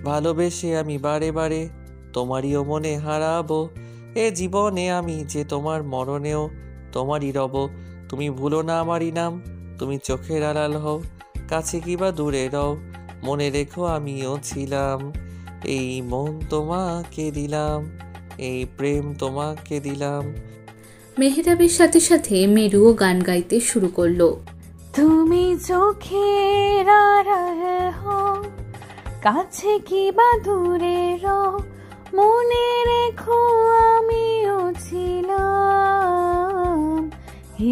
ভালোবেসে আমি বারে বারে তোমারইও মনে হারাবো। এ জীবনে আমি যে তোমার মরণেও তোমারই রব। তুমি ভুলো না আমারই নাম, তুমি চোখের আড়াল হও, কাছে কিবা দূরে রও, মনে রেখো আমিও ছিলাম। এই মন তোমাকে দিলাম, এই প্রেম তোমাকে দিলাম। মেহরাবের সাথে সাথে মেরুও গান গাইতে শুরু করলো। তুমি চোখের আড়াল হও, কাছে কিবা দূরে রও, মনে রেখো আমিও ছিলাম।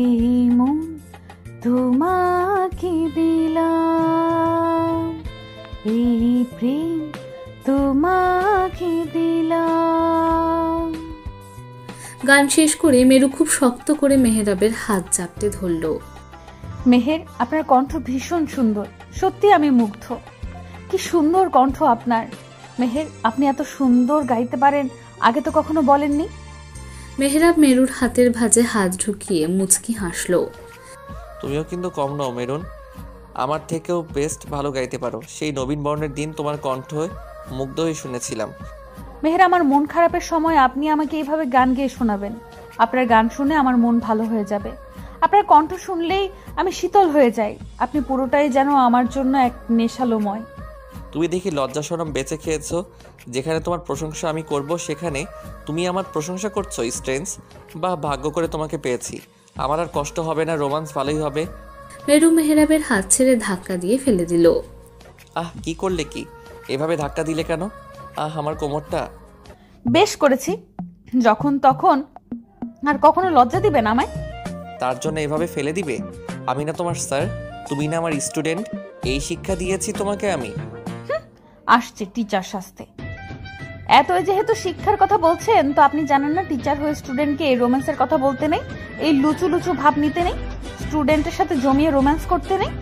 এই মন তোমাকে দিলাম, এই প্রেম তোমাকে দিলাম। গান শেষ করে মেরু খুব শক্ত করে মেহরাবের হাত চাপটে ধরল। মেহের, আপনার কণ্ঠ ভীষণ সুন্দর, সত্যি আমি মুগ্ধ। কি সুন্দর কণ্ঠ আপনার মেহের, আপনি এত সুন্দর গাইতে পারেন, আগে তো কখনো বলেননি। মেহরাব মেরুর হাতের ভাঁজে হাত ঢুকিয়ে মুচকি হাসল। তুমিও কিন্তু কম নও মেরুন, আমার থেকেও বেস্ট ভালো গাইতে পারো। সেই নবীন বর্ণের দিন তোমার কণ্ঠ মুগ্ধ হয়ে শুনেছিলাম। মেহের, আমার মন খারাপের সময় আপনি আমাকে এইভাবে গান গেয়ে শোনাবেন। আপনার গান শুনে আমার মন ভালো হয়ে যাবে। আপনার কণ্ঠ শুনলেই আমি শীতল হয়ে যাই। আপনি পুরোটাই যেন আমার জন্য এক নেশালোময়। তুমি দেখি লজ্জা শরম বেঁচে খেয়েছো। যেখানে তোমার প্রশংসা আমি করব, সেখানে তুমি আমার প্রশংসা করছো। স্ট্রেন্স বা ভাগ্য করে তোমাকে পেয়েছি, আমার আর কষ্ট হবে না, রোমান্স ভালোই হবে। মেরু মেহরাবের হাত ছেড়ে ধাক্কা দিয়ে ফেলে দিল। কি করলে? কি এভাবে ধাক্কা দিলে কেন? আমার কোমরটা। বেশ করেছি, যখন তখন আর কখনো লজ্জা দিবেন আমায়? তার জন্য এভাবে ফেলে দিবে? আমি না তোমার স্যার, তুমি না আমার স্টুডেন্ট। এই শিক্ষা দিয়েছি তোমাকে আমি। আসছে টিচার সাজতে। এত যেহেতু শিক্ষার কথা বলছেন, তো আপনি জানেন না টিচার হয়ে স্টুডেন্টকে এই রোম্যান্সের কথা বলতে নেই, এই লুচু লুচু ভাব নিতে নেই, স্টুডেন্টের সাথে জমিয়ে রোম্যান্স করতে নেই।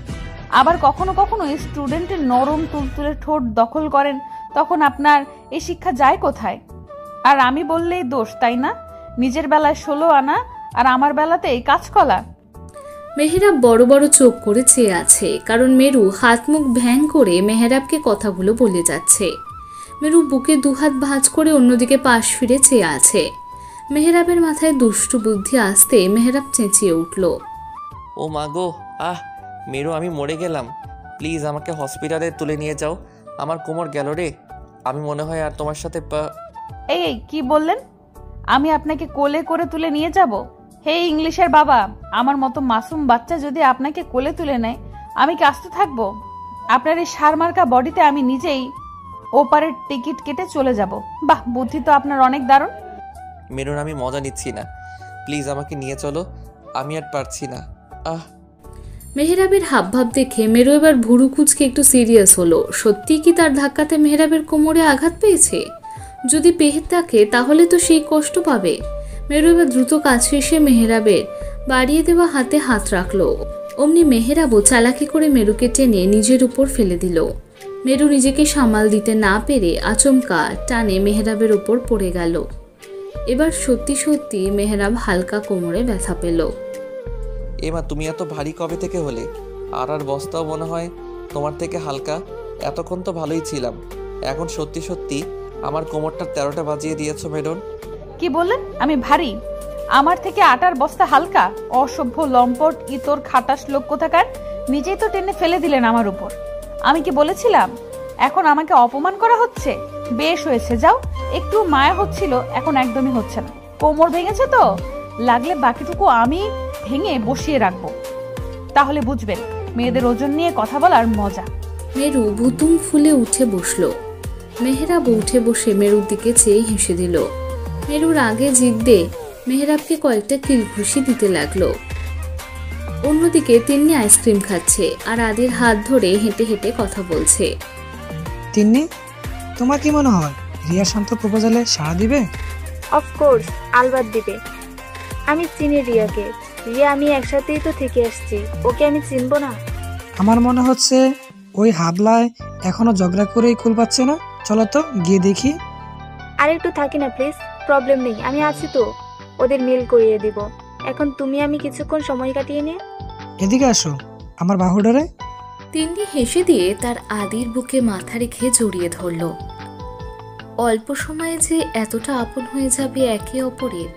আবার কখনো কখনো এই স্টুডেন্টের নরম তুলতুলে ঠোঁট দখল করেন, তখন আপনার এই শিক্ষা যায় কোথায়? আর আমি বললেই দোষ, তাই না? নিজের বেলায় 16 আনা আর আমার বেলাতে এই কাঁচকলা। মেহরাব বড় বড় চোখ করে চেয়ে আছে, কারণ মেরু হাত মুখ ভ্যাং করে মেহরাবকে কথাগুলো বলে যাচ্ছে। মেরু বুকে দুহাত ভাঁজ করে অন্যদিকে পাশ ফিরে চেয়ে আছে। মেহরাবের মাথায় দুষ্টু বুদ্ধি আসতে মেহরাব চেঁচিয়ে উঠল। ও মা গো, মেরু, আমি মরে গেলাম। প্লিজ আমাকে হসপিটালে তুলে নিয়ে যাও, আমার কোমর গেল রে। আমি মনে হয় আর তোমার সাথে এই কি বললেন? আমি আপনাকে কোলে করে তুলে নিয়ে যাব? হে ইংলিশের বাবা, আমার মতো মাসুম বাচ্চা যদি আপনাকে কোলে তুলে নেয়, আমি কি আস্তে থাকবো? আপনার এই সারমার্কা বডিতে আমি নিজেই ওপারের টিকিট কেটে চলে যাব। বাহ, বুদ্ধি তো আপনার অনেক দারুণ। মেরুন, আমি মজা নিচ্ছি না, প্লিজ আমাকে নিয়ে চলো, আমি আর পারছি না। মেহরাবের হাবভাব দেখে মেরু এবার ভুরু কুচকে একটু সিরিয়াস হলো। সত্যি কি তার ধাক্কাতে মেহরাবের কোমরে আঘাত পেয়েছে? যদি পেয়ে থাকে তাহলে তো সেই কষ্ট পাবে। মেরু এবার দ্রুত কাছে এসে মেহরাবের বাড়িয়ে দেওয়া হাতে হাত রাখলো। অমনি মেহরাবও চালাকি করে মেরুকে টেনে নিজের উপর ফেলে দিল। মেরু নিজেকে সামাল দিতে না পেরে আচমকা টানে মেহরাবের উপর পড়ে গেল। এবার সত্যি সত্যি মেহরাব হালকা কোমরে ব্যথা পেল। এমা, তুমি এত ভারী কবে থেকে হলে? আর বস্তাও মনে হয় তোমার থেকে হালকা। এতক্ষণ তো ভালোই ছিলাম, এখন সত্যি সত্যি আমার কোমরটা 13টা বাজিয়ে দিয়েছো মেরুন। কি বললেন? আমি ভারী? আমার থেকে আটার বস্তা হালকা? অসভ্য, লম্পট, ইতর, খাটাস লোক কোথাকার! নিজেই তো টেনে ফেলে দিলেন আমার উপর। আমি কি বলেছিলাম? এখন আমাকে অপমান করা হচ্ছে? বেশ হয়েছে, যাও। একটু মায়া হচ্ছিল, এখন একদমই হচ্ছে না। কোমর ভেঙেছে তো, লাগলে বাকিটুকু আমি ভেঙে বসিয়ে রাখবো, তাহলে বুঝবেন মেয়েদের ওজন নিয়ে কথা বলার মজা। মেরু ভুতুম ফুলে উঠে বসলো। মেহরাব উঠে বসে মেরুর দিকে চেয়ে হেসে দিল। মেরুর আগে জিদ্দে মেহরাবকে কয়েকটা কিলঘুষি দিতে লাগলো। অন্যদিকে তিন্নি আইসক্রিম খাচ্ছে আর আদির হাত ধরে হেঁটে হেঁটে কথা বলছে। তিন্নি, তোমার কি মনে হয় রিয়া শান্ত প্রপোজালে সাড়া দিবে? অফকোর্স, আলবাত দিবে। আমি চিনি রিয়াকে। রিয়া আমি একসাথেই তো থেকে আসছি, ওকে আমি চিনবো না? আমার মনে হচ্ছে ওই হাবলায় এখনো ঝগড়া করেই কুল পাচ্ছে না। চলো তো গিয়ে দেখি। আর একটু থাকি না প্লিজ, প্রবলেম নেই, আমি আছি তো, ওদের মিল করিয়ে দিব। এখন তুমি আমি কিছুক্ষণ সময় কাটিয়ে নে। এদিকে আসো, আমার বাহুডারে। তিন্নি হেসে দিয়ে তার আদির বুকে মাথা রেখে জড়িয়ে ধরল। অল্প সময়ে যে এতটা আপন হয়ে যাবে একে অপরের,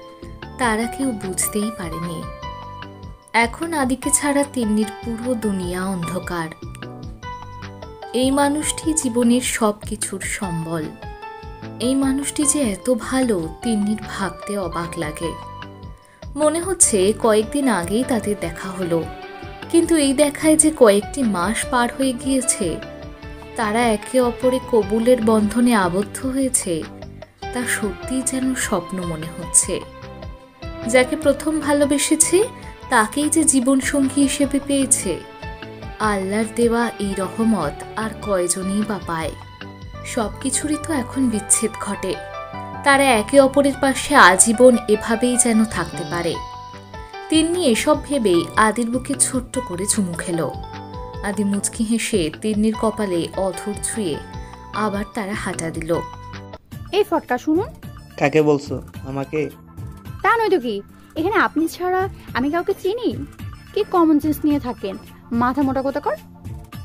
তারা কেউ বুঝতেই পারেনি। এখন আদিকে ছাড়া তিন্নির পুরো দুনিয়া অন্ধকার। এই মানুষটি জীবনের সব কিছুর সম্বল। এই মানুষটি যে এত ভালো, তিন্নির ভাবতে অবাক লাগে। মনে হচ্ছে কয়েকদিন আগেই তাদের দেখা হলো, কিন্তু এই দেখায় যে কয়েকটি মাস পার হয়ে গিয়েছে। তারা একে অপরে কবুলের বন্ধনে আবদ্ধ হয়েছে, তা সত্যিই যেন স্বপ্ন মনে হচ্ছে। যাকে প্রথম ভালোবেসেছে তাকেই যে জীবনসঙ্গী হিসেবে পেয়েছে। আল্লাহর দেওয়া এই রহমত আর কয়জনই বা পায়। সব কিছুরই তো এখন বিচ্ছেদ ঘটে। তারা একে অপরের পাশে আজীবন এভাবেই যেন থাকতে পারে। তিন্নি এসব ভেবেই আদির বুকে ছোট্ট করে চুমু খেল। আদি মুচকি হেসে তিন্নির কপালে অধর ছুঁয়ে আবার তারা হাঁটা দিল। এই ফটকা শুনুন। কাকে বলছো? আমাকে? তা নয় তো কি, এখানে আপনি ছাড়া আমি কাউকে চিনি? কি কমন সেন্স নিয়ে থাকেন, মাথা মোটা কথা কর।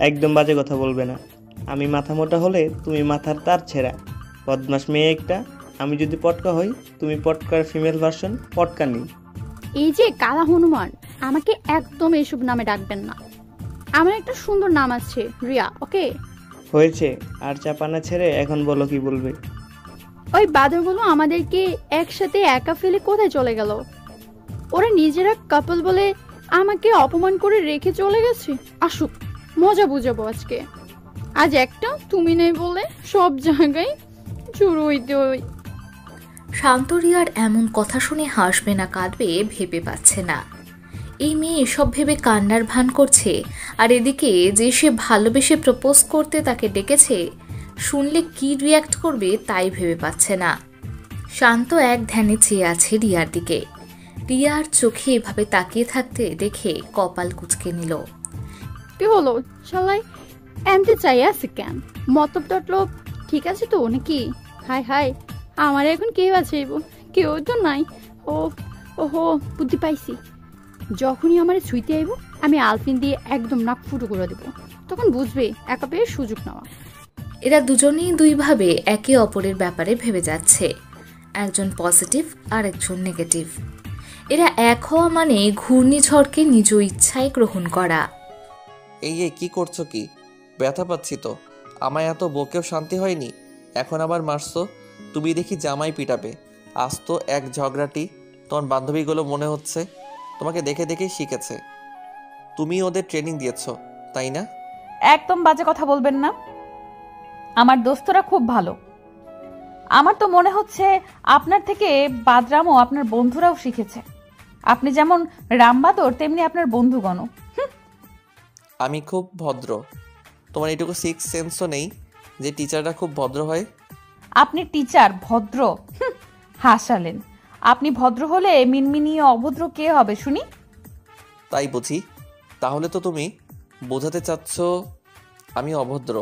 একদম বাজে কথা বলবে না। আমি মাথা মোটা হলে তুমি মাথার তার ছেঁড়া বদমাস মেয়ে একটা। আমি যদি পটকা হই, তুমি পটকার ফিমেল ভার্সন পটকা নেই। এই যে কালা হনুমান, আমাকে একদম এসব নামে ডাকবেন না। আমার একটা সুন্দর নাম আছে, রিয়া। ওকে হয়েছে, আর চাপানা ছেড়ে এখন বলো কি বলবে। ওই বাদরগুলো আমাদেরকে একসাথে একা ফেলে কোথায় চলে গেল? ওরা নিজেরা কাপল বলে আমাকে অপমান করে রেখে চলে গেছে। আসুক, মজা বুঝাবো আজকে। আজ একটা তুমি নেই বলে সব জায়গায় শুরু হইতে হয়। শান্ত রিয়ার এমন কথা শুনে হাসবে না কাঁদবে ভেবে পাচ্ছে না। এই মেয়ে এসব ভেবে কান্নার ভান করছে, আর এদিকে যে সে ভালোবেসে প্রপোজ করতে তাকে ডেকেছে, শুনলে কি রিয়্যাক্ট করবে তাই ভেবে পাচ্ছে না। শান্ত এক ধ্যানে চেয়ে আছে রিয়ার দিকে। রিয়ার চোখে এভাবে তাকিয়ে থাকতে দেখে কপাল কুঁচকে নিল। কি হলো শালাই, এমতে চাই আছে কেন? মতলব টটলব ঠিক আছে তো নাকি? হাই হাই, আমার এখন কেউ আছে? কেউ তো নাই। ও ওহো, বুদ্ধি পাইছি। যখনই আমার ছুঁইতে আইব, আমি আলফিন দিয়ে একদম নাক ফুটো করে দেব। তখন বুঝবে একা পেয়ে সুযোগ নেওয়া। এরা দুজনেই দুইভাবে একে অপরের ব্যাপারে ভেবে যাচ্ছে। একজন পজিটিভ আর একজন নেগেটিভ। এরা এক হওয়া মানে ঘূর্ণিঝড়কে নিজ ইচ্ছায় গ্রহণ করা। এই কি করছো? কি ব্যথা পাচ্ছি তো। আমায় এত বকেও শান্তি হয়নি, এখন আবার মারছো। তুমি দেখি জামাই পিটাবে। আজ তো এক ঝগড়াটি। তোমার বান্ধবীগুলো মনে হচ্ছে তোমাকে দেখে দেখেই শিখেছে। তুমি ওদের ট্রেনিং দিয়েছো, তাই না? একদম বাজে কথা বলবেন না। আমার দোস্তরা খুব ভালো। আমার তো মনে হচ্ছে আপনার থেকে বাদরামও আপনার বন্ধুরাও শিখেছে। আপনি যেমন রামবাদর, তেমনি আপনার বন্ধুগণ। আমি খুব ভদ্র। তোমার এইটুকু সিক্স সেন্সও নেই যে টিচাররা খুব ভদ্র হয়? আপনি টিচার ভদ্র? হাসালেন। আপনি ভদ্র হলে মিনমিনি অভদ্র কে হবে শুনি? তাই বুঝি। তাহলে তো তুমি বোঝাতে চাচ্ছ আমি অভদ্র?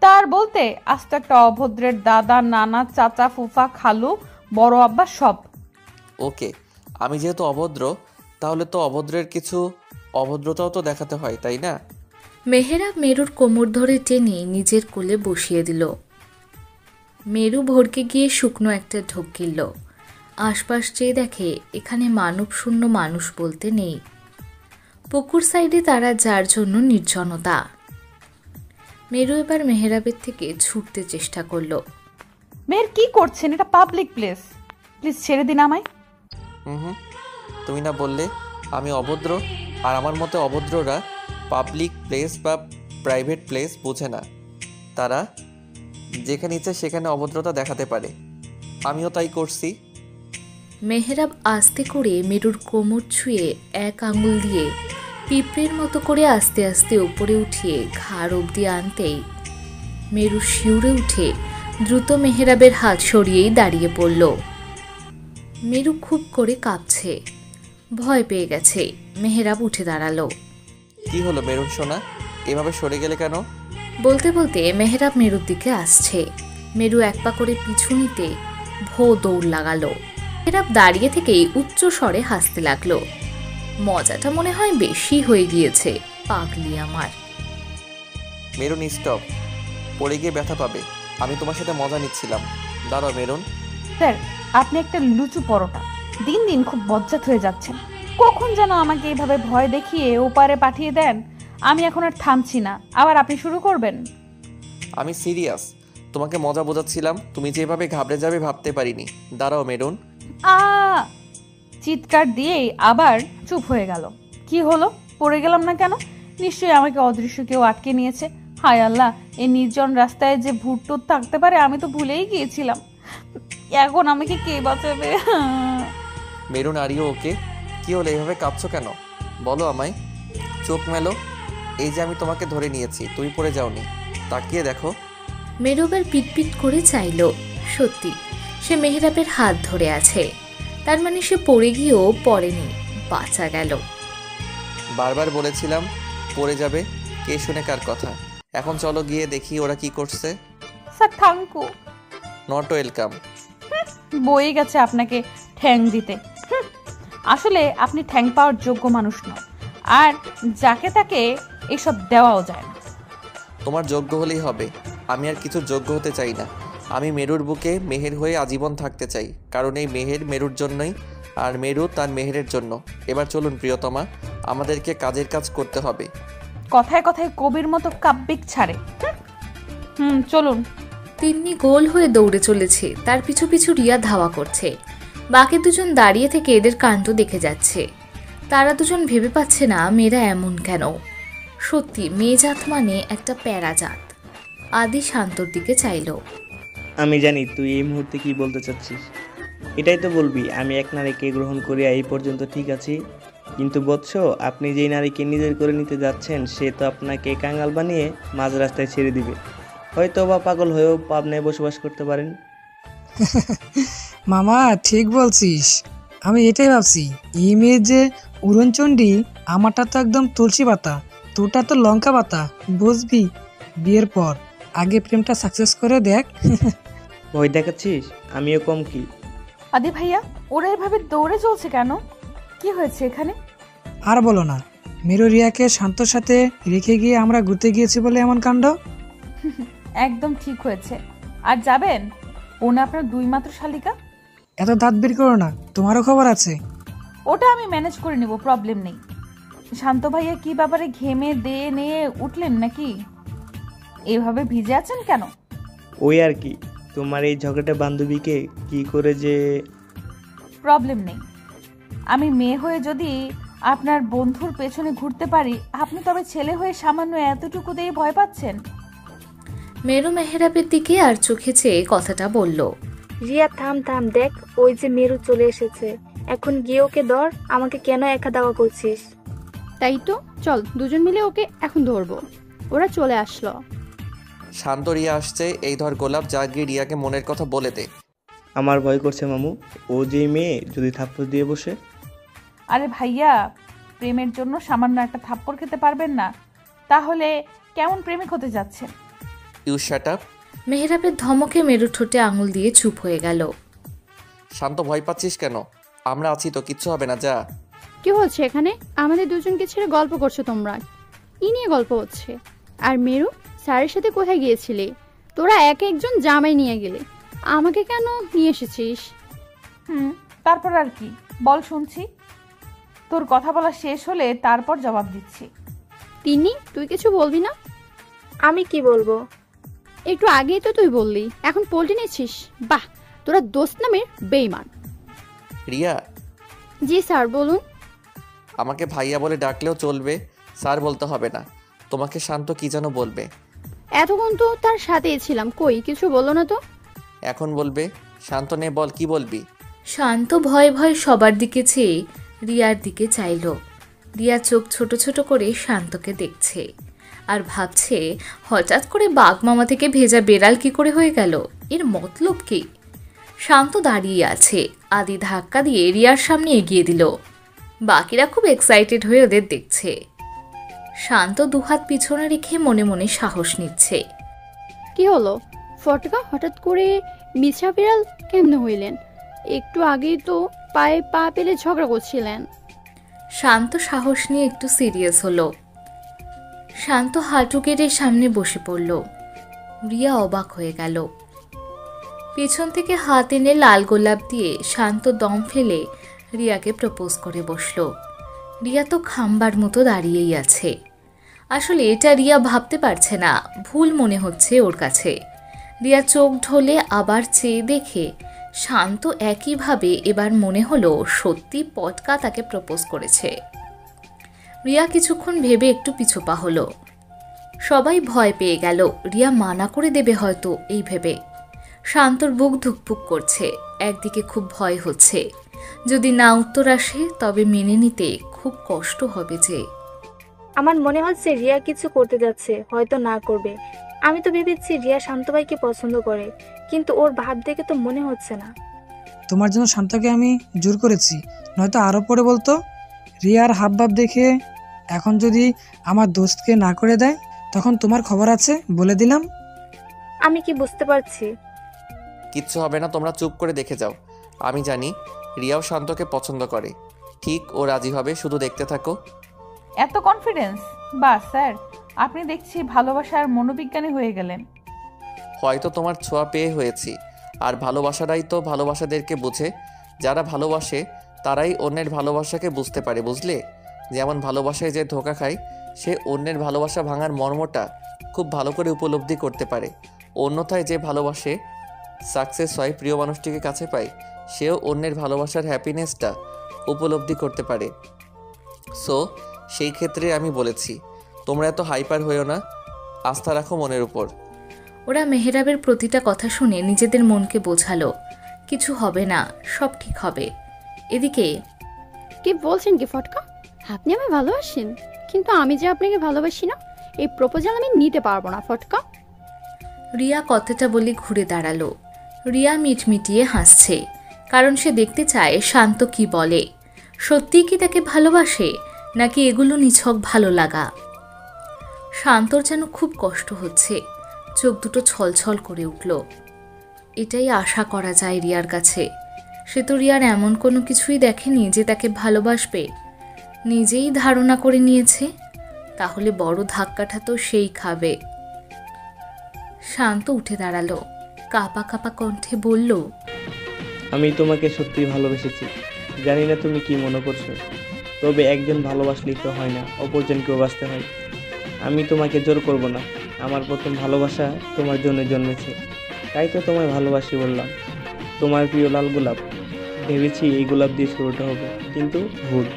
তার বলতে আজ তো একটা অভদ্রের দাদা, নানা, চাচা, ফুফা, খালু, বড় আব্বা সব। ওকে, আমি যেহেতু অভদ্র, তাহলে তো অভদ্রের কিছু অভদ্রতাও তো দেখাতে হয়, তাই না? মেহেরাব মেরুর কোমর ধরে টেনে নিজের কোলে বসিয়ে দিল। মেরু ভরকে গিয়ে শুকনো একটা ঢোক গিলল। আশপাশ চেয়ে দেখে এখানে মানবশূন্য মানুষ বলতে নেই। পুকুর সাইডে তারা যার জন্য নির্জনতা। মেরু এবার মেহেরাবের থেকে ছুটতে চেষ্টা করলো। মেয়ের কি করছেন? এটা পাবলিক প্লেস, প্লিজ ছেড়ে দিন আমায়। হুম, তুমি না বললে আমি অভদ্র? আর আমার মতো অভদ্ররা পাবলিক প্লেস বা প্রাইভেট প্লেস বোঝে না। তারা যেখানে ইচ্ছে সেখানে অভদ্রতা দেখাতে পারে। আমিও তাই করছি। মেহেরাব আস্তে করে মেরুর কোমর ছুঁয়ে এক আঙুল দিয়ে পিঁপড়ের মতো করে আস্তে আস্তে উপরে উঠিয়ে ঘাড় অবধি আনতেই মেরু শিউরে উঠে দ্রুত মেহেরাবের হাত সরিয়েই দাঁড়িয়ে পড়ল। মেরু খুব করে কাঁপছে, ভয় পেয়ে গেছে। মেহেরাব উঠে দাঁড়ালো। কি হলো মেরুন সোনা, এভাবে সরে গেলে কেন? বলতে বলতে মেহেরাব মেরুর দিকে আসছে। মেরু এক পা করে পিছু নিতে ভো দৌড় লাগালো। মেহেরাব দাঁড়িয়ে থেকেই উচ্চ স্বরে হাসতে লাগলো। মজাটা মনে হয় বেশি হয়ে গিয়েছে, পাগলি আমার। মেরুন স্টপ, পড়ে গিয়ে ব্যথা পাবে। আমি তোমার সাথে মজা নিচ্ছিলাম। দাঁড়াও মেরুন। স্যার, আপনি একটা লুচু পরোটা। দিন দিন খুব বজ্জাত হয়ে যাচ্ছেন। কখন যেন আমাকে এইভাবে ভয় দেখিয়ে ওপারে পাঠিয়ে দেন। আমি এখন আর থামছি না, আবার আপনি শুরু করবেন। আমি সিরিয়াস, তোমাকে মজা বোঝাচ্ছিলাম। তুমি যেভাবে ঘাবড়ে যাবে ভাবতে পারিনি। দাঁড়াও মেরুন। আ চিৎকার দিয়েই আবার চুপ হয়ে গেল। কি হলো? পড়ে গেলাম না কেন? নিশ্চয়ই আমাকে অদৃশ্য কেউ আটকে নিয়েছে। হায় আল্লাহ, এই নির্জন রাস্তায় যে ভূত থাকতে পারে আমি তো ভুলেই গিয়েছিলাম। এখন আমাকে কে বাঁচাবে? মেরুন, আরিও ওকে? কি হলো, এইভাবে কাঁদছো কেন? বলো আমায়। চোখ মেলো। এই যে আমি তোমাকে ধরে নিয়েছি, তুমি পড়ে যাওনি। তাকিয়ে দেখো। মেরুবার পিটপিট করে চাইল। সত্যি সে মেহরাবের হাত ধরে আছে, তার মানে সে পড়ে গিয়েও পড়েনি, বাঁচা গেল। বারবার বলেছিলাম পড়ে যাবে, কে শুনে কার কথা। এখন চলো গিয়ে দেখি ওরা কি করছে। Sir thank you. Not welcome. বয়ে গেছে আপনাকে ঠ্যাং দিতে। আসলে আপনি ঠ্যাং পাওয়ার যোগ্য মানুষ নন, আর যাকে তাকে এসব দেওয়াও যায় না। তোমার যোগ্য হলেই হবে, আমি আর কিছু যোগ্য হতে চাই না। আমি মেরুর বুকে মেহের হয়ে আজীবন থাকতে চাই, কারণ এই মেহের মেরুর জন্যই, আর মেরু তার মেহেরের জন্য। এবার চলুন প্রিয়তমা, আমাদেরকে কাজের কাজ করতে হবে। কথায় কথায় কবির মতো কাব্যিক ছাড়ে। চলুন। তিন্নি গোল হয়ে দৌড়ে চলেছে, তার পিছু পিছু রিয়া ধাওয়া করছে। বাকি দুজন দাঁড়িয়ে থেকে এদের কাণ্ড দেখে যাচ্ছে। তারা দুজন ভেবে পাচ্ছে না মেয়েরা এমন কেন। সত্যি মেয়েজাত মানে একটা প্যারাজাত। আদি শান্তর দিকে চাইল। আমি জানি তুই এই মুহূর্তে কি বলতে চাচ্ছিস। এটাই তো বলবি, আমি এক নারীকে গ্রহণ করিয়া এই পর্যন্ত ঠিক আছি, কিন্তু বৎস, আপনি যেই নারীকে নিজের করে নিতে যাচ্ছেন সে তো আপনাকে কাঙাল বানিয়ে মাঝ রাস্তায় ছেড়ে দিবে। হয়তো বা পাগল হয়েও পাবনায় বসবাস করতে পারেন। মামা ঠিক বলছিস। আমি এটাই ভাবছি, এই মেয়ে যে উড়নচণ্ডী, আমারটা তো একদম তুলসী পাতা, তোরটা তো লঙ্কা পাতা। বুঝবি বিয়ের পর, আগে প্রেমটা সাকসেস করে দেখ। ভয় দেখাচ্ছিস? আমিও কম কি? আদি ভাইয়া, ওরা এভাবে দৌড়ে চলছে কেন? কি হয়েছে এখানে? আর বলো না, মেরু রিয়াকে শান্তর সাথে রেখে গিয়ে আমরা ঘুরতে গিয়েছি বলে এমন কাণ্ড। একদম ঠিক হয়েছে। আর যাবেন? ও না আপনার 2 মাত্র শালিকা। এত দাঁত বের করো না, তোমারও খবর আছে। ওটা আমি ম্যানেজ করে নেব, প্রবলেম নেই। শান্ত ভাইয়া কি ব্যাপারে, ঘেমে দিয়ে নিয়ে উঠলেন নাকি? এভাবে ভিজে আছেন কেন? ওই আর কি, তোমার এই ঝগড়াটা বান্ধবীকে কি করে যে। প্রবলেম নেই। আমি মেয়ে হয়ে যদি আপনার বন্ধুর পেছনে ঘুরতে পারি, আপনি তবে ছেলে হয়ে সামান্য এতটুকু দিয়ে ভয় পাচ্ছেন? মেরু মেহরাবের দিকে আর চোখে চেয়ে কথাটা বলল। রিয়া থাম থাম, দেখ ওই যে মেরু চলে এসেছে। এখন গিয়ে ওকে ধর, আমাকে কেন একা দাওয়া করছিস? তাই তো, চল দুজন মিলে ওকে এখন ধরবো। ওরা চলে আসলো। শান্ত, রিয়া আসছে, এই ধর গোলাপ, যা গিয়ে রিয়াকে মনের কথা বলে দে। আমার ভয় করছে মামু, ও যেই মেয়ে যদি থাপ্পড় দিয়ে বসে। আরে ভাইয়া, প্রেমের জন্য সামান্য একটা থাপ্পড় খেতে পারবেন না? তাহলে কেমন প্রেমিক হতে যাচ্ছেন? You shut up. মেহরাবের ধমকে মেরু ঠোঁটে আঙুল দিয়ে চুপ হয়ে গেল। শান্ত, ভয় পাচ্ছিস কেন? আমরা আছি তো, কিচ্ছু হবে না, যা। কি হচ্ছে এখানে? আমাদের দুজনকে ছেড়ে গল্প করছো তোমরা? কি নিয়ে গল্প হচ্ছে? আর মেরু, স্যারের সাথে কোথায় গিয়েছিলে? তোরা এক একজন জামাই নিয়ে গেলে, আমাকে কেন নিয়ে এসেছিস? তারপর আর কি বল, শুনছি। তোর কথা বলা শেষ হলে তারপর জবাব দিচ্ছি। তিন্নি, তুই কিছু বলবি না? আমি কি বলবো? একটু আগেই তো তুই বললি, এখন পল্টি নিচ্ছিস? বাহ, তোরা দোস্ত নামের বেইমান। রিয়া, জি স্যার, বলুন। আমাকে ভাইয়া বলে ডাকলেও চলবে, স্যার বলতে হবে না। তোমাকে শান্ত কি যেন বলবে। এতক্ষণ তো তার সাথেই ছিলাম, কই কিছু বললো না তো। এখন বলবে। শান্ত নে, বল কি বলবি। শান্ত ভয়ে ভয়ে সবার দিকে চেয়ে রিয়ার দিকে চাইল। রিয়া চোখ ছোট ছোট করে শান্তকে দেখছে আর ভাবছে, হঠাৎ করে বাঘ মামা থেকে ভেজা বেড়াল কি করে হয়ে গেল, এর মতলব কি? শান্ত দাঁড়িয়ে আছে, আদি ধাক্কা দিয়ে রিয়ার সামনে এগিয়ে দিল। বাকিরা খুব এক্সাইটেড হয়ে ওদের দেখছে। শান্ত দুহাত পিছনে রেখে মনে মনে সাহস নিচ্ছে। কি হলো ফটকা, হঠাৎ করে মিছা বিড়াল কেমনে হইলেন? একটু আগেই তো পায়ে পা পেলে ঝগড়া করছিলেন। শান্ত সাহস নিয়ে একটু সিরিয়াস হলো। শান্ত হাঁটু কেটে সামনে বসে পড়ল। রিয়া অবাক হয়ে গেল। পেছন থেকে হাত এনে লাল গোলাপ দিয়ে শান্ত দম ফেলে রিয়াকে প্রপোজ করে বসল। রিয়া তো খাম্বার মতো দাঁড়িয়েই আছে। আসলে এটা রিয়া ভাবতে পারছে না, ভুল মনে হচ্ছে ওর কাছে। রিয়া চোখ ঢোলে আবার চেয়ে দেখে শান্ত একইভাবে এবার মনে হলো সত্যি পটকা তাকে প্রপোজ করেছে। রিয়া কিছুক্ষণ ভেবে একটু পিছুপা হলো। সবাই ভয় পেয়ে গেল, রিয়া মানা করে দেবে হয়তো এই ভেবে। শান্তর বুক ধুকপুক করছে, একদিকে খুব ভয় হচ্ছে যদি না উত্তর আসে তবে মেনে নিতে খুব কষ্ট হবে যে। আমার মনে হচ্ছে রিয়া কিছু করতে যাচ্ছে, হয়তো না করবে। আমি তো ভেবেছি রিয়া শান্ত ভাইকে পছন্দ করে, কিন্তু ওর ভাব দেখে তো মনে হচ্ছে না। তোমার জন্য শান্তকে আমি জোর করেছি, নয়তো আরও পরে বলতো। রিয়ার হাবভাব দেখে এখন যদি আমার দোস্তকে না করে দেয় তখন তোমার খবর আছে, বলে দিলাম। আমি কি বুঝতে পারছি? কিচ্ছু হবে না, তোমরা চুপ করে দেখে যাও। আমি জানি রিয়াও শান্তকে পছন্দ করে, ঠিক ও রাজি হবে, শুধু দেখতে থাকো। এত কনফিডেন্স? বাহ স্যার, আপনি দেখছি ভালোবাসার মনোবিজ্ঞানী হয়ে গেলেন। হয়তো তোমার ছোঁয়া পেয়ে হয়েছি, আর ভালোবাসাটাই তো ভালোবাসাদেরকে বুঝে। যারা ভালোবাসে তারাই অন্যের ভালোবাসাকে বুঝতে পারে, বুঝলে? যেমন ভালোবাসায় যে ধোঁকা খায় সে অন্যের ভালোবাসা ভাঙার মর্মটা খুব ভালো করে উপলব্ধি করতে পারে। অন্যথায় যে ভালোবাসে সাকসেস হয়, প্রিয় মানুষটিকে কাছে পায়, সেও অন্যের ভালোবাসার হ্যাপিনেসটা উপলব্ধি করতে পারে। সো সেই ক্ষেত্রে আমি বলেছি তোমরা এত হাইপার হয়েও না, আস্থা রাখো মনের উপর। ওরা মেহরাবের প্রতিটা কথা শুনে নিজেদের মনকে বোঝালো কিছু হবে না, সব ঠিক হবে। এদিকে কি বলছেন কি ফটকা? আপনি আমায় ভালোবাসেন, কিন্তু আমি যে আপনাকে ভালোবাসি না, এই প্রপোজাল আমি নিতে পারবো না ফটকা। রিয়া কথাটা বলে ঘুরে দাঁড়ালো। রিয়া মিটমিটিয়ে হাসছে, কারণ সে দেখতে চায় শান্ত কি বলে। সত্যিই কি তাকে ভালোবাসে, নাকি এগুলো নিছক ভালো লাগা? শান্তর যেন খুব কষ্ট হচ্ছে, চোখ দুটো ছলছল করে উঠল। এটাই আশা করা যায় রিয়ার কাছে। সে তো রিয়ার এমন কোনো কিছুই দেখেনি যে তাকে ভালোবাসবে। নিজেই ধারণা করে নিয়েছে, তাহলে বড় ধাক্কাটা তো সেই খাবে। শান্ত উঠে দাঁড়ালো, কাঁপা কাঁপা কণ্ঠে বলল, আমি তোমাকে সত্যিই ভালোবেসেছি। জানি না তুমি কি মনে করছো, তবে একজন ভালোবাসলেই তো হয় না, অপরজনকেও বাঁচতে হয়। আমি তোমাকে জোর করব না, আমার প্রথম ভালোবাসা তোমার জন্য জন্মেছে, তাই তো তোমায় ভালোবাসি বললাম। তোমার প্রিয় লাল গোলাপ, ভেবেছি এই গোলাপ দিয়ে শুরুটা হবে, কিন্তু ভুল।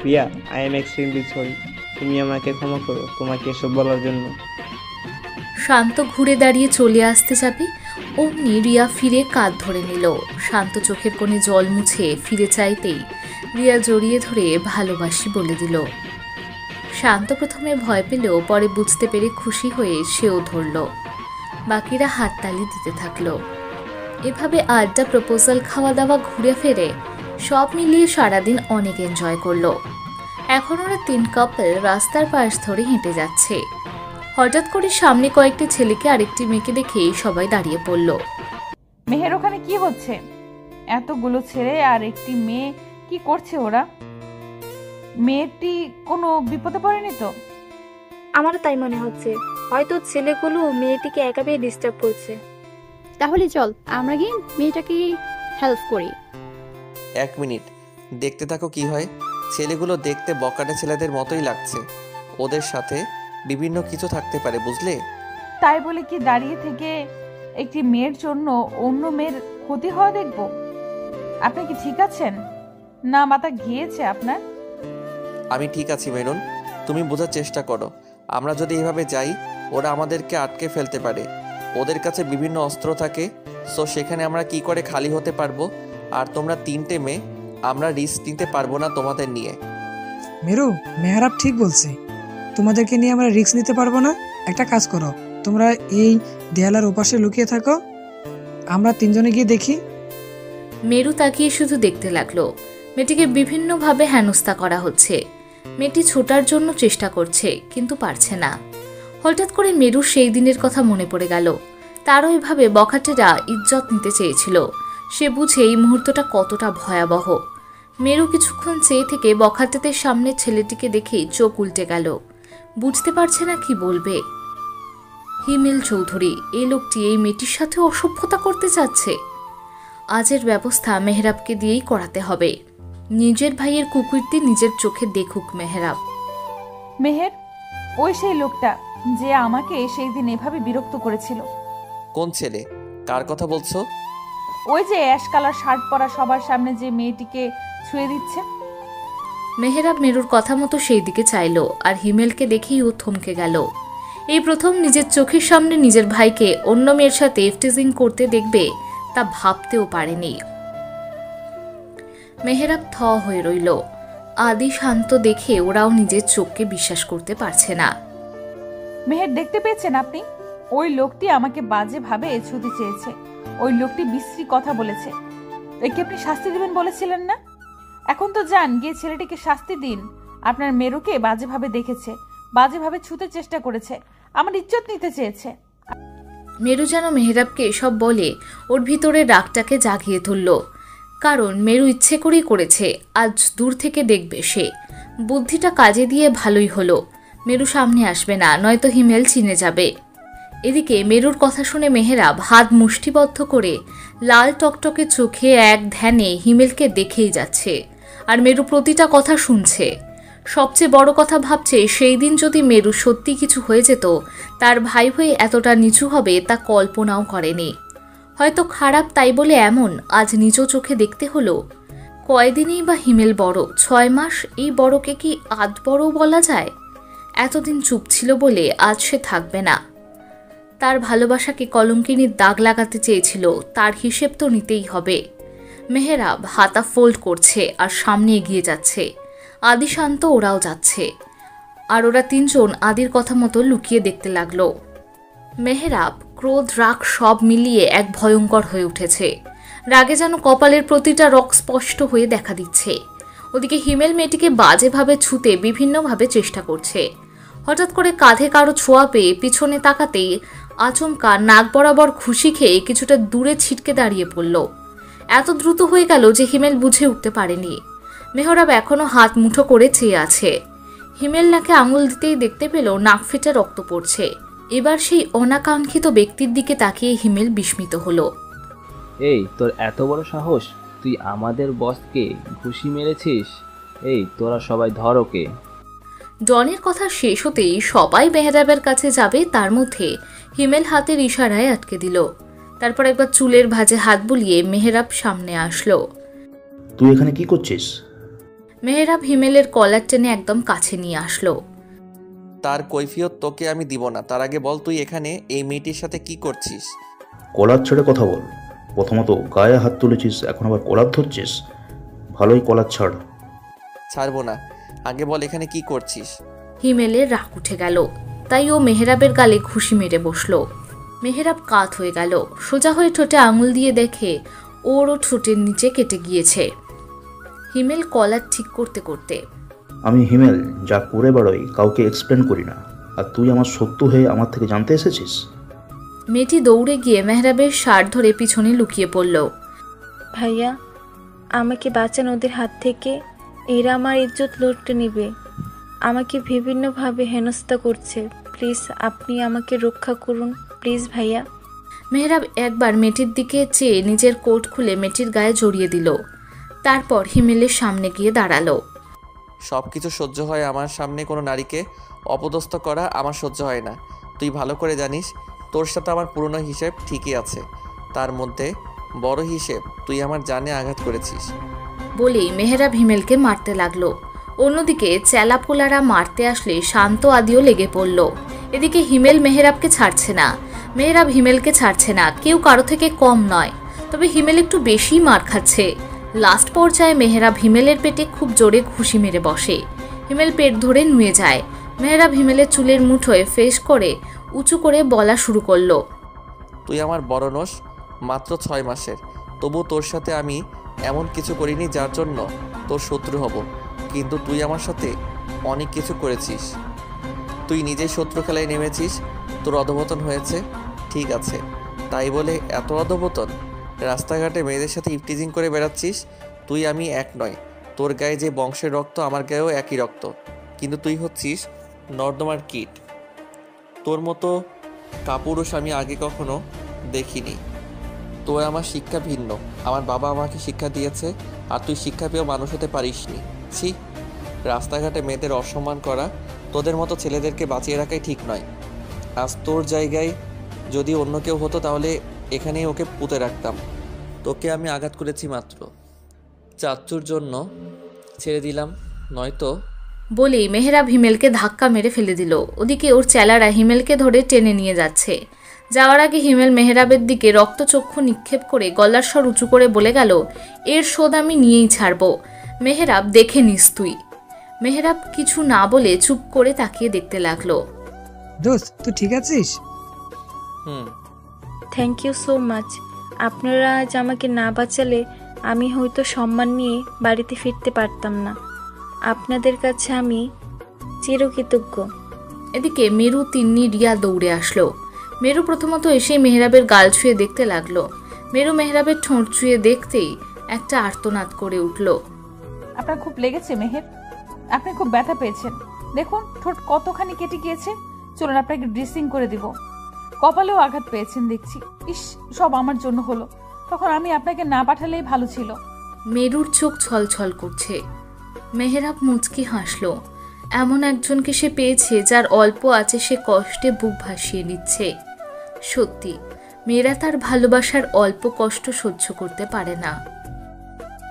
Riya, I am extremely sorry, তুমি আমাকে ক্ষমা করো তোমাকে এসব বলার জন্য। শান্ত ঘুরে দাঁড়িয়ে চলে আসতে যাবে, অমনি রিয়া ফিরে কাঁধ ধরে নিল। শান্ত চোখের কোণে জল মুছে ফিরে চাইতেই রিয়া জড়িয়ে ধরে ভালোবাসি বলে দিল। শান্ত প্রথমে ভয় পেলেও পরে বুঝতে পেরে খুশি হয়ে সেও ধরল। বাকিরা হাততালি দিতে থাকলো। এভাবে আড্ডা, প্রপোজাল, খাওয়া দাওয়া, ঘুরে ফেরে সব মিলিয়ে সারাদিন অনেক এনজয় করলো। এখন ওরা 3 কাপল রাস্তার পাশ ধরে হেঁটে যাচ্ছে। হঠাৎ করে সামনে কয়েকটি ছেলেকে আরেকটি মেয়েকে দেখে সবাই দাঁড়িয়ে পড়ল। মেহের ওখানে কি হচ্ছে? এতগুলো ছেলে আর একটি মেয়ে, কি করছে ওরা? মেয়েটি কোনো বিপদে পড়েনি তো? আমারও তাই মনে হচ্ছে, হয়তো ছেলেগুলো মেয়েটিকে একা পেয়ে ডিস্টার্ব করছে। তাহলে চল আমরা গিয়ে মেয়েটাকে হেল্প করি। 1 মিনিট, দেখতে থাকো কি হয়। ছেলেগুলো দেখতে বকাটে ছেলেদের মতোই লাগছে, ওদের সাথে বিভিন্ন কিছু থাকতে পারে, বুঝলে? তাই বলে কি দাঁড়িয়ে থেকে একটি মেয়ের জন্য অন্য মেয়ের ক্ষতি হওয়া দেখব? আপনি কি ঠিক আছেন? না মাথা গিয়েছে আপনার? আমি ঠিক আছি মেরুন, তুমি বোঝার চেষ্টা করো। আমরা যদি এভাবে যাই ওরা আমাদেরকে আটকে ফেলতে পারে, ওদের কাছে বিভিন্ন অস্ত্র থাকে। সো সেখানে আমরা কি করে খালি হতে পারবো? আর তোমরা 3টে মেয়ে, আমরা রিস্ক নিতে পারবো না তোমাদের নিয়ে। মেরু, মেহরাব ঠিক বলছে, তোমাদেরকে নিয়ে আমরা রিস্ক নিতে পারবো না। একটা কাজ করো, তোমরা এই দেয়ালের ওপাশে লুকিয়ে থাকো, আমরা 3 জনে গিয়ে দেখি। মেরু তাকিয়ে শুধু দেখতে লাগলো। মেয়েটিকে বিভিন্নভাবে হেনস্থা করা হচ্ছে। মেয়েটি ছোটার জন্য চেষ্টা করছে, কিন্তু পারছে না। হঠাৎ করে মেরুর সেই দিনের কথা মনে পড়ে গেল। তারও এভাবে বখাটেরা ইজ্জত নিতে চেয়েছিল। সে বুঝে এই মুহূর্তটা কতটা ভয়াবহ। মেরু কিছুক্ষণ চেয়ে থেকে বখাটেদের সামনে ছেলেটিকে দেখেই চোখ উল্টে গেল। বুঝতে পারছে না কি বলবে। হিমেল চৌধুরী, এই লোকটি এই মেয়েটির সাথে অসভ্যতা করতে চাচ্ছে। আজের ব্যবস্থা মেহরাবকে দিয়েই করাতে হবে। নিজের ভাইয়ের কুকুরটি নিজের চোখে দেখুক মেহরাব। মেহের, ওই সেই লোকটা যে আমাকে সেই দিন এভাবে বিরক্ত করেছিল। কোন ছেলে? কার কথা বলছো? ওই যে অ্যাশ কালার শার্ট পরা সবার সামনে যে মেয়েটিকে ছুঁয়ে দিচ্ছে। মেহরাব মেরুর কথা মতো সেই দিকে চাইল, আর হিমেলকে দেখেই ও থমকে গেল। এই প্রথম নিজের চোখের সামনে নিজের ভাইকে অন্য মেয়ের সাথে ইফটিজিং করতে দেখবে, তা ভাবতেও পারেনি। মেহরাব থ হয়ে রইল। আদি শান্ত দেখে ওরাও নিজের চোখকে বিশ্বাস করতে পারছে না। মেহের, দেখতে পেয়েছেন আপনি? ওই লোকটি আমাকে বাজেভাবে ছুঁতে চেয়েছে। ওই লোকটি বিশ্রী কথা বলেছে। একে আপনি শাস্তি দিবেন বলেছিলেন না? এখন তো যান, গিয়ে ছেলেটিকে শাস্তি দিন। আপনার মেরুকে বাজেভাবে দেখেছে, বাজেভাবে ছুঁতে চেষ্টা করেছে, আমার ইজ্জত নিতে চেয়েছে। মেরু যেন মেহরাবকে এসব বলে ওর ভিতরে রাগটাকে জাগিয়ে তুলল। কারণ মেরু ইচ্ছে করেই করেছে, আজ দূর থেকে দেখবে সে। বুদ্ধিটা কাজে দিয়ে ভালোই হলো। মেরু সামনে আসবে না, নয়তো হিমেল চিনে যাবে। এদিকে মেরুর কথা শুনে মেহরাব হাত মুষ্টিবদ্ধ করে লাল টকটকে চোখে এক ধ্যানে হিমেলকে দেখেই যাচ্ছে, আর মেরু প্রতিটা কথা শুনছে। সবচেয়ে বড় কথা ভাবছে, সেই দিন যদি মেরু সত্যি কিছু হয়ে যেত, তার ভাই হয়ে এতটা নিচু হবে তা কল্পনাও করেনি। হয়তো খারাপ তাই বলে এমন আজ নিজ চোখে দেখতে হলো। কয়দিনেই বা হিমেল বড়? 6 মাস? এই বড়কে কি আধ বড় বলা যায়? এতদিন চুপ ছিল বলে আজ সে থাকবে না। তার ভালোবাসাকে কলঙ্কিনীর দাগ লাগাতে চেয়েছিল, তার হিসেব তো নিতেই হবে। মেহরাব হাতা ফোল্ড করছে আর সামনে এগিয়ে যাচ্ছে। আদি শান্ত ওরাও যাচ্ছে, আর ওরা তিনজন আদির কথা মতো লুকিয়ে দেখতে লাগলো। মেহরাব ক্রোধ রাগ সব মিলিয়ে এক ভয়ঙ্কর হয়ে উঠেছে। রাগে যেন কপালের প্রতিটা রক স্পষ্ট হয়ে দেখা দিচ্ছে। ওদিকে হিমেল মেয়েটিকে বাজেভাবে ছুঁতে বিভিন্নভাবে চেষ্টা করছে। হঠাৎ করে কাঁধে কারো ছোঁয়া পেয়ে পিছনে তাকাতেই আচমকা নাক বরাবর খুশি খেয়ে কিছুটা দূরে ছিটকে দাঁড়িয়ে পড়ল। এত দ্রুত হয়ে গেল যে হিমেল বুঝে উঠতে পারেনি। মেহরাব এখনো হাত মুঠো করে চেয়ে আছে। হিমেল নাকে আঙুল দিতেই দেখতে পেল নাক ফেটে রক্ত পড়ছে। এবার সেই অনাকাঙ্ক্ষিত ব্যক্তির দিকে তাকিয়ে হিমেল বিস্মিত হলো। এই, তোর এত বড় সাহস! তুই আমাদের বসকে ঘুষি মেরেছিস? এই, তোরা সবাই ধর ওকে। ডনের কথা শেষ হতেই সবাই মেহরাবের কাছে যাবে, তার মধ্যে হিমেল হাতের ইশারায় আটকে দিল। তারপর একবার চুলের ভাঁজে হাত বুলিয়ে মেহরাব সামনে আসলো। তুই এখানে কি করছিস? মেহরাব হিমেলের কলার টেনে একদম কাছে নিয়ে আসলো। তার কৈফিয়ত তোকে আমি দিব না। তার আগে বল, তুই এখানে এই মেয়েটির সাথে কি করছিস? কলার ছেড়ে কথা বল। প্রথমত গায়ে হাত তুলেছিস, এখন আবার কলার ধরছিস। ভালোই কলার ছাড়। ছাড়বো না। আগে বল এখানে কি করছিস? হিমেলের রাগ উঠে গেল, তাই ও মেহরাবের গালে ঘুষি মেরে বসলো। মেহরাব কাত হয়ে গেল। সোজা হয়ে ঠোঁটে আঙুল দিয়ে দেখে ওরও ঠোঁটের নিচে কেটে গিয়েছে। হিমেল কলার ঠিক করতে করতে, আমি হিমেল যা করে বেড়োই কাউকে এক্সপ্লেন করি না, আর তুই আমার শত্রু হয়ে আমার থেকে জানতে এসেছিস? মেয়েটি দৌড়ে গিয়ে মেহরাবের শার্ট ধরে পিছনে লুকিয়ে পড়ল। ভাইয়া, আমাকে বাঁচান ওদের হাত থেকে। এরা আমার ইজ্জত লুটে নেবে। আমাকে বিভিন্নভাবে হেনস্থা করছে। প্লিজ আপনি আমাকে রক্ষা করুন, প্লিজ ভাইয়া। মেহরাব একবার মেয়েটির দিকে চেয়ে নিজের কোট খুলে মেয়েটির গায়ে জড়িয়ে দিল। তারপর হিমেলের সামনে গিয়ে দাঁড়ালো। সব কিছু সহ্য হয়, আমার সামনে কোনো নারীকে অপদস্থ করা আমার সহ্য হয় না। তুই ভালো করে জানিস তোর সাথে আমার পুরনো হিসেব ঠিকই আছে। তার মধ্যে বড় হিসেব, তুই আমার জানে আঘাত করেছিস। বলেই মেহরাব হিমেলকে মারতে লাগলো। অন্যদিকে চেলাপোলারা মারতে আসলে শান্ত আদিও লেগে পড়ল। এদিকে হিমেল মেহরাবকে ছাড়ছে না, মেহরাব হিমেলকে ছাড়ছে না। কেউ কারো থেকে কম নয়, তবে হিমেল একটু বেশি মার খাচ্ছে। লাস্ট পর্যায়ে মেহরাব হিমেলের পেটে খুব জোরে ঘুষি মেরে বসে। হিমেল পেট ধরে নুয়ে যায়। মেহরাব হিমেলের চুলের মুঠোয় ফেস করে উঁচু করে বলা শুরু করলো, তুই আমার বড় নোস, মাত্র 6 মাসের। তবু তোর সাথে আমি এমন কিছু করিনি যার জন্য তোর শত্রু হব। কিন্তু তুই আমার সাথে অনেক কিছু করেছিস। তুই নিজেই শত্রু খেলায় নেমেছিস, তোর অধঃপতন হয়েছে। ঠিক আছে, তাই বলে এত অধঃপতন? রাস্তাঘাটে মেয়েদের সাথে ইফটিজিং করে বেড়াচ্ছিস। তুই আমি এক নয়। তোর গায়ে যে বংশের রক্ত আমার গায়েও একই রক্ত, কিন্তু তুই হচ্ছিস নর্দমার কীট। তোর মতো কাপুরুষ আমি আগে কখনো দেখিনি। তোর আমার শিক্ষা ভিন্ন। আমার বাবা আমাকে শিক্ষা দিয়েছে, আর তুই শিক্ষা পেয়েও মানুষ হতে পারিসনি। ছি, রাস্তাঘাটে মেয়েদের অসম্মান করা তোদের মতো ছেলেদেরকে বাঁচিয়ে রাখাই ঠিক নয়। আজ তোর জায়গায় যদি অন্য কেউ হতো তাহলে এখানেই ওকে পুঁতে রাখতাম। তোকে আমি আঘাত করেছি মাত্র, চাচ্চুর জন্য ছেড়ে দিলাম, নয়তো। বলেই মেহেরাব হিমেলকে ধাক্কা মেরে ফেলে দিল। ওদিকে ওর চেলারা হিমেলকে ধরে টেনে নিয়ে যাচ্ছে। যাওয়ার আগে হিমেল মেহেরাবের দিকে রক্তচক্ষু নিক্ষেপ করে গলার স্বর উঁচু করে বলে গেল, এর শোধ আমি নিয়েই ছাড়ব। মেহেরাব, দেখে নিস তুই। মেহেরাব কিছু না বলে চুপ করে তাকিয়ে দেখতে লাগলো। দোস্ত, তুই ঠিক আছিস? হুম। Thank you so much. আপনারা আজ আমাকে না বাঁচালে আমি হয়তো সম্মান নিয়ে বাড়িতে ফিরতে পারতাম না। আপনাদের কাছে আমি চিরকৃতজ্ঞ। এদিকে মেরু, তিন্নি, রিয়া দৌড়ে আসলো। মেরু প্রথমত এসে মেহেরাবের গাল ছুঁয়ে দেখতে লাগলো। মেরু মেহেরাবের ঠোঁট ছুঁয়ে দেখতেই একটা আর্তনাদ করে উঠল। আপনার খুব লেগেছে মেহের? আপনি খুব ব্যথা পেয়েছেন। দেখুন ঠোঁট কতখানি কেটে গিয়েছে। চলুন আপনাকে ড্রেসিং করে দিব। কপালেও আঘাত পেয়েছেন দেখছি। ইস, সব আমার জন্য হলো। তখন আমি আপনাকে না পাঠালেই ভালো ছিল। মেরুর চোখ ছলছল করছে। মেহেরাব মুচকি হাসল। এমন একজনকে সে পেয়েছে যার অল্প আছে সে কষ্টে বুক ভাসিয়ে নিচ্ছে। সত্যি, মেয়েরা তার ভালোবাসার অল্প কষ্ট সহ্য করতে পারে না।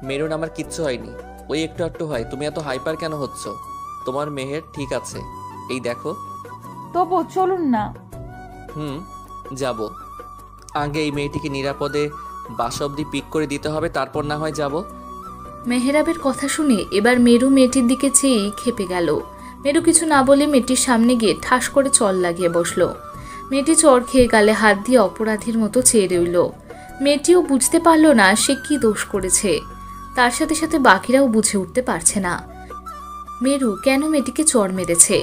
মেরুন, আমার কিচ্ছু হয়নি, ওই একটু একটু হয়। তুমি এত হাইপার কেন হচ্ছ? তোমার মেহের ঠিক আছে, এই দেখো। তবু চলুন না। যাব। আগে এই মেয়েটিকে নিরাপদে বাসা অবধি পিক করে দিতে হবে, তারপর না হয় যাব। মেহেরাবের কথা শুনে এবার মেরু মেয়েটির দিকে চেয়েই খেপে গেল। মেরু কিছু না বলে মেয়েটির সামনে গিয়ে ঠাস করে চল লাগিয়ে বসলো। মেয়েটি চড় খেয়ে গালে হাত দিয়ে অপরাধীর মতো চেয়ে রইল। মেয়েটিও বুঝতে পারল না সে কি দোষ করেছে। তার সাথে সাথে বাকিরাও বুঝে উঠতে পারছে না মেরু কেন মেয়েটিকে চড় মেরেছে।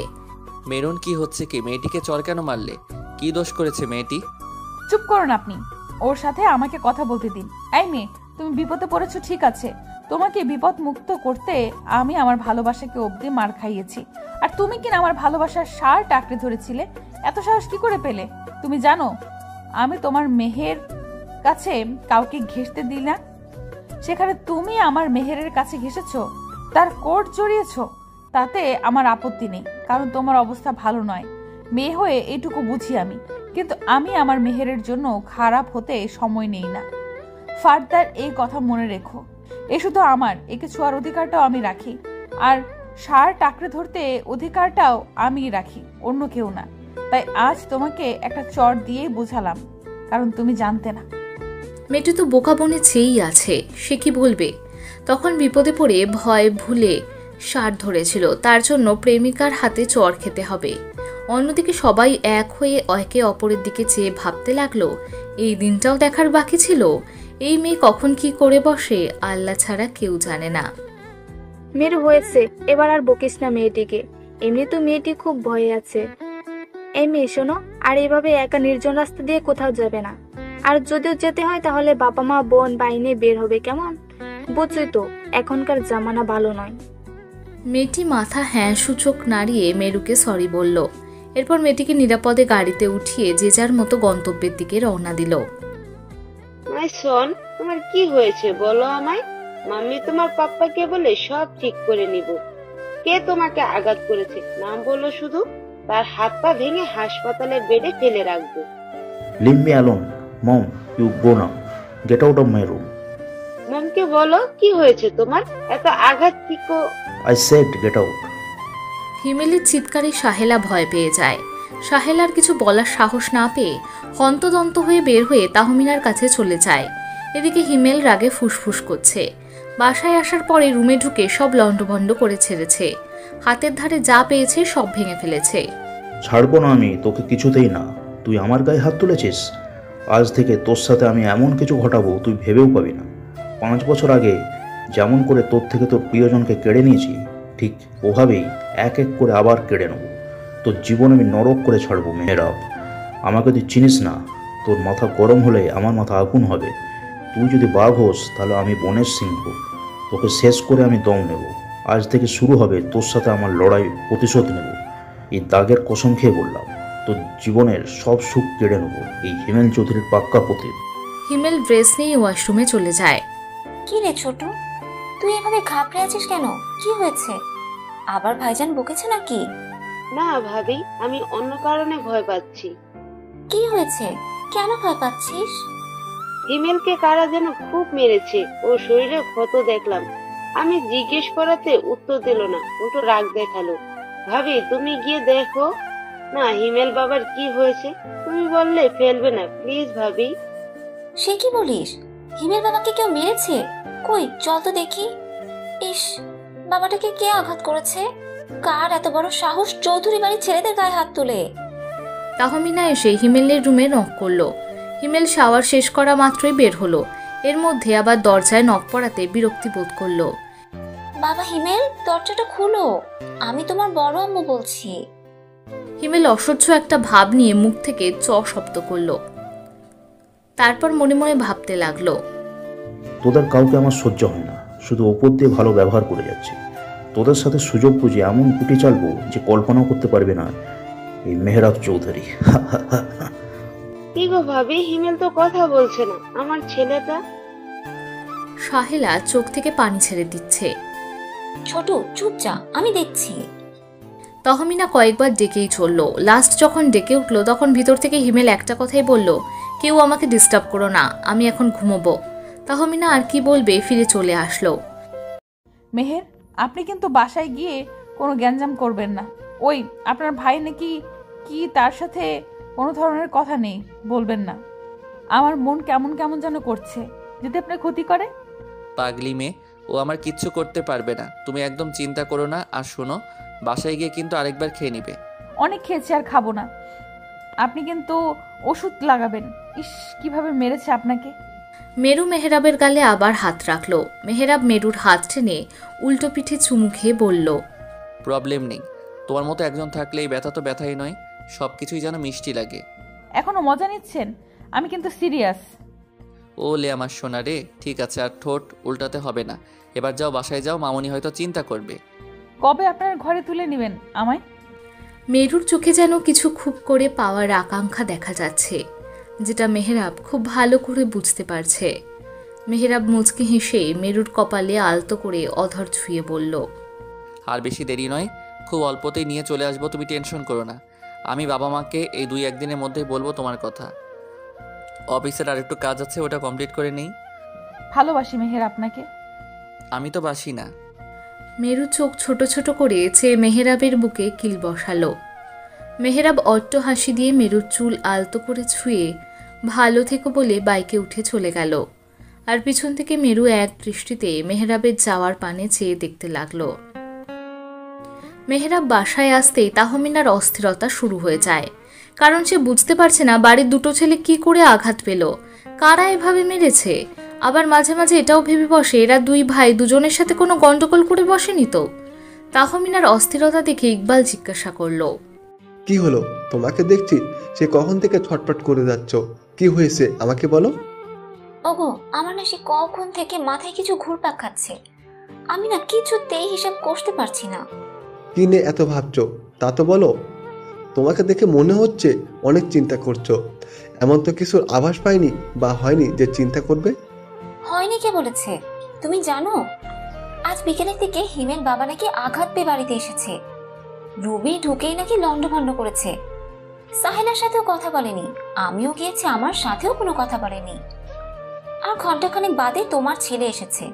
মেরুন, কি হচ্ছে কি? মেয়েটিকে চর কেন মারলে? কি দোষ করেছে মেয়েটি? চুপ করুন আপনি। ওর সাথে আমাকে কথা বলতে দিন। এই মেয়ে, তুমি বিপদে পড়েছো ঠিক আছে। তোমাকে বিপদ মুক্ত করতে আমি আমার ভালোবাসাকে অবধি মার খাইয়েছি, আর তুমি কিনা আমার ভালোবাসার সার টাকরে ধরেছিলে। এত সাহস কি করে পেলে? তুমি জানো আমি তোমার মেহের কাছে কাউকে ঘেঁষতে দিই না। সেখানে তুমি আমার মেহেরের কাছে ঘেঁষেছো, তার কোট জড়িয়েছো। তাতে আমার আপত্তি নেই, কারণ তোমার অবস্থা ভালো নয়। মেয়ে হয়ে এটুকু বুঝি আমি, কিন্তু আমি আমার মেহেরের জন্য খারাপ হতে সময় নেই না। ফার্দার এই কথা মনে রেখো। এ শুধু আমার, একে ছোঁয়ার অধিকারটাও আমি রাখি, আর সার টাকরে ধরতে অধিকারটাও আমি রাখি, অন্য কেউ না। তাই আজ তোমাকে একটা চর দিয়েই বুঝালাম, কারণ তুমি জানতে না। মেয়েটি তো বোকা বনে চেয়েই আছে, সে কি বলবে? তখন বিপদে পড়ে ভয় ভুলে সার ধরেছিল, তার জন্য প্রেমিকার হাতে চর খেতে হবে। অন্যদিকে সবাই এক হয়ে একে অপরের দিকে চেয়ে ভাবতে লাগলো, এই দিনটাও দেখার বাকি ছিল। এই মেয়ে কখন কি করে বসে আল্লাহ ছাড়া কেউ জানে না। মেরু হয়েছে, এবার আর বকিস না মেয়েটিকে। এমনি তো মেয়েটি খুব ভয়ে আছে। এই মেয়ে শোনো, আর এভাবে একা নির্জন রাস্তা দিয়ে কোথাও যাবে না। আর যদিও যেতে হয় তাহলে বাবা মা বোন বাইনে বের হবে, কেমন? বুঝছই তো এখনকার জামানা ভালো নয়। মেয়েটি মাথা হ্যাঁ সূচক নাড়িয়ে মেরুকে সরি বলল। এরপর মেয়েটিকে নিরাপদে গাড়িতে উঠিয়ে যে যার মতো গন্তব্যের দিকে রওনা দিল। শোন, তোমার কি হয়েছে বলো আমায়। মাম্মি তোমার পাপ্পাকে বলে সব ঠিক করে নিব। কে তোমাকে আঘাত করেছে নাম বলো শুধু, তার হাত পা ভেঙে হাসপাতালের বেডে ফেলে রাখবো। Leave me alone. Mom, you go now. Get out of my room. মমকে বলো কি হয়েছে তোমার, এত আঘাত কি I said get out. হিমেলের চিৎকারে সাহেলা ভয় পেয়ে যায়। সাহেলার কিছু বলার সাহস না পেয়ে হন্তদন্ত হয়ে বের হয়ে তাহমিনার কাছে চলে যায়। এদিকে হিমেল রাগে ফুসফুস করছে। বাসায় আসার পরে রুমে ঢুকে সব লন্ডভন্ড করে ছেড়েছে। হাতের ধারে যা পেয়েছে সব ভেঙে ফেলেছে। ছাড়বো না আমি তোকে কিছুতেই না। তুই আমার গায়ে হাত তুলেছিস। আজ থেকে তোর সাথে আমি এমন কিছু ঘটাবো তুই ভেবেও পাবি না। 5 বছর আগে যেমন করে তোর থেকে তোর প্রিয়জনকে কেড়ে নিয়েছি, ঠিক ওভাবেই এক এক করে আবার কেড়ে নেব। তোর জীবন আমি নরক করে ছাড়বো মেহেরাব। আমাকে তুই চিনিস না। তোর মাথা গরম হলে আমার মাথা আগুন হবে। তুই যদি বাঘ হোস তাহলে আমি বনের সিংহ। তোকে শেষ করে আমি দম নেব। আজ থেকে শুরু হবে তোর সাথে আমার লড়াই, প্রতিশোধ নেব। এই দাগের কসম খেয়ে বললাম, তোর জীবনের সব সুখ কেড়ে নেবো এই হিমেল চৌধুরীর পাক্কা পথে। হিমেল ড্রেস নিয়ে ওয়াশরুমে চলে যায়। কি রে ছোট, তুই এভাবে ঘাবড়ে আছিস কেন? কি হয়েছে? আবার ভাইজান বকেছে নাকি? না ভাবি, আমি অন্য কারণে ভয় পাচ্ছি। কি হয়েছে? কেন ভয় পাচ্ছিস? হিমেলকে কারা যেন খুব মেরেছে, ও শরীরে ক্ষত দেখলাম। আমি জিজ্ঞেস করাতে উত্তর দিল না, উল্টো রাগ দেখালো। ভাবি তুমি গিয়ে দেখো না হিমেল বাবার কি হয়েছে। তুমি বললে ফেলবে না, প্লিজ ভাবি। সে কি বলিস? হিমেল বাবাকে কেউ মেরেছে? কই চল তো দেখি। ইস, বাবাটাকে কে আঘাত করেছে? কার এত বড় সাহস চৌধুরী বাড়ির ছেলেদের গায়ে হাত তোলে? তাহমিনা এসে হিমেলের রুমে নক করলো। হিমেল শাওয়ার শেষ করা মাত্রই বের হলো। এর মধ্যে আবার দরজায় নক পড়াতে বিরক্তি বোধ করলো। বাবা হিমেল, দরজাটা খুলো, আমি তোমার বড় আম্মু বলছি। হিমেল অসহ্য একটা ভাব নিয়ে মুখ থেকে চ শব্দ করলো। তারপর মনে মনে ভাবতে লাগলো, তোদের কাউকে আমার সহ্য হয় না, শুধু ওপর দিয়ে ভালো ব্যবহার করে যাচ্ছে। তোদের সাথে সুযোগ বুঝে এমন কুটি চালবো যে কল্পনাও করতে পারবে না এই মেহরাব চৌধুরী। কি গো ভাবি, হিমেল তো কথা বলছে না, আমার ছেলেটা? সাহেলা চোখ থেকে পানি ছেড়ে দিচ্ছে। ছোট চুপ যা, আমি দেখছি। তহমিনা কয়েকবার ডেকেই চললো। লাস্ট যখন ডেকে উঠলো তখন ভিতর থেকে হিমেল একটা কথাই বলল, কেউ আমাকে ডিস্টার্ব করো না, আমি এখন ঘুমোবো। তহমিনা আর কি বলবে, ফিরে চলে আসলো। মেহের, আপনি কিন্তু বাসায় গিয়ে কোনো গ্যাঞ্জাম করবেন না। ওই আপনার ভাই নাকি কি, তার সাথে কোনো ধরনের কথা নেই, বলবেন না। আমার মন কেমন কেমন যেন করছে, যদি আপনার ক্ষতি করে। পাগলি মেয়ে, ও আমার কিচ্ছু করতে পারবে না, তুমি একদম চিন্তা করো না। আর শোনো, বাসায় গিয়ে কিন্তু আরেকবার খেয়ে নিবে। অনেক খেয়েছি, আর খাবো না। আপনি কিন্তু ওষুধ লাগাবেন। ইস, কিভাবে মেরেছে আপনাকে। মেরু মেহরাবের গালে আবার হাত রাখলো। মেহরাব মেরুর হাত টেনে উল্টো পিঠে চুমু খেয়ে বলল, প্রবলেম নেই, তোমার মতো একজন থাকলে এই ব্যথা তো ব্যথাই নয়, সব কিছুই যেন মিষ্টি লাগে। এখনো মজা নিচ্ছেন? আমি কিন্তু সিরিয়াস। ও লে আমার সোনা রে, ঠিক আছে, আর ঠোঁট উল্টাতে হবে না। এবার যাও, বাসায় যাও, মামুনি হয়তো চিন্তা করবে। কবে আপনার ঘরে তুলে নেবেন আমায়? মেরুর চোখে যেন কিছু খুব করে পাওয়ার আকাঙ্ক্ষা দেখা যাচ্ছে, যেটা মেহরাব খুব ভালো করে বুঝতে পারছে। মেহরাব মুচকি হেসে মেরুর কপালে আলতো করে অধর ছুঁয়ে বলল, আর বেশি দেরি নয়, খুব অল্পতেই নিয়ে চলে আসবো, তুমি টেনশন করো না। আমি বাবা মাকে এই 2-1 দিনের মধ্যেই বলবো তোমার কথা। অফিসের আর একটু কাজ আছে, ওটা কমপ্লিট করে নেই। ভালোবাসি মেহের আপনাকে। আমি তো বাসি না। মেরু চোখ ছোট ছোট করে চেয়ে মেহরাবের বুকে কিল বসালো। মেহরাব অট্ট হাসি দিয়ে মেরুর চুল আলতো করে ছুঁয়ে ভালো থেকো বলে বাইকে উঠে চলে গেল। আর পিছন থেকে মেরু এক দৃষ্টিতে মেহরাবের যাওয়ার পানে চেয়ে দেখতে লাগলো। মেহরাব বাসায় আসতেই তাহমিনার অস্থিরতা শুরু হয়ে যায়, কারণ সে বুঝতে পারছে না বাড়ির দুটো ছেলে কি করে আঘাত পেল, কারা এভাবে মেরেছে। আবার মাঝে মাঝে এটাও ভেবে বসে এরা 2 ভাই দুজনের সাথে কোনো গন্ডগোল করে বসেনি তো। তাহমিনার অস্থিরতা দেখে ইকবাল জিজ্ঞাসা করলো, কি হলো? তোমাকে দেখছি সে কখন থেকে ছটফট করে যাচ্ছ, কি হয়েছে আমাকে বলো। ওগো, আমার না সে কখন থেকে মাথায় কিছু ঘুরপাক খাচ্ছে, আমি না কিছুতেই হিসাব করতে পারছি না। কি নিয়ে এত ভাবছো তা তো বলো। তোমাকে দেখে মনে হচ্ছে অনেক চিন্তা করছো, এমন তো কিছুর আভাস পাইনি বা হয়নি যে চিন্তা করবে। হয়নি কে বলেছে? তুমি জানো আজ বিকেলের দিকে হিমেল বাবা নাকি আঘাত পেয়ে বাড়িতে এসেছে। রুবি ঢুকেই নাকি লন্ডভন্ড করেছে। সাহেলার সাথেও কথা বলেনি, আমিও গিয়েছি, আমার সাথেও কোনো কথা বলেনি। আর ঘন্টাখানেক বাদে তোমার ছেলে এসেছে,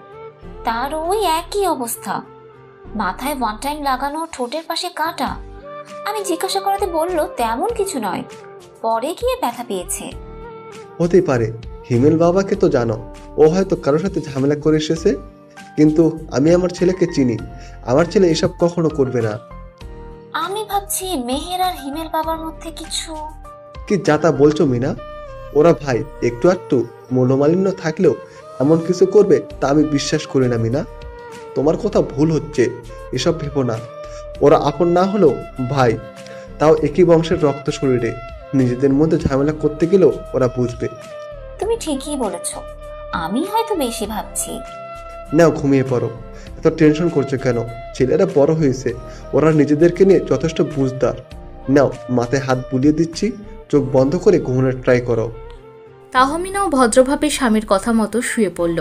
তার ওই একই অবস্থা, মাথায় 1 টাইম লাগানো, ঠোঁটের পাশে কাটা। আমি জিজ্ঞাসা করাতে বলল তেমন কিছু নয়, পরে গিয়ে ব্যথা পেয়েছে। হতে পারে, হিমেল বাবাকে তো জানো, ও হয়তো কারোর সাথে ঝামেলা করে এসেছে। কিন্তু আমি আমার ছেলেকে চিনি, আমার ছেলে এসব কখনো করবে না। আমি ভাবছি মেহের আর হিমেল বাবার মধ্যে কিছু। কি যাতা বলছো মিনা? ওরা ভাই, একটু একটু মনোমালিন্য থাকলেও এমন কিছু করবে তা আমি বিশ্বাস করি না মিনা। তোমার কথা ভুল হচ্ছে, এসব ভেবো না। ওরা আপন না হলেও ভাই, তাও একই বংশের রক্ত শরীরে, নিজেদের মধ্যে ঝামেলা করতে গেলেও ওরা বুঝবে। তুমি ঠিকই বলেছ, আমি হয়তো বেশি ভাবছি। নাও ঘুমিয়ে পড়ো, এত টেনশন করছো কেন? ছেলেরা বড় হয়েছে, ওরা নিজেদেরকে নিয়ে যথেষ্ট বুঝদার। নাও, মাথায় হাত বুলিয়ে দিচ্ছি, চোখ বন্ধ করে ঘুমানোর ট্রাই করো। তাহমিনাও ভদ্রভাবে স্বামীর কথা মতো শুয়ে পড়ল।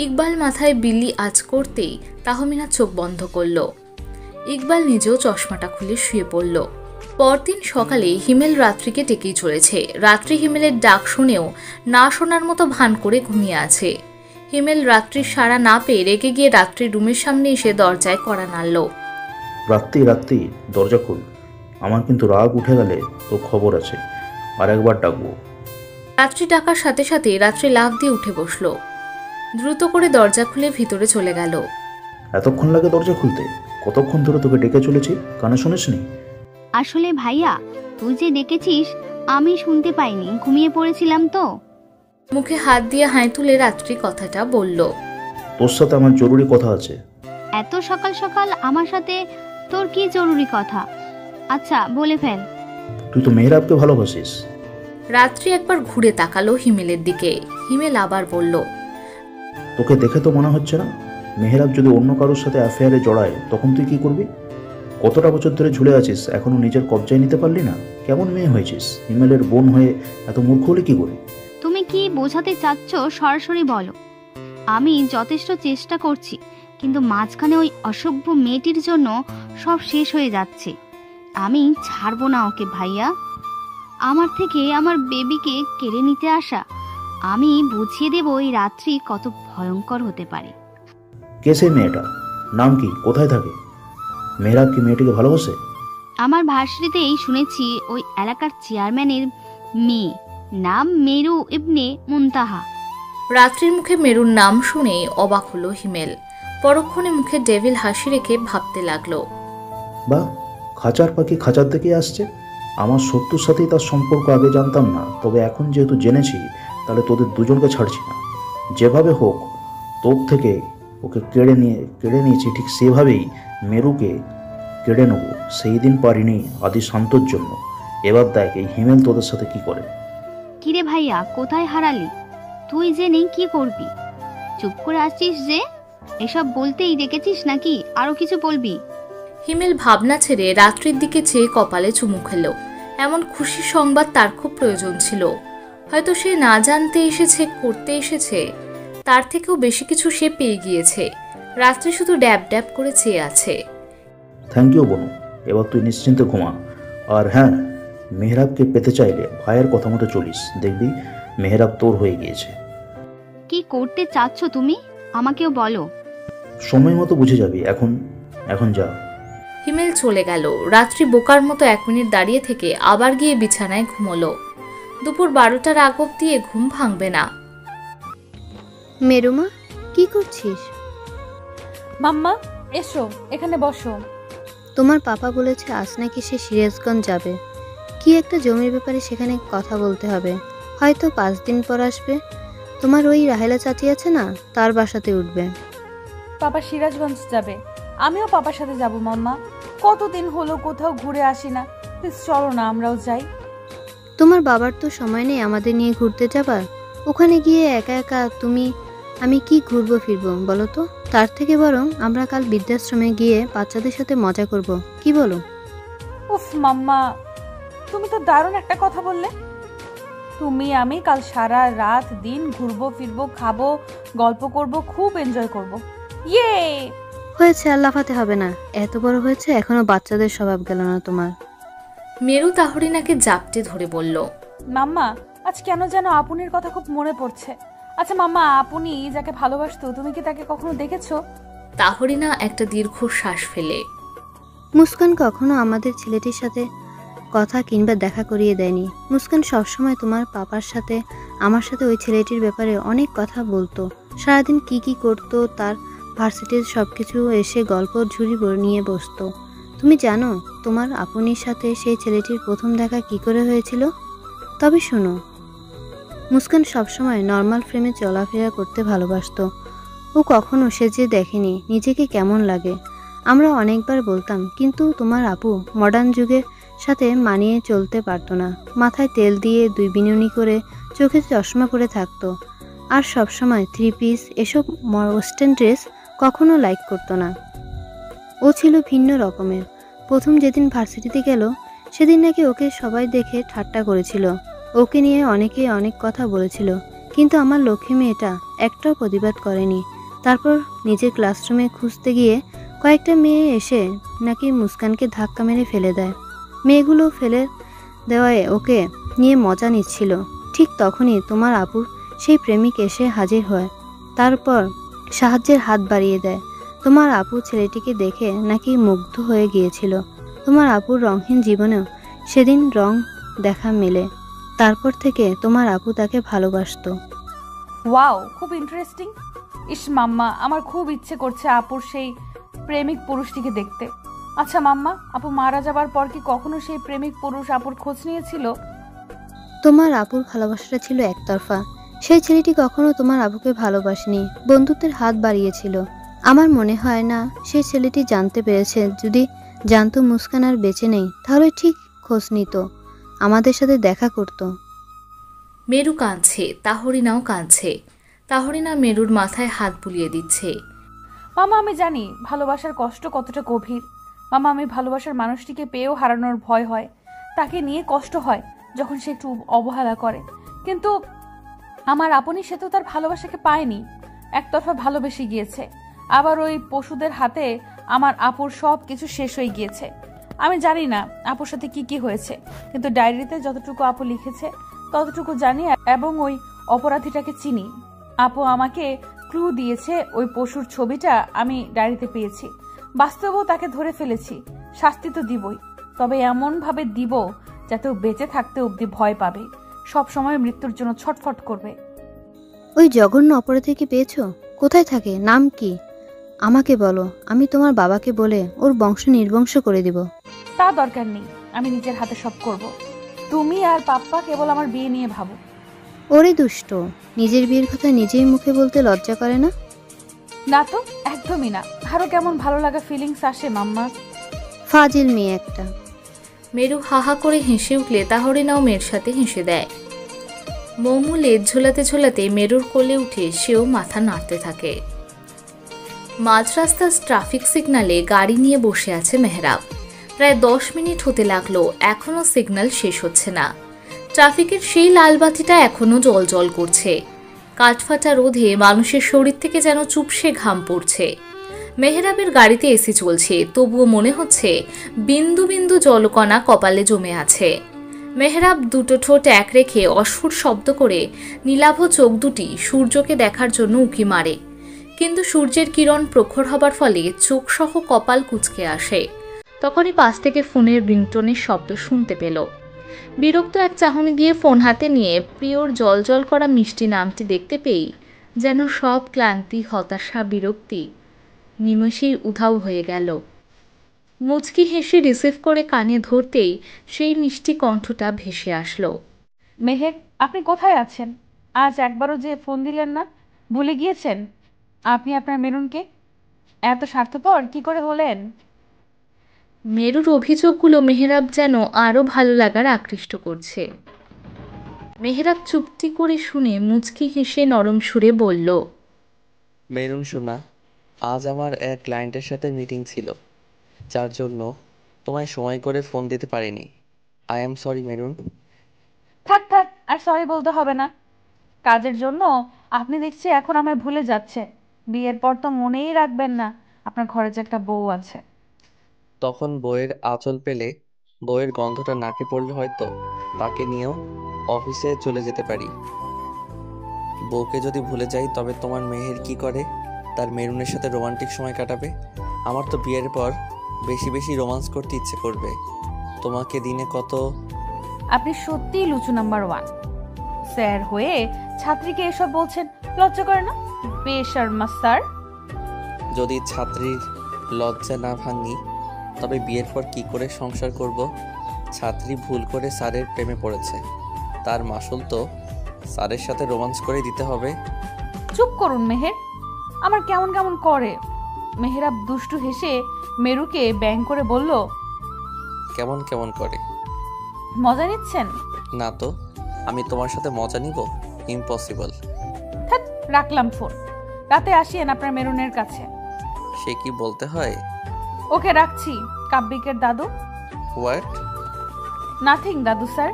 ইকবাল মাথায় বিল্লি আঁচ করতেই তাহমিনা চোখ বন্ধ করল। ইকবাল নিজেও চশমাটা খুলে শুয়ে পড়ল। পরদিন সকালে হিমেল রাত্রিকে ডেকেই চলেছে। রাত্রি হিমেলের ডাক শুনেও না শোনার মতো ভান করে ঘুমিয়ে আছে। হিমেল রাত্রির সাড়া না পেয়ে রেগে গিয়ে রাত্রির রুমের সামনে এসে দরজায় কড়া নাড়ল। রাত্রি দরজা খুল, আমার কিন্তু রাগ উঠে গেলে তো খবর আছে, আর একবার ডাকবো। রাত্রি ডাকার সাথে সাথে রাত্রি লাফ দিয়ে উঠে বসল। দ্রুত করে দরজা খুলে ভিতরে চলে গেল। এতক্ষণ লাগে দরজা খুলতে? কতক্ষণ ধরে তোকে ডেকে চলেছি, কানে শুনিসনি? আসলে ভাইয়া, তুই যে ডেকেছিস আমি শুনতে পাইনি, ঘুমিয়ে পড়েছিলাম তো। মুখে হাত দিয়ে হাই তুলে রাত্রি কথাটা বলল। তোর সাথে আমার জরুরি কথা আছে। এত সকাল সকাল আমার সাথে তোর কি জরুরি কথা? আচ্ছা বলে ফেল। তুই তো মেহরাবকে ভালোবাসিস। রাত্রি একবার ঘুরে তাকালো হিমেলের দিকে। হিমেল আবার বলল, তোকে দেখে তো মনে হচ্ছে না। মেহরাব যদি অন্য কারোর সাথে অ্যাফেয়ারে জড়ায় তখন তুই কি করবি? কতটা বছর ধরে ঝুলে আছিস, এখনো নিজের কবজায় নিতে পারলি না? কেমন মেয়ে হয়েছিস? হিমেলের বোন হয়ে এত মূর্খ হলে কি করে? তুমি কি বোঝাতে চাচ্ছ সরাসরি বলো। আমি যথেষ্ট চেষ্টা করছি, কিন্তু মাঝখানে ওই অসভ্য মেয়েটির জন্য সব শেষ হয়ে যাচ্ছে। আমি ছাড়বো না ওকে ভাইয়া। আমার থেকে আমার বেবিকে কেড়ে নিতে আসা, আমি বুঝিয়ে দেব এই রাত্রি কত ভয়ঙ্কর হতে পারে। কে সে মেয়েটা? নাম কি? কোথায় থাকে? মেহরাব কি মেয়েটিকে ভালোবাসে? আমার ভার্সিটিতেই শুনেছি ওই এলাকার চেয়ারম্যানের মেয়ে, নাম মেরু ইবনে মুনতাহা। রাত্রির মুখে মেরুর নাম শুনে অবাক হলো হিমেল। পরক্ষণে মুখে ডেভিল হাসি রেখে ভাবতে লাগলো, বা খাঁচার পাখি খাঁচার দিকে আসছে। আমার শত্রুর সাথেই তার সম্পর্ক আগে জানতাম না, তবে এখন যেহেতু জেনেছি তাহলে তোদের দুজনকে ছাড়ছি না। যেভাবে হোক তোর থেকে ওকে কেড়ে নিয়েছি, ঠিক সেভাবেই মেরুকে কেড়ে নেব। সেই দিন পারিনি আদি শান্তর জন্য। এবার দেখ এই হিমেল তোদের সাথে কি করে। কিরে ভাইয়া, কোথায় হারালি? তুই জেনে কি করবি? চুপ করে আসছিস যে? এসব বলতেই ডেকেছিস নাকি আরো কিছু বলবি? হিমেল ভাবনা ছেড়ে রাত্রির দিকে চেয়ে কপালে চুমু খেল। এমন খুশির সংবাদ তার খুব প্রয়োজন ছিল। হয়তো সে না জানতে এসেছে, করতে এসেছে। তার থেকেও বেশি কিছু সে পেয়ে গিয়েছে। রাত্রি শুধু ড্যাব ড্যাব করে চেয়ে আছে। থ্যাংক ইউ বনু, এবার তুই নিশ্চিন্তে ঘুমা। আর হ্যাঁ, মেহরাবকে পেতে চাইলে ভাইয়ের কথা মতো চলিস, দেখবি মেহরাব তোর হয়ে গিয়েছে। কি করতে চাচ্ছ তুমি আমাকেও বলো। সময় মতো বুঝে যাবি। এখন যা। হিমেল চলে গেল। রাত্রি বোকার মতো 1 মিনিট দাঁড়িয়ে থেকে আবার গিয়ে বিছানায় ঘুমোলো। দুপুর 12টার আগ অব্দি ঘুম ভাঙবে না। মেরুমা, কি করছিস? মাম্মা এসো, এখানে বসো। তোমার পাপা বলেছে আজ নাকি সে সিরাজগঞ্জ যাবে। কি একটা জমির ব্যাপারে সেখানে কথা বলতে হবে। হয়তো 5 দিন পর আসবে। তোমার ওই রাহেলা চাচি আছে না, তার বাসাতে উঠবে। পাপা সিরাজগঞ্জ যাবে, আমিও পাপার সাথে যাব। মাম্মা, কতদিন হলো কোথাও ঘুরে আসি না, প্লিজ চলো না আমরাও যাই। তোমার বাবার তো সময় নেই আমাদের নিয়ে ঘুরতে যাবার। ওখানে গিয়ে একা একা আমি কি ঘুরবো ফিরবো বলো তো? তার থেকে বরং আমরা কাল বৃদ্ধাশ্রমে গিয়ে বাচ্চাদের সাথে মজা করব, কি বলো? উফ মাম্মা, তুমি তো দারুণ একটা কথা বললে। তুমি আমি কাল সারা রাত দিন ঘুরবো ফিরবো, খাবো, গল্প করব, খুব এনজয় করব। ইয়ে হয়েছে, আর লাফাতে হবে না। এত বড় হয়েছে এখনো বাচ্চাদের স্বভাব গেল না তোমার। মেরু তাহরিনাকে জাপটে ধরে বলল, মাম্মা আজ কেন যেন আপুনির কথা খুব মনে পড়ছে। আচ্ছা মাম্মা, আপনি যাকে ভালোবাসতো তুমি কি তাকে কখনো দেখেছো? তাহরিনা একটা দীর্ঘ শ্বাস ফেলে, মুস্কান কখনো আমাদের ছেলেটির সাথে কথা কিংবা দেখা করিয়ে দেয়নি। মুস্কান সবসময় তোমার পাপার সাথে আমার সাথে ওই ছেলেটির ব্যাপারে অনেক কথা বলতো। সারাদিন কি কি করতো, তার ভার্সিটির সবকিছু এসে গল্প ঝুড়ি নিয়ে বসতো। তুমি জানো তোমার আপনির সাথে সেই ছেলেটির প্রথম দেখা কি করে হয়েছিল? তবে শোনো, মুস্কান সবসময় নর্মাল ফ্রেমে চলাফেরা করতে ভালোবাসতো। ও কখনো সেজে দেখেনি নিজেকে কেমন লাগে। আমরা অনেকবার বলতাম, কিন্তু তোমার আপু মডার্ন যুগের সাথে মানিয়ে চলতে পারতো না। মাথায় তেল দিয়ে 2 বিনুনি করে চোখে চশমা পরে থাকতো, আর সবসময় 3 পিস এসব ওয়েস্টার্ন ড্রেস কখনো লাইক করতো না। ও ছিল ভিন্ন রকমের। প্রথম যেদিন ভার্সিটিতে গেল সেদিন নাকি ওকে সবাই দেখে ঠাট্টা করেছিল, ওকে নিয়ে অনেকে অনেক কথা বলেছিল, কিন্তু আমার লক্ষ্মী মেয়েটা একটাও প্রতিবাদ করেনি। তারপর নিজের ক্লাসরুমে খুঁজতে গিয়ে কয়েকটা মেয়ে এসে নাকি মুস্কানকে ধাক্কা মেরে ফেলে দেয়। মেয়েগুলো ফেলে দেওয়ায় ওকে নিয়ে মজা নিচ্ছিল। ঠিক তখনই তোমার আপুর সেই প্রেমিক এসে হাজির হয়, তারপর সাহায্যের হাত বাড়িয়ে দেয়। তোমার আপু ছেলেটিকে দেখে নাকি মুগ্ধ হয়ে গিয়েছিল। তোমার আপুর রঙহীন জীবনেও সেদিন রং দেখা মেলে। তারপর থেকে তোমার আপু তাকে ভালোবাসতো। ওয়াও, খুব ইন্টারেস্টিং। ইস মাম্মা, আমার খুব ইচ্ছে করছে আপুর সেই প্রেমিক পুরুষটিকে দেখতে। আচ্ছা মাম্মা, আপু মারা যাবার পর কি কখনো সেই প্রেমিক পুরুষ আপুর খোঁজ নিয়েছিল? তোমার আপুর ভালোবাসাটা ছিল একতরফা। সেই ছেলেটি কখনো তোমার আপুকে ভালোবাসেনি, বন্ধুত্বের হাত বাড়িয়েছিল। আমার মনে হয় না সেই ছেলেটি জানতে পেরেছে, যদি জানতো মুস্কান আর বেঁচে নেই তাহলে ঠিক খোঁজ নিত, আমাদের সাথে দেখা করত। মেরু কাঁদছে, তাহরিনাও কাঁদছে। তাহরিনা মেরুর মাথায় হাত বুলিয়ে দিচ্ছে। মামা, আমি জানি ভালোবাসার কষ্ট কতটা গভীর। মামা, আমি ভালোবাসার মানুষটিকে পেয়েও হারানোর ভয় হয়, তাকে নিয়ে কষ্ট হয় যখন সে একটু অবহেলা করে। কিন্তু আমার আপনি সে তো তার ভালোবাসাকে পায়নি, একতরফা ভালোবেসে গিয়েছে। আবার ওই পশুদের হাতে আমার আপুর সব কিছু শেষ হয়ে গিয়েছে। আমি জানি না আপুর সাথে কি কি হয়েছে, কিন্তু ডায়েরিতে যতটুকু আপু লিখেছে ততটুকু জানি এবং ওই অপরাধীটাকে চিনি। আপু আমাকে ক্লু দিয়েছে, ওই পশুর ছবিটা আমি ডায়েরিতে পেয়েছি। বাস্তবেও তাকে ধরে ফেলেছি, শাস্তি তো দিবই, তবে এমন ভাবে দিব যাতে ও বেঁচে থাকতে অবধি ভয় পাবে, সব সময় মৃত্যুর জন্য ছটফট করবে। ওই জঘন্য অপরাধীকে পেয়েছো? কোথায় থাকে? নাম কি? আমাকে বলো, আমি তোমার বাবাকে বলে ওর বংশ নির্বংশ করে দিব। তা দরকার নেই, আমি নিজের হাতে সব করব। তুমি আর পাপ্পা কেবল আমার বিয়ে নিয়ে ভাবো। ওরে দুষ্ট, নিজের বিয়ের কথা নিজেই মুখে বলতে লজ্জা করে না? না তো, একদমই না। আরো কেমন ভালো লাগা ফিলিংস আসে মাম্মা। ফাজিল মেয়ে একটা। মেরু হাহা করে হেসে উঠলে তাহরিনাও মেয়ের সাথে হেসে দেয়। মৌমু লেজ ঝোলাতে ঝোলাতে মেরুর কোলে উঠে সেও মাথা নাড়তে থাকে। মাঝ রাস্তার ট্রাফিক সিগন্যালে গাড়ি নিয়ে বসে আছে মেহরাব। প্রায় 10 মিনিট হতে লাগলো, এখনো সিগন্যাল শেষ হচ্ছে না। ট্রাফিকের সেই লাল বাতিটা এখনো জল করছে। কাঠফাটা রোদে মানুষের শরীর থেকে যেন চুপসে ঘাম পড়ছে। মেহরাবের গাড়িতে এসি চলছে, তবুও মনে হচ্ছে বিন্দু বিন্দু জলকণা কপালে জমে আছে। মেহরাব দুটো ঠোঁট এক রেখে অস্ফুট শব্দ করে নীলাভ চোখ দুটি সূর্যকে দেখার জন্য উঁকি মারে, কিন্তু সূর্যের কিরণ প্রখর হবার ফলে চোখ সহ কপাল কুঁচকে আসে। তখনই পাশ থেকে ফোনের রিংটোনের শব্দ শুনতে পেল। বিরক্ত এক চাহনি দিয়ে ফোন হাতে নিয়ে প্রিয়র জল করা মিষ্টি নামটি দেখতে পেয়েই যেন সব ক্লান্তি, হতাশা, বিরক্তি নিমেষেই উধাও হয়ে গেল। মুচকি হেসে রিসিভ করে কানে ধরতেই সেই মিষ্টি কণ্ঠটা ভেসে আসলো। মেহের, আপনি কোথায় আছেন? আজ একবারও যে ফোন দিলেন না, ভুলে গিয়েছেন আপনি আপনার মেরুনকে? এত স্বার্থপর কি করে হলেন? মেরুর অভিযোগগুলো মেহরাব যেন আরও ভালো লাগার আকৃষ্ট করছে। মেহরাব চুপটি করে শুনে মুচকি হেসে নরম সুরে বলল, মেরুন শোনা, আজ আমার এক ক্লায়েন্টের সাথে মিটিং ছিল, যার জন্য তোমায় সময় করে ফোন দিতে পারিনি। I am sorry maroon. থাক থাক, আর সরি বলতে হবে না। কাজের জন্য আপনি দেখছি এখন আমায় ভুলে যাচ্ছে। বিয়ের পর তো মনেই রাখবেন না আপনার ঘরে যে একটা বউ আছে। তখন বইয়ের আঁচল পেলে, বইয়ের গন্ধটা নাকে পড়লে হয়তো তাকে নিয়েও অফিসে চলে যেতে পারি। বউকে যদি ভুলে যাই তবে তোমার মেহের কি করে? তার মেরুনের সাথে রোমান্টিক সময় কাটাবে। আমার তো বিয়ের পর বেশি বেশি রোমান্স করতে ইচ্ছে করবে। তোমাকে দিনে কত... আপনি সত্যিই লুচু নাম্বার 1। স্যার হয়ে ছাত্রীকে এসব বলছেন, লজ্জা করে না? বেশর্মা স্যার। যদি ছাত্রীর লজ্জা না ভাঙি তবে বিয়ের পর কি করে সংসার করব? ছাত্রী ভুল করে স্যারের প্রেমে পড়েছে, তার মাসুল তো স্যারের সাথে রোমান্স করে দিতে হবে। চুপ করুন মেহের, আমার কেমন কেমন করে। মেহেরাব দুষ্টু হেসে মেরুকে ব্যাং করে বলল, কেমন কেমন করে? মজা নিচ্ছেন? না তো, আমি তোমার সাথে মজা নিব? ইম্পসিবল। রাখলাম ফোন। রাতে আসিয়েন আপনার মেরুনের কাছে। সে কি বলতে হয়? ওকে রাখছি। কাব্যিকের দাদু। হোয়াট? নাথিং দাদু স্যার।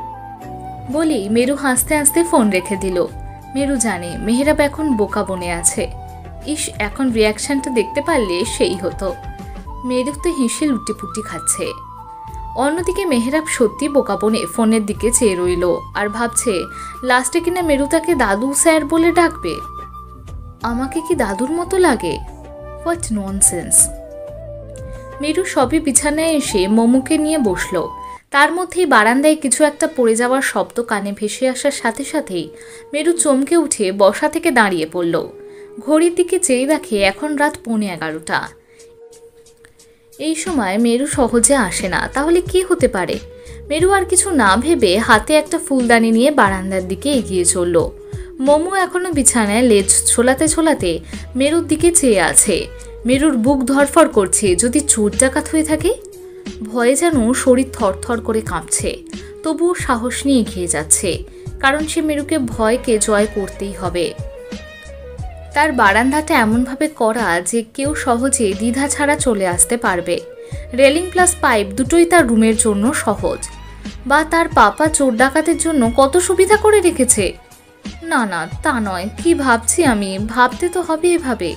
বলি মেরু হাসতে হাসতে ফোন রেখে দিল। মেরু জানে মেহেরাব এখন বোকা বনে আছে। ইস, এখন রিয়াকশনটা দেখতে পারলে সেই হতো। মেরু তো হেসে লুটিপুটি খাচ্ছে। অন্যদিকে মেহেরাব সত্যি বোকা বনে ফোনের দিকে চেয়ে রইল আর ভাবছে লাস্টে কিনা মেরু তাকে দাদু স্যার বলে ডাকবে। আমাকে কি দাদুর মতো লাগে? What nonsense. মেরু সবই বিছানায় এসে মোমোকে নিয়ে বসলো। তার মধ্যেই বারান্দায় কিছু একটা পড়ে যাওয়ার শব্দ কানে ভেসে আসার সাথে সাথেই মেরু চমকে উঠে বসা থেকে দাঁড়িয়ে পড়ল। ঘড়ির দিকে চেয়ে দেখে এখন রাত 11:15। এই সময় মেরু সহজে আসে না, তাহলে কি হতে পারে? মেরু আর কিছু না ভেবে হাতে একটা ফুলদানি নিয়ে বারান্দার দিকে এগিয়ে চলল। মোমো এখনো বিছানায় লেজ ছোলাতে ছোলাতে মেরুর দিকে চেয়ে আছে। মেরুর বুক ধরফর করছে, যদি চোর ডাকাত হয়ে থাকে। ভয়ে যেন শরীর থরথর করে কাঁপছে, তবুও সাহস নিয়ে এগিয়ে যাচ্ছে, কারণ সে মেরুকে ভয়কে জয় করতেই হবে। তার বারান্দাটা এমনভাবে করা যে কেউ সহজে দ্বিধা ছাড়া চলে আসতে পারবে। রেলিং প্লাস পাইপ দুটোই তার রুমের জন্য সহজ। বা তার পাপা চোর ডাকাতের জন্য কত সুবিধা করে রেখেছে। না না, তা নয়। কি ভাবছি আমি? ভাবতে তো হবে এভাবে।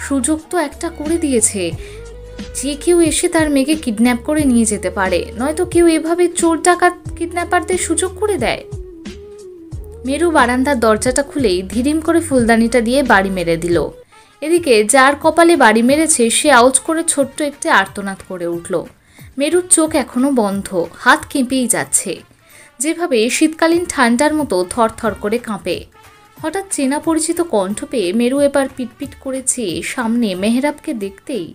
সুযোগ তো একটা করে দিয়েছে, যে কেউ এসে তার মেয়েকে কিডন্যাপ করে নিয়ে যেতে পারে, নয়তো কেউ এভাবে চোর ডাকাত কিডন্যাপারদের সুযোগ করে দেয়। মেরু বারান্দার দরজাটা খুলেই ধীরিম করে ফুলদানিটা দিয়ে বাড়ি মেরে দিল। এদিকে যার কপালে বাড়ি মেরেছে সে আউজ করে ছোট্ট একটি আর্তনাদ করে উঠল। মেরুর চোখ এখনো বন্ধ, হাত কেঁপেই যাচ্ছে, যেভাবে শীতকালীন ঠান্ডার মতো থরথর করে কাঁপে। হঠাৎ চেনা পরিচিত কণ্ঠ পেয়ে মেরু এবার পিটপিট করেছে সামনে মেহেরাবকে দেখতেই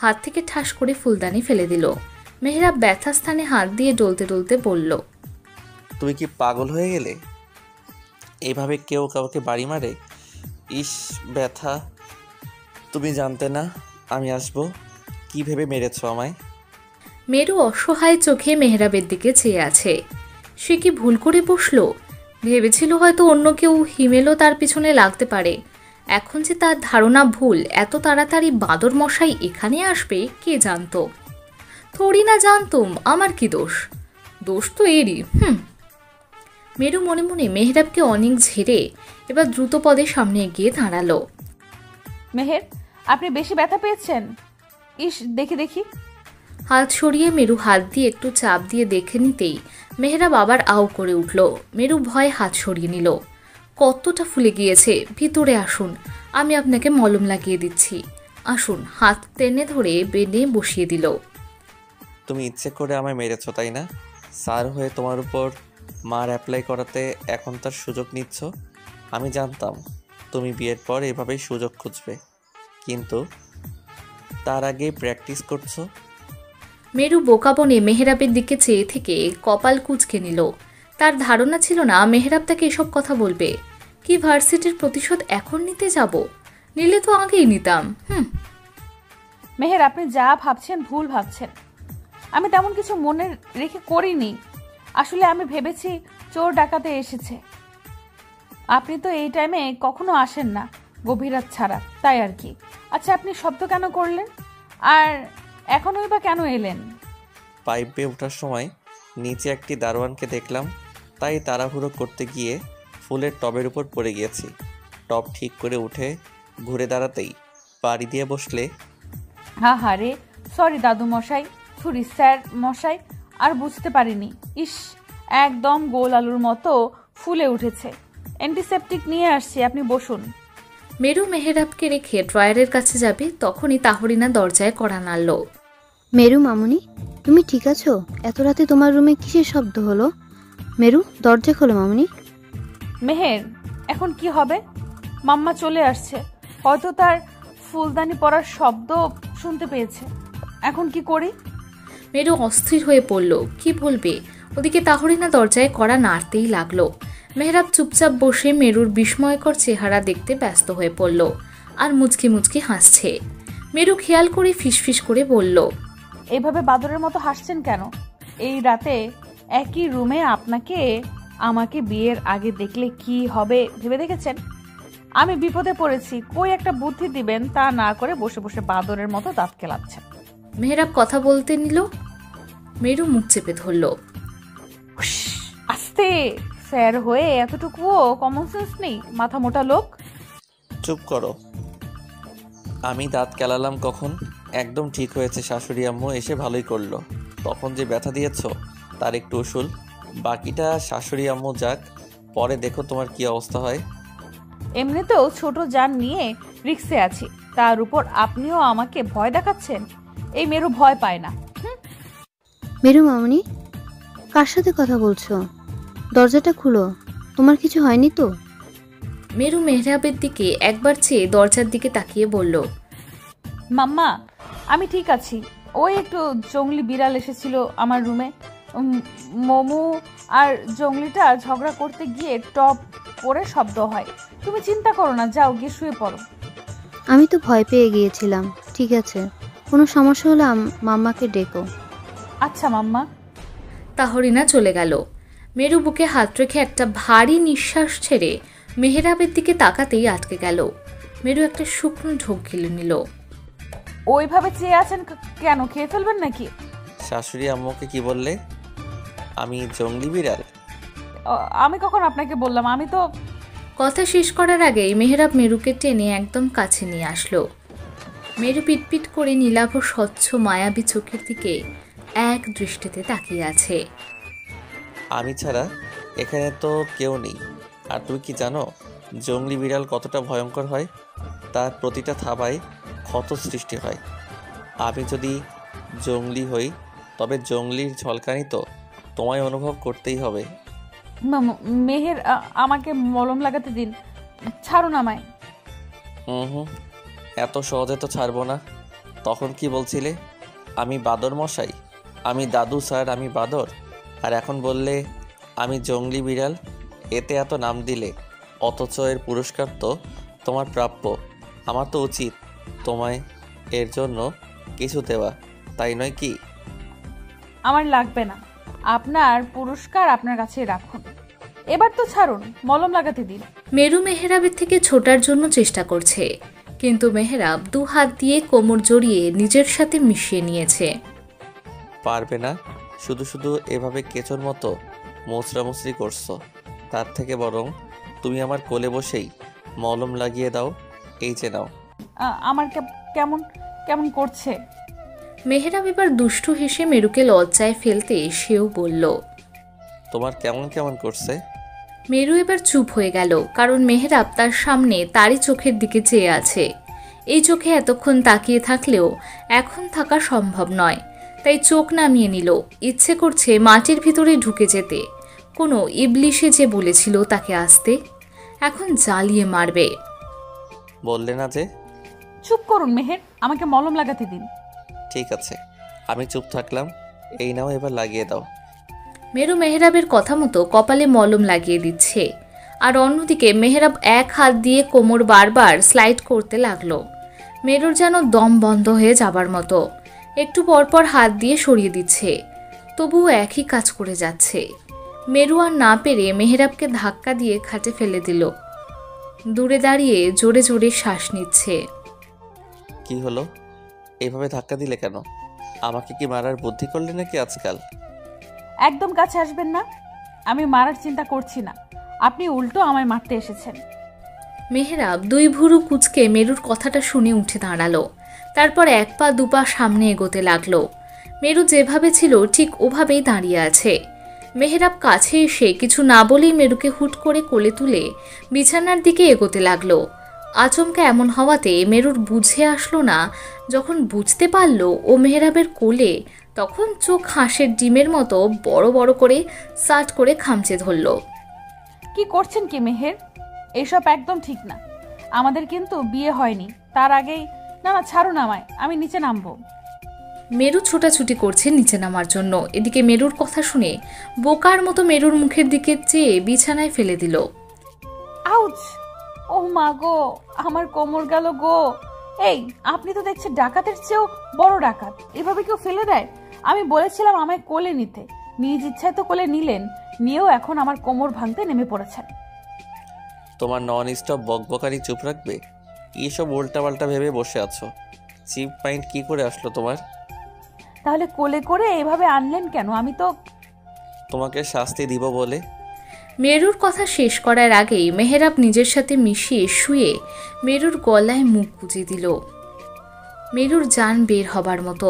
হাত থেকে ঠাস করে ফুলদানি ফেলে দিল। মেহেরাব ব্যথা স্থানে হাত দিয়ে ডলতে ডলতে বলল, তুমি কি পাগল হয়ে গেলে? এইভাবে কেউ কাউকে বাড়ি মারে? ইস, ব্যথা। তুমি জানতে না আমি আসবো? কি ভেবে মেরেছ আমায়? মেরু অসহায় চোখে মেহেরাবের দিকে চেয়ে আছে। সে কি ভুল করে বসলো? ভেবেছিল হয়তো অন্য কেউ হিমেলও তার পিছনে লাগতে পারে। এখন যে তার ধারণা ভুল, এত তাড়াতাড়ি বাঁদর মশাই এখানে আসবে কে জানতো? থোড়ি না জানতুম, আমার কি দোষ? দোষ তো এরই। মেরু মনে মনে মেহেরাবকে অনেক ঝেড়ে এবার দ্রুত পদে সামনে এগিয়ে দাঁড়ালো। মেহের, আপনি বেশি ব্যথা পেয়েছেন? ইস, দেখি দেখি। হাত সরিয়ে মেরু হাত দিয়ে একটু চাপ দিয়ে দেখে নিতেই মেহেরাব আবার আউ করে উঠল। মেরু ভয়ে হাত সরিয়ে নিল। কতটা ফুলে গিয়েছে, ভিতরে আসুন, আমি আপনাকে মলম লাগিয়ে দিচ্ছি। আসুন। হাত টেনে ধরে বেডে বসিয়ে দিল। তুমি ইচ্ছে করে আমায় মেরেছ তাই না? স্যার হয়ে তোমার উপর মার অ্যাপ্লাই করাতে এখন তার সুযোগ নিচ্ছ। আমি জানতাম তুমি বিয়ের পর এভাবেই সুযোগ খুঁজবে, কিন্তু তার আগেই প্র্যাকটিস করছো। মেরু বোকা বনে মেহেরাবের দিকে চেয়ে থেকে কপাল কুঁচকে নিল। তার ধারণা ছিল না মেহেরাব তাকে এসব কথা বলবে। কি ভার্সিটির প্রতিশোধ এখন নিতে যাব? নিলে তো আগেই নিতাম। মেহের, আপনি যা ভাবছেন ভুল ভাবছেন। আমি তেমন কিছু মনে রেখে করিনি। আসলে আমি ভেবেছি চোর ডাকাতে এসেছে। আপনি তো এই টাইমে কখনো আসেন না, গভীর রাত ছাড়া, তাই আর কি। আচ্ছা, আপনি শব্দ কেন করলেন? আর এখনই বা কেন এলেন? পাইপ বেয়ে ওঠার সময় নিচে একটি দারোয়ানকে দেখলাম, তাই তাড়াহুড়ো করতে গিয়ে ফুলের টবের উপর পড়ে গিয়েছি। টব ঠিক করে উঠে ঘুরে দাঁড়াতেই বাড়ি দিয়ে বসলে। হা রে, সরি দাদু মশাই, সরি স্যার মশাই, আর বুঝতে পারিনি। ইস, একদম গোল আলুর মতো ফুলে উঠেছে। অ্যান্টিসেপটিক নিয়ে আসছি, আপনি বসুন। মেরু মেহেরাবকে রেখে ড্রয়ারের কাছে যাবে, তখনই তাহরিনা দরজায় কড়া নাড়ল। মেরু মামুনি, তুমি ঠিক আছো? এত রাতে তোমার রুমে কিসের শব্দ হলো? মেরু, দরজা খোলো মামুনি। মেহের, এখন কি হবে? মাম্মা চলে আসছে, হয়তো তার ফুলদানি পরার শব্দ শুনতে পেয়েছে। এখন কি করি? মেরু অস্থির হয়ে পড়ল, কি বলবে। ওদিকে তাহরিনা দরজায় কড়া নাড়তেই লাগলো। মেহরাব চুপচাপ বসে মেরুর বিস্ময়কর চেহারা দেখতে ব্যস্ত হয়ে পড়ল আর মুচকি মুচকি হাসছে। মেরু খেয়াল করে ফিসফিস করে বলল, এইভাবে বাদরের মতো হাসছেন কেন? এই রাতে একই রুমে আপনাকে আমাকে বিয়ের আগে দেখলে কি হবে ভেবে দেখেছেন? আমি বিপদে পড়েছি, কই একটা বুদ্ধি দিবেন তা না করে বসে বসে বাদরের মতো দাঁত কেলাচ্ছেন। মেহেরাব কথা বলতে নিল। মেরু মুখ চেপে ধরল। আস্তে, স্যার হয়ে এতটুকুও কমন সেন্স নেই, মাথা মোটা লোক। চুপ করো। আমি দাঁত কেলালাম কখন? একদম ঠিক হয়েছে, শাশুড়ি আম্মু এসে ভালোই করলো। তখন যে ব্যথা দিয়েছ তার একটু উসুল, বাকিটা শাশুড়ি আম্মু যাক, পরে দেখো তোমার কি অবস্থা হয়। এমনিতেও ছোট যান নিয়ে রিক্সে আছি, তার উপর আপনিও আমাকে ভয় দেখাচ্ছেন। এই মেরু ভয় পায় না। মেরু মামনি, কার সাথে কথা বলছো? দরজাটা খুলো, তোমার কিছু হয়নি তো? মেরু মেহরাবের দিকে একবার চেয়ে দরজার দিকে তাকিয়ে বলল, মাম্মা আমি ঠিক আছি। ওই একটু জঙ্গলি বিড়াল এসেছিল আমার রুমে। মোমু আর জঙ্গলিটা ঝগড়া করতে গিয়ে টপ করে শব্দ হয়। তুমি চিন্তা করো না, যাও গিয়ে শুয়ে পড়ো। আমি তো ভয় পেয়ে গিয়েছিলাম। ঠিক আছে, কোনো সমস্যা হলে মাম্মাকে ডেকো। আচ্ছা মাম্মা। তাহরিনা চলে গেল। মেরু বুকে হাত রেখে একটা ভারী নিঃশ্বাস ছেড়ে মেহরাবের দিকে তাকাতেই আটকে গেল। মেরু একটা শুকনো ঢোক গিলে নিল। ওইভাবে চেয়ে আছেন কেন? খেয়ে ফেলবেন নাকি? শাশুড়ি আম্মুকে কি বললে? আমি জঙ্গলি বিড়াল? আমি কখন আপনাকে বললাম? আমি তো... কথা শেষ করার আগেই মেহরাব মেরুকে টেনে একদম কাছে নিয়ে আসলো। মেরু পিটপিট করে নীলাভ স্বচ্ছ মায়াবী চোখের দিকে এক দৃষ্টিতে তাকিয়ে আছে। আমি ছাড়া এখানে তো কেউ নেই। আর তুমি কি জানো জঙ্গলি বিড়াল কতটা ভয়ঙ্কর হয়? তার প্রতিটা থাবায় ক্ষত সৃষ্টি হয়। আমি যদি জঙ্গলি হই তবে জঙ্গলির ঝলকানি তো তোমায় অনুভব করতেই হবে। মেহের, আমাকে মলম লাগাতে দিন, ছাড়ুন আমায়। এত সহজে তো ছাড়বো না। তখন কি বলছিলে? আমি বাদর মশাই, আমি দাদু স্যার, আমি বাদর। আর এখন বললে আমি জঙ্গলি বিড়াল। এতে এত নাম দিলে, অথচ এর পুরস্কার তো তোমার প্রাপ্য। আমার তো উচিত তোমায় এর জন্য কিছু দেওয়া, তাই নয় কি? আমার লাগবে না, আপনার পুরস্কার আপনার কাছে রাখুন। এবার তো ছাড়ুন, মলম লাগাতে দিন। মেরু মেহরাবের থেকে ছোটার জন্য চেষ্টা করছে, কিন্তু মেহরাব দু হাত দিয়ে কোমর জড়িয়ে নিজের সাথে মিশিয়ে নিয়েছে। পারবে না, শুধু শুধু এভাবে কেচোর মতো মোচড়ামুচড়ি করছো। তার থেকে বরং তুমি আমার কোলে বসেই মলম লাগিয়ে দাও। এই যে নাও। আমার কেমন কেমন করছে। মেহরাব এবার দুষ্টু হেসে মেরুকে লজ্জায় ফেলতে সেও বলল, তোমার কেমন কেমন করছে? মেরু এবার চুপ হয়ে গেল, কারণ মেহরাব তার সামনে তারই চোখের দিকে চেয়ে আছে। এই চোখে এতক্ষণ তাকিয়ে থাকলেও এখন থাকা সম্ভব নয়, তাই চোখ নামিয়ে নিল। ইচ্ছে করছে মাটির ভিতরে ঢুকে যেতে। কোনো ইবলিশে যে বলেছিল তাকে আসতে, এখন জ্বালিয়ে মারবে। বললে না যে? চুপ করুন মেহের, আমাকে মলম লাগাতে দিন। ঠিক আছে, আমি চুপ থাকলাম। এই নাও, এবার লাগিয়ে দাও। মেরু মেহরাবের কথা মতো কপালে মলম লাগিয়ে দিচ্ছে, আর অন্যদিকে মেহরাব এক হাত দিয়ে কোমর বারবার স্লাইড করতে লাগলো। মেরুর যেন দম বন্ধ হয়ে যাবার মতো। একটু পরপর হাত দিয়ে সরিয়ে দিচ্ছে, তবুও একই কাজ করে যাচ্ছে। মেরু আর না পেরে মেহরাবকে ধাক্কা দিয়ে খাটে ফেলে দিল। দূরে দাঁড়িয়ে জোরে জোরে শ্বাস নিচ্ছে। কি হলো? এভাবে ধাক্কা দিলে কেন? আমাকে কি মারার বুদ্ধি করলে নাকি আজকাল? একদম কাছে আসবেন না, আমি মারার চিন্তা করছি না, আপনি উল্টো আমায় মারতে এসেছেন। মেহরাব দুই ভুরু কুচকে মেরুর কথাটা শুনে উঠে দাঁড়ালো। তারপর এক পা দুপা সামনে এগোতে লাগলো। মেরু যেভাবে ছিল ঠিক ওভাবেই দাঁড়িয়ে আছে। মেহরাব কাছে এসে কিছু না বলেই মেরুকে হুট করে কোলে তুলে বিছানার দিকে এগোতে লাগলো। আচমকা এমন হওয়াতে মেরুর বুঝে আসলো না। যখন বুঝতে পারল ও মেহরাবের কোলে, তখন চোখ হাঁসের ডিমের মতো বড় বড় করে সাট করে খামচে ধরল। কি করছেন কি মেহের? এসব একদম ঠিক না। আমাদের কিন্তু বিয়ে হয়নি, তার আগেই... না না, ছাড়ুন আমায়, আমি নিচে নামবো। মেরু ছোটাছুটি করছে নিচে নামার জন্য। এদিকে মেরুর কথা শুনে বোকার মতো মেরুর মুখের দিকে চেয়ে বিছানায় ফেলে দিল। আউচ! ও মা গো, আমার কোমর গেল গো। এই, আপনি তো দেখছি ডাকাতের চেয়েও বড় ডাকাত। এভাবে কেউ ফেলে দেয়? আমি বলেছিলাম আমায় কোলে নিতে, নিজ ইচ্ছায় তো কোলে নিলেন, নিয়েও এখন আমার কোমর ভাঙতে নেমে পড়েছেন। তোমার নন স্টপ বকবকানি চুপ রাখবে? এইসব উল্টাপাল্টা ভেবে বসে আছো। চিপ মাইন্ড কি করে আসলো তোমার? তাহলে কোলে করে এভাবে আনলেন কেন? আমি তো তোমাকে শাস্তি দিব বলে। মেরুর কথা শেষ করার আগেই মেহেরাব নিজের সাথে মিশিয়ে শুয়ে মেরুর গলায় মুখ গুজে দিল। মেরুর জান বের হবার মতো,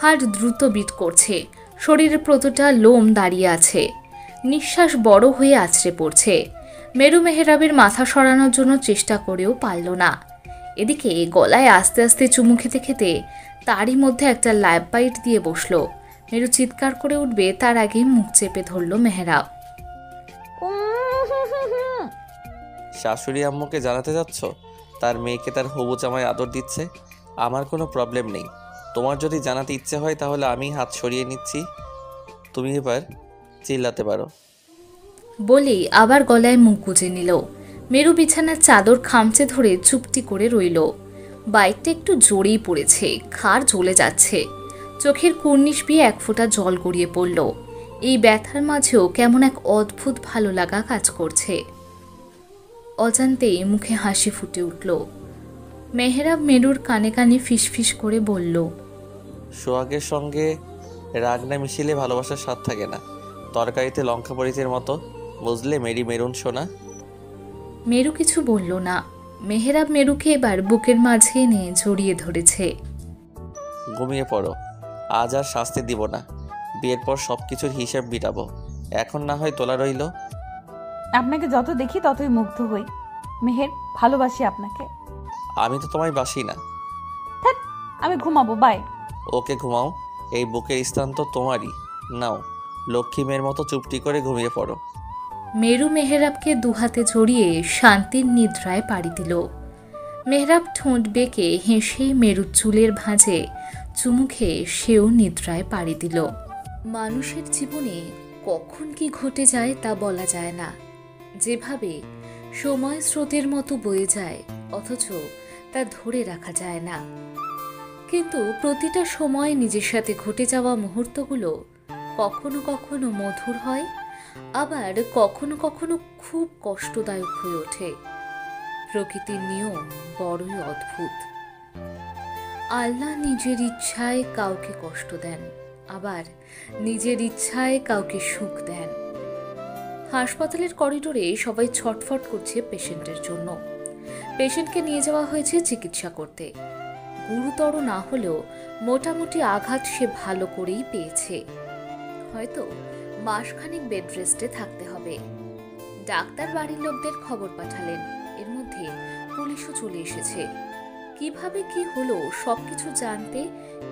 হার্ট দ্রুত বিট করছে, শরীরের প্রতিটা লোম দাঁড়িয়ে আছে, নিঃশ্বাস বড় হয়ে আছড়ে পড়ছে। মেরু মেহেরাবের মাথা সরানোর জন্য চেষ্টা করেও পারল না। এদিকে গলায় আস্তে আস্তে চুমু খেতে খেতে তারই মধ্যে একটা ল্যাব বাইট দিয়ে বসলো। মেরু চিৎকার করে উঠবে তার আগে মুখ চেপে ধরল মেহেরাব। শাশুড়ি আম্মুকে জানাতে যাচ্ছ তার মেয়েকে তার হবু জামাই আদর দিচ্ছে? আমার কোনো প্রবলেম নেই। তোমার যদি জানাতে ইচ্ছে হয় তাহলে আমি হাত সরিয়ে নিচ্ছি, তুমি এবার চিল্লাতে পারো। বলেই আবার গলায় মুখ গুজে নিল। মেরু বিছানার চাদর খামচে ধরে চুপটি করে রইল। বাইকটা একটু জোরেই পড়েছে, খাড় জ্বলে যাচ্ছে, চোখের কুর্নিশ দিয়ে এক ফোঁটা জল গড়িয়ে পড়ল। এই ব্যথার মাঝেও কেমন এক অদ্ভুত ভালো লাগা কাজ করছে। অজান্তেই মুখে হাসি ফুটে উঠল। মেহেরাব মেরুর কানে কানে ফিসফিস করে বলল, সোহাগের সঙ্গে রাগ না মিশিলে ভালোবাসার স্বাদ থাকে না, তরকারিতে লঙ্কা মরিচের মতো, বুঝলে মেরি মেরুন সোনা? মেরু কিছু বলল না। মেহেরাব মেরুকে এবার বুকের মাঝে এনে জড়িয়ে ধরেছে। ঘুমিয়ে পড়ো, আজ আর শাস্তি দিব না, বিয়ের পর সব কিছুর হিসাব মিটাবো। এখন না হয় তোলা রইল। আপনাকে যত দেখি ততই মুগ্ধ হই মেহের, ভালোবাসি আপনাকে। আমি তো তোমায় বাসি না। আমি ঘুমাবো, বাই। ওকে ঘুমাও, এই বুকের স্থান তো তোমারই। নাও, লক্ষ্মী মেয়ের মতো চুপটি করে ঘুমিয়ে পড়ো। মেরু মেহেরাবকে দুহাতে জড়িয়ে শান্তির নিদ্রায় পাড়ি দিল। মেহরাব ঠোঁট বেঁকে হেসে মেরুর চুলের ভাঁজে চুমু খেয়ে সেও নিদ্রায় পাড়ি দিল। মানুষের জীবনে কখন কি ঘটে যায় তা বলা যায় না। যেভাবে সময় স্রোতের মতো বয়ে যায় অথচ তা ধরে রাখা যায় না। কিন্তু প্রতিটা সময় নিজের সাথে ঘটে যাওয়া মুহূর্তগুলো কখনো কখনো মধুর হয়, আবার কখনো কখনো খুব কষ্টদায়ক হয়ে ওঠে। প্রকৃতির নিয়ম বড়ই অদ্ভুত। আল্লাহ নিজের ইচ্ছায় কাউকে কষ্ট দেন, আবার নিজের ইচ্ছায় কাউকে সুখ দেন। হাসপাতালের করিডোরে সবাই ছটফট করছে পেশেন্টের জন্য। পেশেন্টকে নিয়ে যাওয়া হয়েছে চিকিৎসা করতে। গুরুতর না হলেও মোটামুটি আঘাত সে ভালো করেই পেয়েছে। হয়তো মাসখানেক বেড রেস্টে থাকতে হবে। ডাক্তার বাড়ির লোকদের খবর পাঠালেন। এর মধ্যে পুলিশও চলে এসেছে। কিভাবে কি হলো সবকিছু জানতে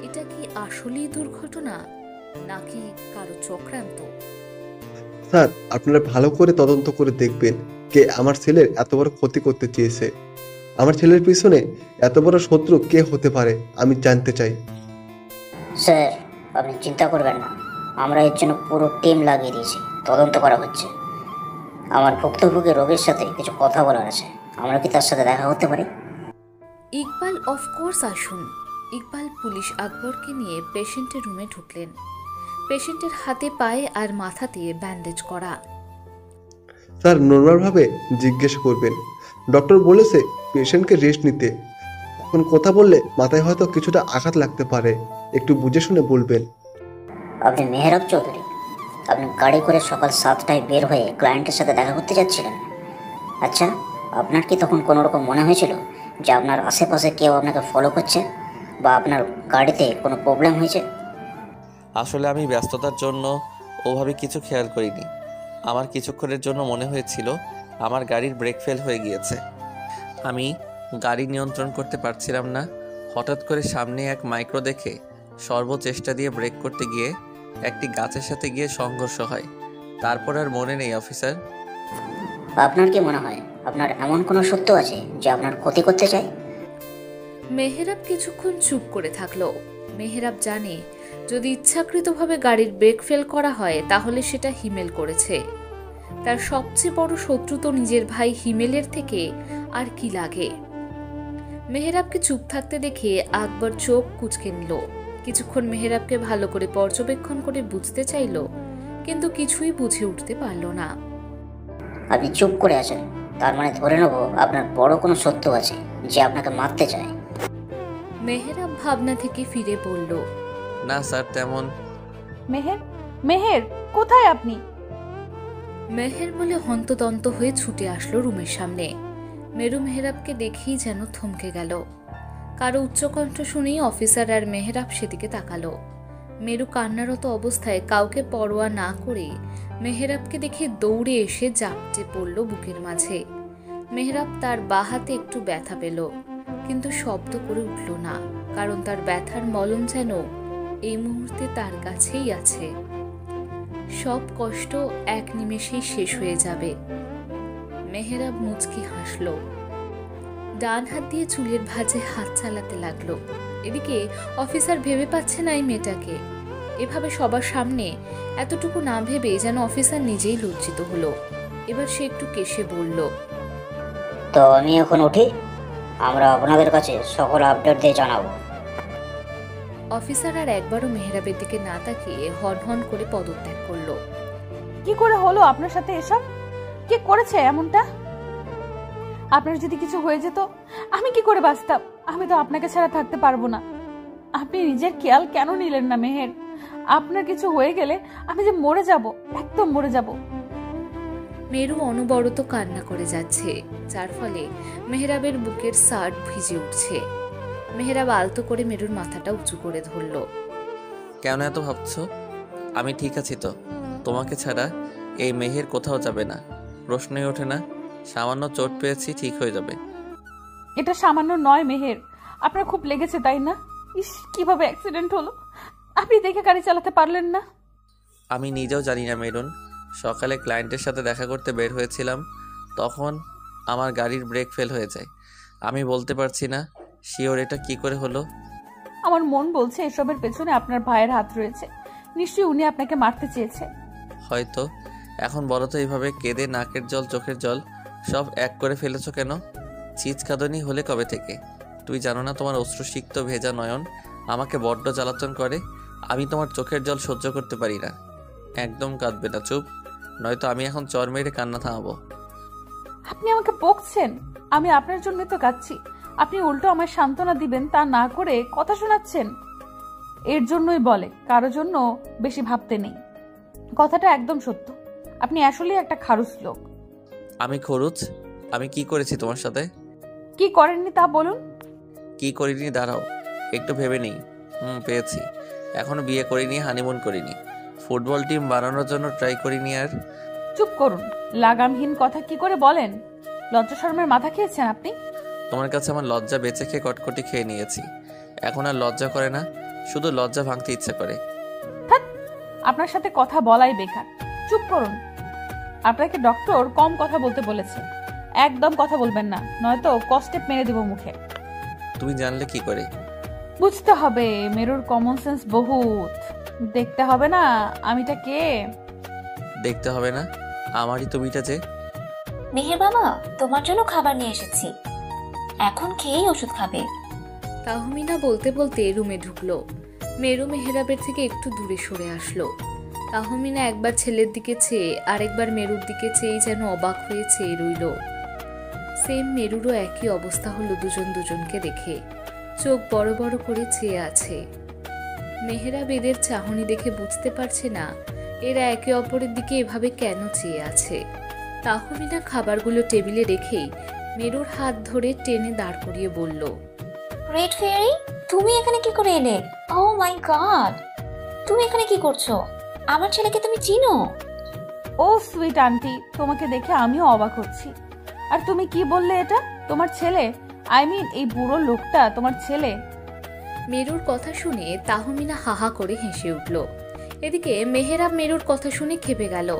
এটা কি আসলেই দুর্ঘটনা নাকি কারো চক্রান্ত? স্যার, আপনারা ভালো করে তদন্ত করে দেখবেন কে আমার ছেলের এত বড় ক্ষতি করতে চেয়েছে। আমার ছেলের পিছনে এত বড় শত্রু কে হতে পারে আমি জানতে চাই। স্যার, আপনি চিন্তা করবেন না, আমরা এর জন্য পুরো টিম লাগিয়ে দিয়েছি, তদন্ত করা হচ্ছে। আমার ভুক্তভোগী রোগীর সাথে কিছু কথা বলার আছে, আমরা কি তার সাথে দেখা করতে পারি? ইকবাল অফকোর্স আসুন। ইকবাল পুলিশ আকবরকে নিয়ে পেশেন্টের রুমে ঢুকলেন। পেশেন্টের হাতে পায়ে আর মাথাতে ব্যান্ডেজ করা। স্যার, নর্মালভাবে জিজ্ঞেস করবেন। ডক্টর বলেছে পেশেন্টকে রেস্ট নিতে। এখন কথা বললে মাথায় হয়তো কিছুটা আঘাত লাগতে পারে, একটু বুঝে শুনে বলবেন। আপনি মেহরাব চৌধুরী, আপনি গাড়ি করে সকাল 7টায় বের হয়ে ক্লায়েন্টের সাথে দেখা করতে যাচ্ছিলেন। আচ্ছা, আপনার কি তখন কোনো রকম মনে হয়েছিল যে আপনার আশেপাশে কেউ আপনাকে ফলো করছে বা আপনার গাড়িতে কোনো প্রবলেম হয়েছে? আসলে আমি ব্যস্ততার জন্য ওভাবে কিছু খেয়াল করিনি। আমার কিছুক্ষণের জন্য মনে হয়েছিল আমার গাড়ির ব্রেক ফেল হয়ে গিয়েছে। আমি গাড়ি নিয়ন্ত্রণ করতে পারছিলাম না। হঠাৎ করে সামনে এক মাইক্রো দেখে সর্বচেষ্টা দিয়ে ব্রেক করতে গিয়ে একটি গাছের সাথে গিয়ে সংঘর্ষ হয়। তারপর আর মনে নেই অফিসার। আপনার কি মনে হয় আপনার এমন কোনো সত্য আছে যে আপনার ক্ষতি করতে চায়? মেহরাব কিছুক্ষণ চুপ করে থাকলো। মেহরাব জানে যদি ইচ্ছাকৃতভাবে গাড়ির ব্রেক ফেল করা হয় তাহলে সেটা হিমেল করেছে। তার সবচেয়ে বড় শত্রু তো নিজের ভাই হিমেলের থেকে আর কি লাগে। মেহরাবকে চুপ থাকতে দেখে আকবর চোখ কুঁচকে নিল। কিছুক্ষণ মেহরাবকে ভালো করে পর্যবেক্ষণ করে বুঝতে চাইল, কিন্তু কিছুই বুঝে উঠতে পারল না। আপনি চুপ করে আছেন, তার মানে ধরে নেব আপনার বড় কোনো শত্রু আছে যে আপনাকে মারতে চায়। মেহেরাব ভাবনা থেকে ফিরে বলল, না স্যার, তেমন। মেহের, মেহের কোথায় আপনি? মেহের বলে হন্তদন্ত হয়ে ছুটে আসলো রুমের সামনে। মেরু মেহেরাবকে দেখেই যেন থমকে গেল। কারো উচ্চকণ্ঠ শুনেই অফিসার আর মেহেরাব সেদিকে তাকালো। মেরু কান্নারত অবস্থায় কাউকে পরোয়া না করে মেহেরাবকে দেখে দৌড়ে এসে জাপটে পড়ল বুকের মাঝে। মেহেরাব তার বাঁ হাতে একটু ব্যথা পেল, কিন্তু শব্দ করে উঠল না, কারণ তার ব্যথার মলম যেন এই মুহূর্তে তার কাছেই আছে। সব কষ্ট এক নিমেষেই শেষ হয়ে যাবে। মেহেরাব মুচকি হাসল, ডান হাত দিয়ে চুলের ভাঁজে হাত চালাতে লাগলো। এদিকে অফিসার ভেবে পাচ্ছে না এই মেয়েটাকে। এভাবে সবার সামনে এতটুকু না ভেবে যেন অফিসার নিজেই লজ্জিত হলো। এবার সে একটু কেশে বলল, তো আমি এখন উঠি, আমরা আপনাদের কাছে সকল আপডেট দিয়ে জানাবো। অফিসার আর একবারও মেহেরাবের দিকে না তাকিয়ে হন হন করে পদত্যাগ করলো। কি করে হলো আপনার সাথে এসব? কে করেছে এমনটা? আপনার যদি কিছু হয়ে যেত আমি কি করে বাঁচতাম? আমি তো আপনাকে ছাড়া থাকতে পারবো না। আপনি নিজের খেয়াল কেন নিলেন না মেহের? আপনার কিছু হয়ে গেলে আমি যে মরে যাব, একদম মরে যাব। মেরু অনবরত কান্না করে যাচ্ছে, যার ফলে মেহেরাবের বুকের শার্ট ভিজে উঠছে। মেহেরাব আলতো করে মেরুর মাথাটা উঁচু করে ধরল। কেন এত ভাবছো? আমি ঠিক আছি তো। তোমাকে ছাড়া এই মেহের কোথাও যাবে না, প্রশ্নই ওঠে না। সামান্য চোট পেয়েছি, ঠিক হয়ে যাবে। এটা সামান্য নয় মেহের, আপনার খুব লেগেছে তাই না? ইস, কিভাবে অ্যাক্সিডেন্ট হলো! আপনি দেখে গাড়ি চালাতে পারলেন না? আমি নিজেও জানি না মেরুন। সকালে ক্লায়েন্টের সাথে দেখা করতে বের হয়েছিলাম, তখন আমার গাড়ির ব্রেক ফেল হয়ে যায়। আমি বলতে পারছি না শিওর এটা কি করে হলো। আমার মন বলছে এসবের পেছনে আপনার ভাইয়ের হাত রয়েছে। নিশ্চয়ই উনি আপনাকে মারতে চেয়েছে। হয়তো। এখন বলো তো, এইভাবে কেঁদে নাকের জল চোখের জল সব এক করে ফেলেছো কেন? চিৎকাদনি হলে কবে থেকে? তুই জানো না তোমার অশ্রুসিক্ত ভেজা নয়ন আমাকে বড্ড জ্বালাতন করে? আমি তোমার চোখের জল সহ্য করতে পারি না। একদম কাঁদবে না, চুপ, নয়তো আমি এখন চর মেরে কান্না থামাবো। আপনি আমাকে বকছেন? আমি আপনার জন্য তো কাঁদছি, আপনি উল্টো আমায় সান্ত্বনা দিবেন তা না করে কথা শোনাচ্ছেন। এর জন্যই বলে কারো জন্য বেশি ভাবতে নেই। কথাটা একদম সত্য। আপনি আসলেই একটা খারুস লোক। আমি খরচ? আমি কি করেছি তোমার সাথে? কি করেননি তা বলুন। কি করিনি দাঁড়াও একটু ভেবে নেই। পেয়েছি। এখনো বিয়ে করিনি, হানিমুন করিনি, ফুটবল টিম বানানোর জন্য ট্রাই করিনি। আর চুপ করুন, লাগামহীন কথা কি করে বলেন? লজ্জা শরমের মাথা খেয়েছেন আপনি? তোমার কাছে আমার লজ্জা বেঁচে খেয়ে কটকটি খেয়ে নিয়েছি। এখন আর লজ্জা করে না, শুধু লজ্জা ভাঙতে ইচ্ছা করে। আপনার সাথে কথা বলাই বেকার, চুপ করুন। আপনাকে ডক্টর কম কথা বলতে বলেছে, একদম কথা বলবেন না, নয়তো কস্টেপ মেরে দেব মুখে। তুমি জানলে কি করে? বুঝতে হবে, মেরুর কমন সেন্স বহুত। দেখতে হবে না আমিটা কে? দেখতে হবে না, আমারই তুমিটা যে। মেহের বাবা, তোমার জন্য খাবার নিয়ে এসেছি, এখন খেয়েই ওষুধ খাবে। তাহমিনা বলতে বলতে রুমে ঢুকলো। মেরু মেহেরাবের থেকে একটু দূরে সরে আসলো। তাহমিনা একবার ছেলের দিকে চেয়ে আরেকবার মেরুর দিকে চেয়ে যেন অবাক হয়ে চেয়ে রইল। সেম মেরুরও একই অবস্থা হলো দুজন দুজনকে দেখে, চোখ বড় বড় করে চেয়ে আছে। মেহেরাব এদের চাহনি দেখে বুঝতে পারছে না এরা একে অপরের দিকে এভাবে কেন চেয়ে আছে। তাহমিনা খাবারগুলো টেবিলে রেখেই মেরুর হাত ধরে টেনে দাঁড় করিয়ে বলল, রেড ফেয়ারি, তুমি এখানে কি করে এলে? ও মাই গড, তুমি এখানে কি করছো? আমার ছেলেকে তুমি চিনো? ও সুইট আন্টি, তোমাকে দেখে আমিও অবাক হচ্ছি। আর তুমি কি বললে এটা তোমার ছেলে? আই মিন এই বুড়ো লোকটা তোমার ছেলে? মেরুর কথা শুনে তাহমিনা হাহা করে হেসে উঠল। এদিকে মেহেরাব মেরুর কথা শুনে খেপে গেল।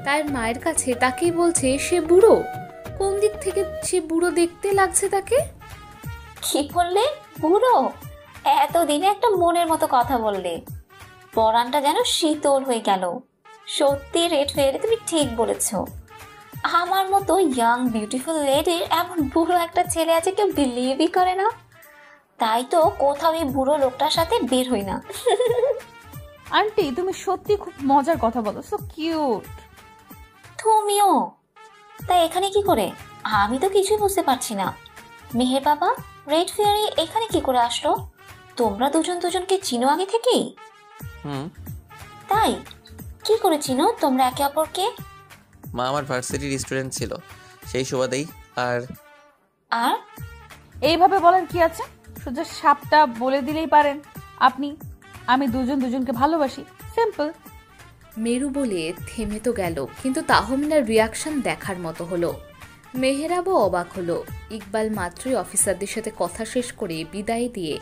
তার মায়ের কাছে তাকেই বলছে সে বুড়ো। কোন দিক থেকে সে বুড়ো দেখতে লাগছে তাকে? কি বললে? বুড়ো? এতদিনে একটা মনের মতো কথা বললে, পরানটা যেন শীতল হয়ে গেল। সত্যি রেড ফেয়ারি, তুমি ঠিক বলেছো। আমার মতো ইয়াং বিউটিফুল লেডির এমন বুড়ো একটা ছেলে আছে, কেউ বিলিভই করে না। তাই তো কোথাও এই বুড়ো লোকটার সাথে বের হই না। আন্টি তুমি সত্যি খুব মজার কথা বলো, সো কিউট। তুমিও তাই এখানে কি করে? আমি তো কিছুই বুঝতে পারছি না। মেহের বাবা, রেড ফেয়ারি এখানে কি করে আসলো? তোমরা দুজন দুজনকে চিনো আগে থেকেই? হুম। তাই কি করে চিনো তোমরা একে অপরকে? মা আমার ভার্সিটির স্টুডেন্ট ছিল, সেই সুবাদেই। আর আর এইভাবে বলার কি আছে? সোজা সাপটা বলে দিলেই পারেন আমি দুজন দুজনকে ভালোবাসি, সিম্পল। মেরু বলে থেমে তো গেল, কিন্তু তাহমিনার রিয়াকশন দেখার মতো হলো। মেহেরাবও অবাক হলো। ইকবাল মাত্রই অফিসারদের সাথে কথা শেষ করে বিদায় দিয়ে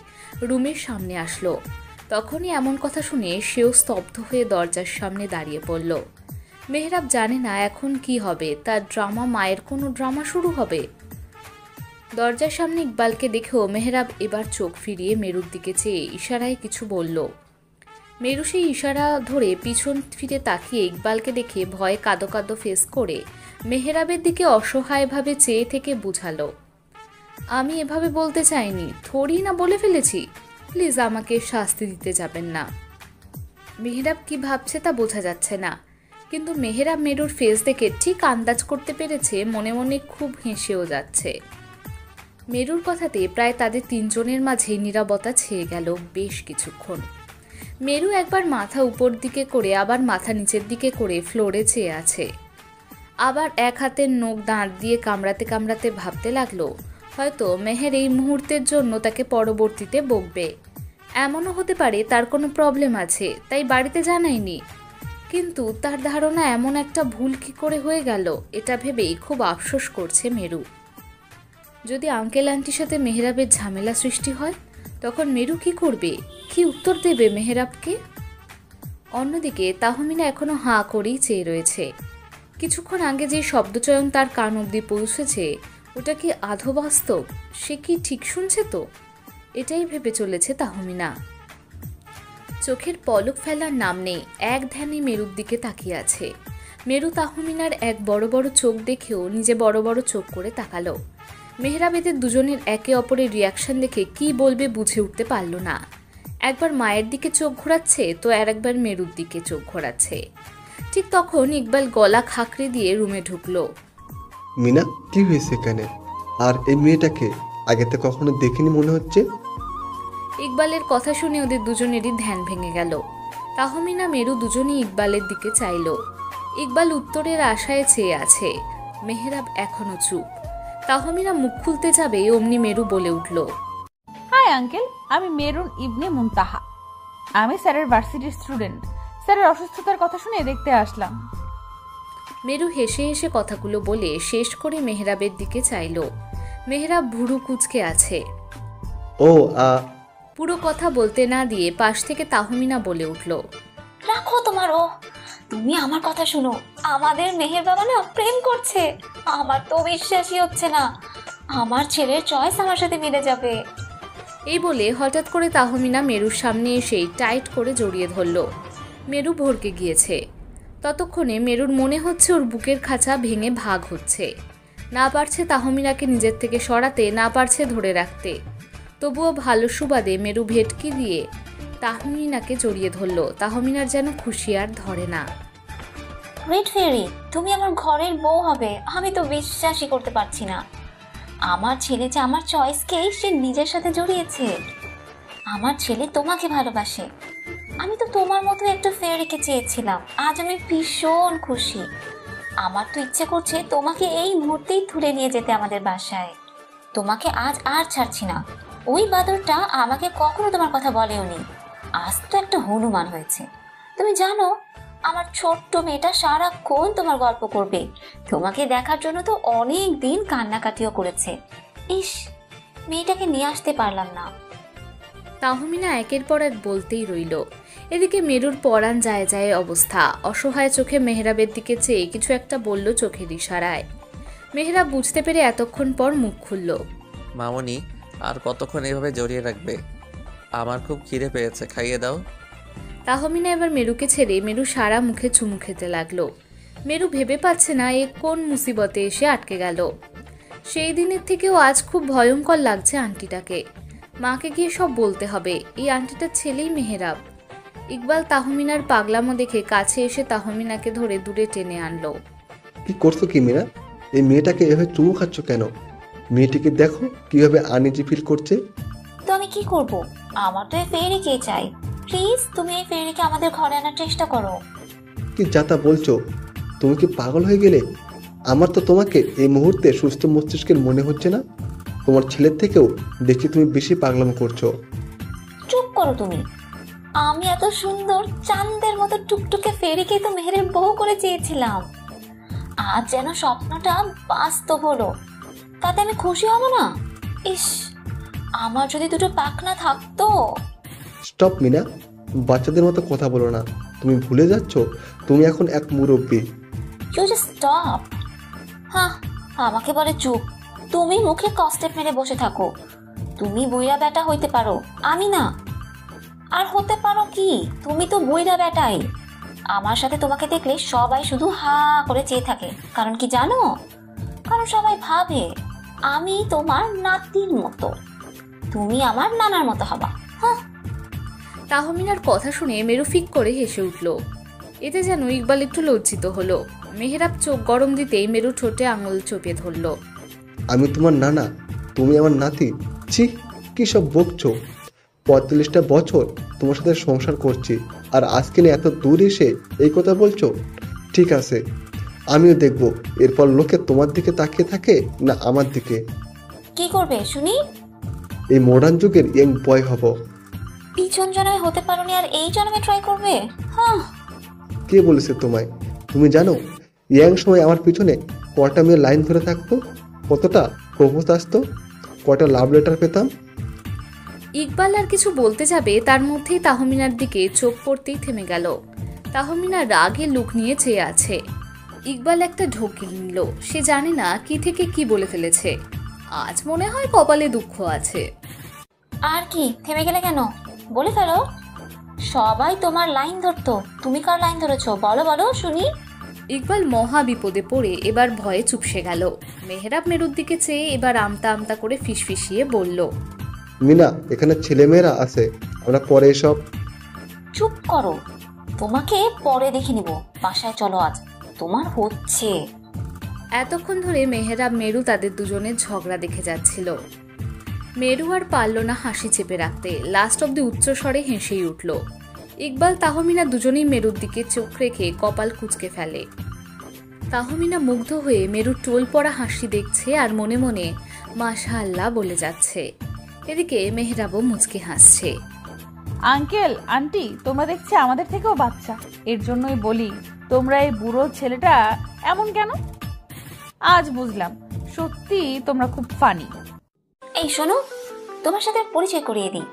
রুমের সামনে আসলো। তখনই এমন কথা শুনে সেও স্তব্ধ হয়ে দরজার সামনে দাঁড়িয়ে পড়ল। মেহরাব জানে না এখন কি হবে, তার ড্রামা, মায়ের কোনো ড্রামা শুরু হবে। দরজার সামনে ইকবালকে দেখেও মেহরাব এবার চোখ ফিরিয়ে মেরুর দিকে চেয়ে ইশারায় কিছু বলল। মেরু সেই ইশারা ধরে পিছন ফিরে তাকিয়ে ইকবালকে দেখে ভয়ে কাঁদো কাঁদো ফেস করে মেহরাবের দিকে অসহায়ভাবে চেয়ে থেকে বুঝালো, আমি এভাবে বলতে চাইনি, থোড়ি না বলে ফেলেছি, প্লিজ আমাকে শাস্তি দিতে যাবেন না। মেহরাব কি ভাবছে তা বোঝা যাচ্ছে না, কিন্তু মেহরাব মেরুর ফেস দেখে ঠিক আন্দাজ করতে পেরেছে, মনে মনে খুব হেসেও যাচ্ছে। মেরুর কথাতে প্রায় তাদের তিনজনের মাঝে নীরবতা ছেয়ে গেল বেশ কিছুক্ষণ। মেরু একবার মাথা উপর দিকে করে আবার মাথা নিচের দিকে করে ফ্লোরে চেয়ে আছে। আবার এক হাতের নখ দাঁত দিয়ে কামড়াতে কামড়াতে ভাবতে লাগলো, হয়তো মেহের এই মুহূর্তের জন্য তাকে পরবর্তীতে বকবে। এমনও হতে পারে তার কোনো প্রবলেম আছে, তাই বাড়িতে জানায়নি। কিন্তু তার ধারণা এমন একটা ভুল কি করে হয়ে গেল, এটা ভেবেই খুব আফসোস করছে মেরু। যদি আঙ্কেল আন্টির সাথে মেহরাবের ঝামেলা সৃষ্টি হয়, তখন মেরু কি করবে, কি উত্তর দেবে মেহরাবকে? অন্যদিকে তাহমিনা এখনো হাঁ করেই চেয়ে রয়েছে। কিছুক্ষণ আগে যে শব্দচয়ন তার কান অবধি পৌঁছেছে, ওটা কি আধো বাস্তব? সে কি ঠিক শুনছে তো? এটাই ভেবে চলেছে তাহমিনা। চোখের পলক ফেলার নাম নেই, এক ধ্যানে মেরুর দিকে তাকিয়ে আছে। মেরু তাহমিনার এক বড় বড় চোখ দেখেও নিজে বড় বড় চোখ করে তাকালো। মেহরাব এদের দুজনের একে অপরের রিয়াকশন দেখে কি বলবে বুঝে উঠতে পারল না। একবার মায়ের দিকে চোখ ঘোরাচ্ছে তো আর একবার মেরুর দিকে চোখ ঘোরাচ্ছে। ঠিক তখন ইকবাল গলা খাকড়ে দিয়ে রুমে ঢুকলো। মিনা, কি হয়েছে এখানে? আর এই মেয়েটাকে আগে তো কখনো দেখিনি মনে হচ্ছে। ইকবালের কথা শুনে ওদের দুজনেরই ধ্যান ভেঙে গেল। তাহমিনা মেরু দুজনেই ইকবালের দিকে চাইল। ইকবাল উত্তরের আশায় চেয়ে আছে। মেহরাব এখনো চুপ। তাহমিনা মুখ খুলতে যাবে অমনি মেরু বলে উঠল, হাই আঙ্কেল, আমি মেরুন ইবনে মুনতাহা। আমি স্যারের ভার্সিটির স্টুডেন্ট। স্যারের অসুস্থতার কথা শুনে দেখতে আসলাম। মেরু হেসে হেসে কথাগুলো বলে শেষ করে মেহরাবের দিকে চাইল। মেহরাব ভুরু কুঁচকে আছে। ও পুরো কথা বলতে না দিয়ে পাশ থেকে তাহমিনা বলে উঠল, রাখো তোমার ও, তুমি আমার কথা শুনো। আমাদের মেহের বাবা না প্রেম করছে। আমার তো বিশ্বাসই হচ্ছে না আমার ছেলের চয়েস আমার সাথে মিলে যাবে। এই বলে হঠাৎ করে তাহমিনা মেরুর সামনে এসেই টাইট করে জড়িয়ে ধরল। মেরু ভরকে গিয়েছে। ততক্ষণে মেরুর মনে হচ্ছে ওর বুকের খাঁচা ভেঙে ভাগ হচ্ছে। না পারছে তাহমিনাকে নিজের থেকে সরাতে, না পারছে ধরে রাখতে। তবুও ভালো সুবাদে মেরু ভেটকি দিয়ে তাহমিনাকে জড়িয়ে ধরল। তাহমিনার যেন খুশি আর ধরে না। রেড ফেয়ারি, তুমি আমার ঘরের বউ হবে, আমি তো বিশ্বাসই করতে পারছি না। আমার ছেলে যে আমার চয়েসকেই সে নিজের সাথে জড়িয়েছে। আমার ছেলে তোমাকে ভালোবাসে। আমি তো তোমার মতো একটা ফেয়ারিকে চেয়েছিলাম। আজ আমি ভীষণ খুশি। আমার তো ইচ্ছে করছে তোমাকে এই মুহূর্তেই তুলে নিয়ে যেতে আমাদের বাসায়। তোমাকে আজ আর ছাড়ছি না। ওই বাদরটা আমাকে কখনো তোমার কথা বলেওনি। আজ তো একটা হনুমান হয়েছে। তুমি জানো আমার ছোট্ট মেয়েটা সারাক্ষণ তোমার গল্প করবে। তোমাকে দেখার জন্য তো অনেক দিন কান্নাকাটিও করেছে। ইস, মেয়েটাকে নিয়ে আসতে পারলাম না। তাহমিনা একের পর এক বলতেই রইল। এদিকে মেরুর পরাণ যায় যায় অবস্থা। অসহায় চোখে মেহরাবের দিকে চেয়ে কিছু একটা বলল চোখের ইশারায়। মেহরাব বুঝতে পেরে এতক্ষণ পর মুখ খুলল, মামনি, আর কতক্ষণ এভাবে জড়িয়ে রাখবে? আমার খুব খিদে পেয়েছে, খাইয়ে দাও। তাহমিনা এবার মেরুকে ছেড়ে মেরু সারা মুখে চুমু খেতে লাগলো। মেরু ভেবে পাচ্ছে না এ কোন মুসিবতে এসে আটকে গেল। সেই দিনের থেকেও আজ খুব ভয়ঙ্কর লাগছে আন্টিটাকে। মাকে গিয়ে সব বলতে হবে। এই আন্টিটার ছেলেই মেহরাব। ইকবাল তাহমিনার পাগলামো দেখে কাছে এসে তাহমিনাকে ধরে দূরে টেনে আনলো। কি করছো কি মিনা? এই মেয়েটাকে এভাবে চুমু খাচ্ছ কেন? মেয়েটিকে দেখো কিভাবে আনইজি ফিল করছে। তো আমি কি করব? আমার তো এই ফেরিকে চাই। প্লিজ তুমি এই ফেরিকে আমাদের ঘরে আনার চেষ্টা করো। কি যাতা বলছো? তুমি কি পাগল হয়ে গেলে? আমার তো তোমাকে এই মুহূর্তে সুস্থ মস্তিষ্কের মনে হচ্ছে না। তোমার ছেলের থেকেও দেখি তুমি বেশি পাগলাম করছো। চুপ করো তুমি। আমি এত সুন্দর চাঁদের মতো টুকটুকে ফেরিকে তো মেহেরের বউ করে চেয়েছিলাম। আজ যেন স্বপ্নটা বাস্তব হলো। তাতে আমি খুশি হব না? ইস, আমার যদি দুটো পাখনা থাকতো। স্টপ মিনা, বাচ্চাদের মতো কথা বলো না। তুমি ভুলে যাচ্ছ তুমি এখন এক মুরব্বী। You just stop. হ্যাঁ, আমাকে বলে চুপ। তুমি মুখে কস্টেপ মেরে বসে থাকো। তুমি বুইড়া বেটা হইতে পারো, আমি না। আর হতে পারো কি, তুমি তো বুইড়া বেটাই। আমার সাথে তোমাকে দেখলে সবাই শুধু হা করে চেয়ে থাকে। কারণ কি জানো? কারণ সবাই ভাবে আমি তোমার নাতির মতো, তুমি আমার নানার মতো হবা। হ্যাঁ। তাহমিনার কথা শুনে মেরু ফিক করে হেসে উঠল। এতে যেন ইকবাল একটু লজ্জিত হলো। মেহেরাব চোখ গরম দিতেই মেরু ঠোঁটে আঙুল চপিয়ে ধরল। আমি তোমার নানা, তুমি আমার নাতি? ছি, কি সব বকছো? 45টা বছর তোমার সাথে সংসার করছি, আর আজকে এত দূর এসে এই কথা বলছো? ঠিক আছে, আমিও দেখব এরপর লোকে তোমার দিকে তাকিয়ে থাকে না আমার দিকে। কি করবে শুনি? এই মডার্ন যুগের ইয়ং বয় হব। পিছন জন্মে হতে পারোনি আর এই জন্মে ট্রাই করবে? হ্যাঁ। কে বলেছে তোমায়? তুমি জানো ইয়াং সময় আমার পিছনে কটা মেয়ে লাইন ধরে থাকতো, কতটা প্রপোজ আসতো, কটা লাভ লেটার পেতাম। ইকবাল আর কিছু বলতে যাবে তার মধ্যেই তাহমিনার দিকে চোখ পড়তেই থেমে গেল। তাহমিনা রাগে লুক নিয়ে চেয়ে আছে। ইকবাল একটা ঢোকে নিল। সে জানে না কি থেকে কি বলে ফেলেছে। আজ মনে হয় কপালে দুঃখ আছে। আর কি থেমে গেলে কেন? বলে ফেলো। সবাই তোমার লাইন ধরতো, তুমি কার লাইন ধরেছো? বলো বলো শুনি। ইকবাল মহা বিপদে পড়ে এবার ভয়ে চুপসে গেল। মেহেরাব মেরুর দিকে চেয়ে এবার আমতা আমতা করে ফিসফিসিয়ে বলল, মিনা, এখানে ছেলেমেয়েরা আছে, আমরা পরে এসব। চুপ করো, তোমাকে পরে দেখে নিব। বাসায় চলো, আজ তোমার হচ্ছে। এতক্ষণ ধরে মেহেরাব মেরু তাদের দুজনের ঝগড়া দেখে যাচ্ছিল। মেরু আর পারল না হাসি চেপে রাখতে। লাস্ট অব্দি উচ্চস্বরে হেসেই উঠল। ইকবাল তাহমিনা দুজনেই মেরুর দিকে চোখ রেখে কপাল কুঁচকে ফেলে। তাহমিনা মুগ্ধ হয়ে মেরুর টোল পড়া হাসি দেখছে আর মনে মনে মাশাআল্লাহ বলে যাচ্ছে। এদিকে মেহেরাবও মুচকি হাসছে। আঙ্কেল আন্টি, তোমরা দেখছি আমাদের থেকেও বাচ্চা। এর জন্যই বলি তোমরা এই বুড়ো ছেলেটা এমন কেন? আজ বুঝলাম সত্যি তোমরা খুব ফানি। এই শোনো, তোমার সাথে পরিচয় করিয়ে দিই।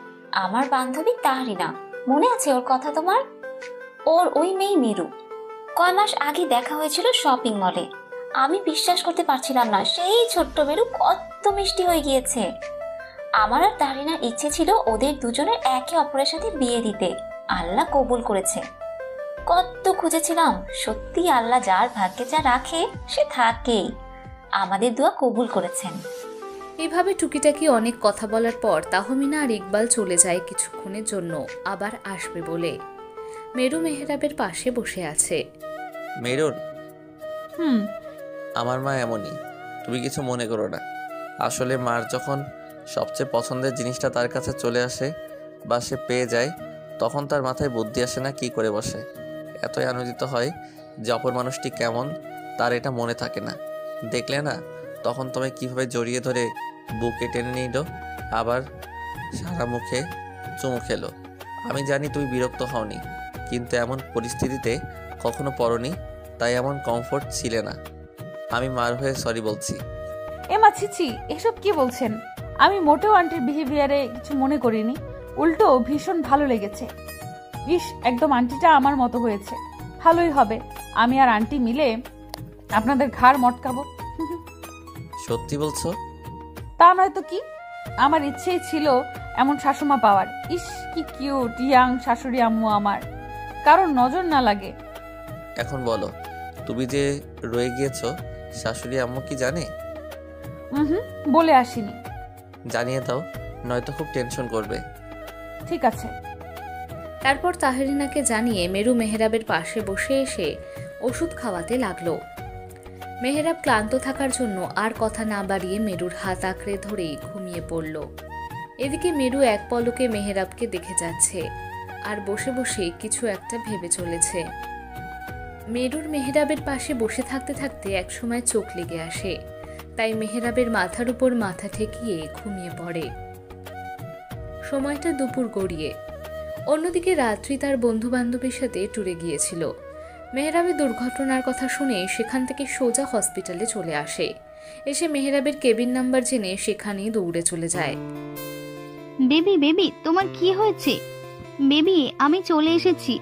আমার বান্ধবী তাহরিনা, মনে আছে ওর কথা তোমার? ওর ওই মেয়ে মেরু। কয় মাস আগে দেখা হয়েছিল শপিং মলে। আমি বিশ্বাস করতে পারছিলাম না, সেই ছোট্ট মেরু কত মিষ্টি হয়ে গিয়েছে। আমার আর তাহরিনার ইচ্ছে ছিল ওদের দুজনের একে অপরের সাথে বিয়ে দিতে। আল্লাহ কবুল করেছে। কত খুঁজেছিলাম, সত্যি আল্লাহ যার ভাগ্যে যা রাখে সে থাকেই। আমাদের দোয়া কবুল করেছেন। এভাবে টুকিটাকি অনেক কথা বলার পর তাহমিনা আর ইকবাল চলে যায় কিছুক্ষণের জন্য, আবার আসবে বলে। মেরু মেহেরাবের পাশে বসে আছে। মেরুন, হুম, আমার মা এমনই, তুমি কিছু মনে করো না। আসলে মার যখন সবচেয়ে পছন্দের জিনিসটা তার কাছে চলে আসে বা সে পেয়ে যায়, তখন তার মাথায় বুদ্ধি আসে না কি করে বসে। এতই আনন্দিত হয় যে অপর মানুষটি কেমন তার এটা মনে থাকে না। দেখলে না তখন তোমায় কিভাবে জড়িয়ে ধরে বুকে টেনে নিল, আবার সারা মুখে চুমু খেলো। আমি জানি তুমি বিরক্ত হওনি, কিন্তু এমন পরিস্থিতিতে কখনো পড়নি, তাই এমন কমফোর্ট ছিলে না। আমি মার হয়ে সরি বলছি। এমা ছিছি, এসব কি বলছেন? আমি মোটেও আন্টির বিহেভিয়ারে কিছু মনে করিনি, উল্টো ভীষণ ভালো লেগেছে। ইস, একদম আন্টিটা আমার মতো হয়েছে। ভালোই হবে, আমি আর আন্টি মিলে আপনাদের ঘাড় মটকাবো। সত্যি বলছো? তা নয় তো কি, আমার ইচ্ছেই ছিল এমন শাশুমা পাওয়ার। ইস, কি কিউট ইয়াং শাশুড়ি আম্মু আমার, কারোর নজর না লাগে। এখন বলো, তুমি যে রয়ে গিয়েছো শাশুড়ি আম্মু কি জানে? বলে আসিনি। জানিয়ে দাও, নয়তো খুব টেনশন করবে। ঠিক আছে। তারপর তাহরিনাকে জানিয়ে মেরু মেহেরাবের পাশে বসে এসে ওষুধ খাওয়াতে লাগলো। মেহেরাব ক্লান্ত থাকার জন্য আর কথা না বাড়িয়ে মেরুর হাত আঁকড়ে ধরেই ঘুমিয়ে পড়ল। এদিকে মেরু এক পলকে মেহেরাবকে দেখে যাচ্ছে আর বসে বসে কিছু একটা ভেবে চলেছে। মেরুর মেহেরাবের পাশে বসে থাকতে থাকতে একসময় চোখ লেগে আসে, তাই মেহেরাবের মাথার উপর মাথা ঠেকিয়ে ঘুমিয়ে পড়ে। সময়টা দুপুর গড়িয়ে। অন্যদিকে রাত্রি তার বন্ধু বান্ধবীর সাথে ট্যুরে গিয়েছিল। মেহেরাবের দুর্ঘটনার কথা শুনে সেখান থেকে সোজা হসপিটালে চলে আসে। এসে মেহেরাবের কেবিন নাম্বার জেনে সেখানেই দৌড়ে চলে যায়। বেবি বেবি তোমার কি হয়েছে? বেবি আমি চলে এসেছি।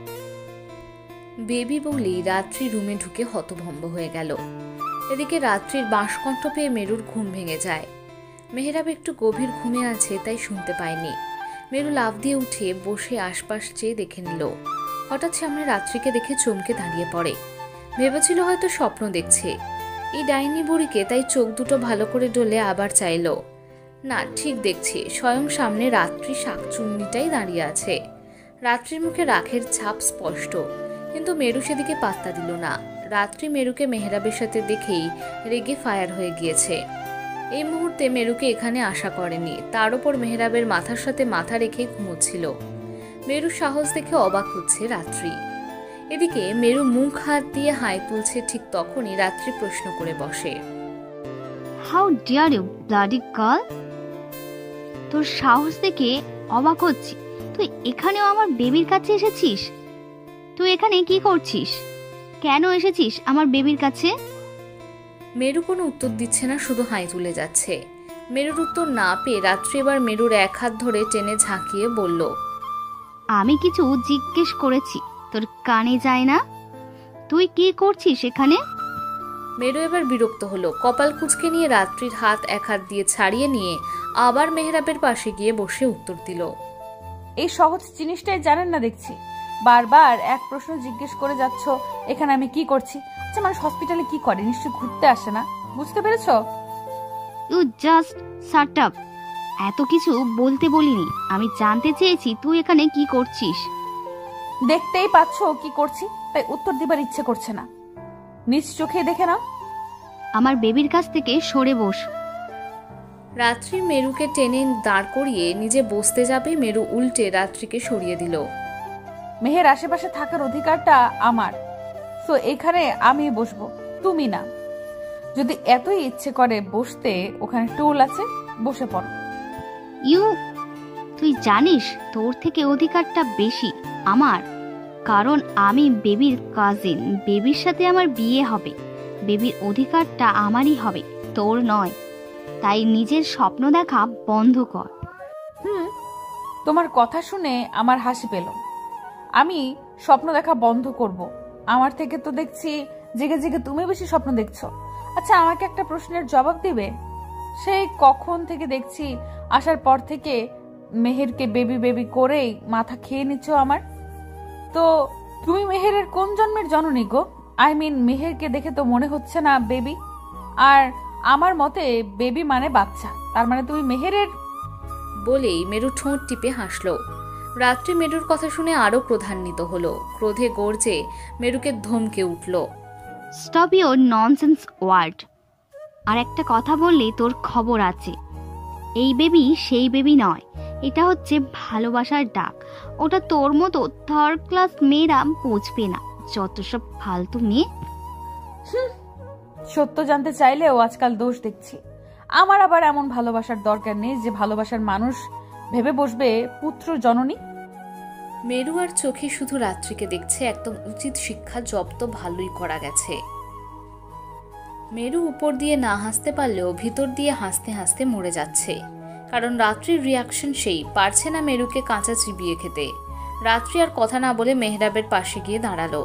বেবি বলেই রাত্রি রুমে ঢুকে হতভম্ব হয়ে গেল। এদিকে রাত্রির বাঁশকণ্ঠ পেয়ে মেরুর ঘুম ভেঙে যায়। মেহেরাব একটু গভীর ঘুমে আছে তাই শুনতে পায়নি। মেরু লাফ দিয়ে উঠে বসে আশপাশ চেয়ে দেখে নিল। হঠাৎ সামনে রাত্রিকে দেখে চমকে দাঁড়িয়ে পড়ে। ভেবেছিল হয়তো স্বপ্ন দেখছে এই ডাইনি বুড়িকে, তাই চোখ দুটো ভালো করে ডলে আবার চাইল। না, ঠিক দেখছে স্বয়ং সামনে রাত্রি শাকচুন্নিটাই দাঁড়িয়ে আছে। রাত্রির মুখে রাগের ছাপ স্পষ্ট, কিন্তু মেরু সেদিকে পাত্তা দিল না। রাত্রি মেরুকে মেহেরাবের সাথে দেখেই রেগে ফায়ার হয়ে গিয়েছে। এই মুহূর্তে মেরুকে এখানে আশা করেনি, তার উপর মেহেরাবের মাথার সাথে মাথা রেখে ঘুমোচ্ছিল। মেরু সাহস দেখে অবাক হচ্ছে রাত্রি। এদিকে মেরু মুখ হাত দিয়ে হাই তুলছে, ঠিক তখনই রাত্রি প্রশ্ন করে বসে, how dare you bloody girl? তোর সাহস দেখে অবাক হচ্ছি। তুই এখানেও আমার বেবির কাছে এসেছিস? তুই এখানে কি করছিস? কেন এসেছিস আমার বেবির কাছে? মেরু কোনো উত্তর দিচ্ছে না, শুধু হাই তুলে যাচ্ছে। মেরুর উত্তর না পেয়ে রাত্রি এবার মেরুর এক হাত ধরে টেনে ঝাঁকিয়ে বলল, আমি কিছু জিজ্ঞেস করেছি, তোর কানে যায় না? তুই কি করছিস এখানে? মেরু এবার বিরক্ত হলো। কপাল কুঁচকে নিয়ে রাত্রির হাত এক হাত দিয়ে ছাড়িয়ে নিয়ে আবার মেহেরাবের পাশে গিয়ে বসে উত্তর দিল, এই সহজ জিনিসটাই জানেন না দেখছি। বারবার এক প্রশ্ন জিজ্ঞেস করে যাচ্ছ, এখানে আমি কি করছি? আচ্ছা, মানুষ হসপিটালে কি করে? নিশ্চয়ই ঘুরতে আসে না, বুঝতে পেরেছো? You just shut up. এত কিছু বলতে বলিনি, আমি জানতে চেয়েছি তুই এখানে কি করছিস। দেখতেই পাচ্ছ কি করছি, তাই উত্তর দিবার ইচ্ছে করছে না। নিজ চোখে দেখে নাও। আমার বেবির কাছ থেকে সরে বস। রাত্রি মেরুকে টেনে দাঁড় করিয়ে নিজে বসতে যাবে, মেরু উল্টে রাত্রিকে সরিয়ে দিল। মেহের আশেপাশে থাকার অধিকারটা আমার, তো এখানে আমি বসবো, তুমি না। যদি এতই ইচ্ছে করে বসতে, ওখানে টুল আছে, বসে পড়ো। তুই জানিস তোর থেকে অধিকারটা বেশি আমার, কারণ আমি বেবির কাজিন। বেবির সাথে আমার বিয়ে হবে, বেবির অধিকারটা আমারই হবে, তোর নয়। তাই নিজের স্বপ্ন দেখা বন্ধ কর। তোমার কথা শুনে আমার হাসি পেল। আমি স্বপ্ন দেখা বন্ধ করব? আমার থেকে তো দেখছি জেগে জেগে তুমি বেশি স্বপ্ন দেখছো। আচ্ছা, আমাকে একটা প্রশ্নের জবাব দিবে? সেই কখন থেকে দেখছি আসার পর থেকে মেহেরকে বেবি বেবি করেই মাথা খেয়ে নিচ্ছ আমার। তো তুমি মেহেরের কোন জন্মের জননী গো? আই মিন, মেহেরকে দেখে তো মনে হচ্ছে না বেবি। আর আমার মতে বেবি মানে বাচ্চা, তার মানে তুমি মেহেরের। বলেই মেরু ঠোঁট টিপে হাসল। রাত্রি মেরুর কথা শুনে আরো ক্রোধান্বিত হলো। ক্রোধে গর্জে মেরুকে ধমকে উঠল, স্টপ ইওর ননসেন্স ওয়ার্ড। আর একটা কথা বললে তোর খবর আছে। এই বেবি সেই বেবি নয়, এটা হচ্ছে ভালোবাসার ডাক। ওটা তোর মতো থার্ড ক্লাস মেয়েরা বুঝবে না, যত সব ফালতু মেয়ে। সত্য জানতে চাইলেও আজকাল দোষ দেখছি। আমার আবার এমন ভালোবাসার দরকার নেই যে ভালোবাসার মানুষ ভেবে বসবে পুত্র জননী। মেরু আর চোখে শুধু রাত্রিকে দেখছে। একদম উচিত শিক্ষা জব তো ভালোই করা গেছে। মেরু উপর দিয়ে না হাসতে পারলেও ভিতর দিয়ে হাসতে হাসতে মরে যাচ্ছে, কারণ রাত্রির রিয়াকশন সেই পারছে না মেরুকে কাঁচা চিবিয়ে খেতে। রাত্রি আর কথা না বলে মেহরাবের পাশে গিয়ে দাঁড়ালো।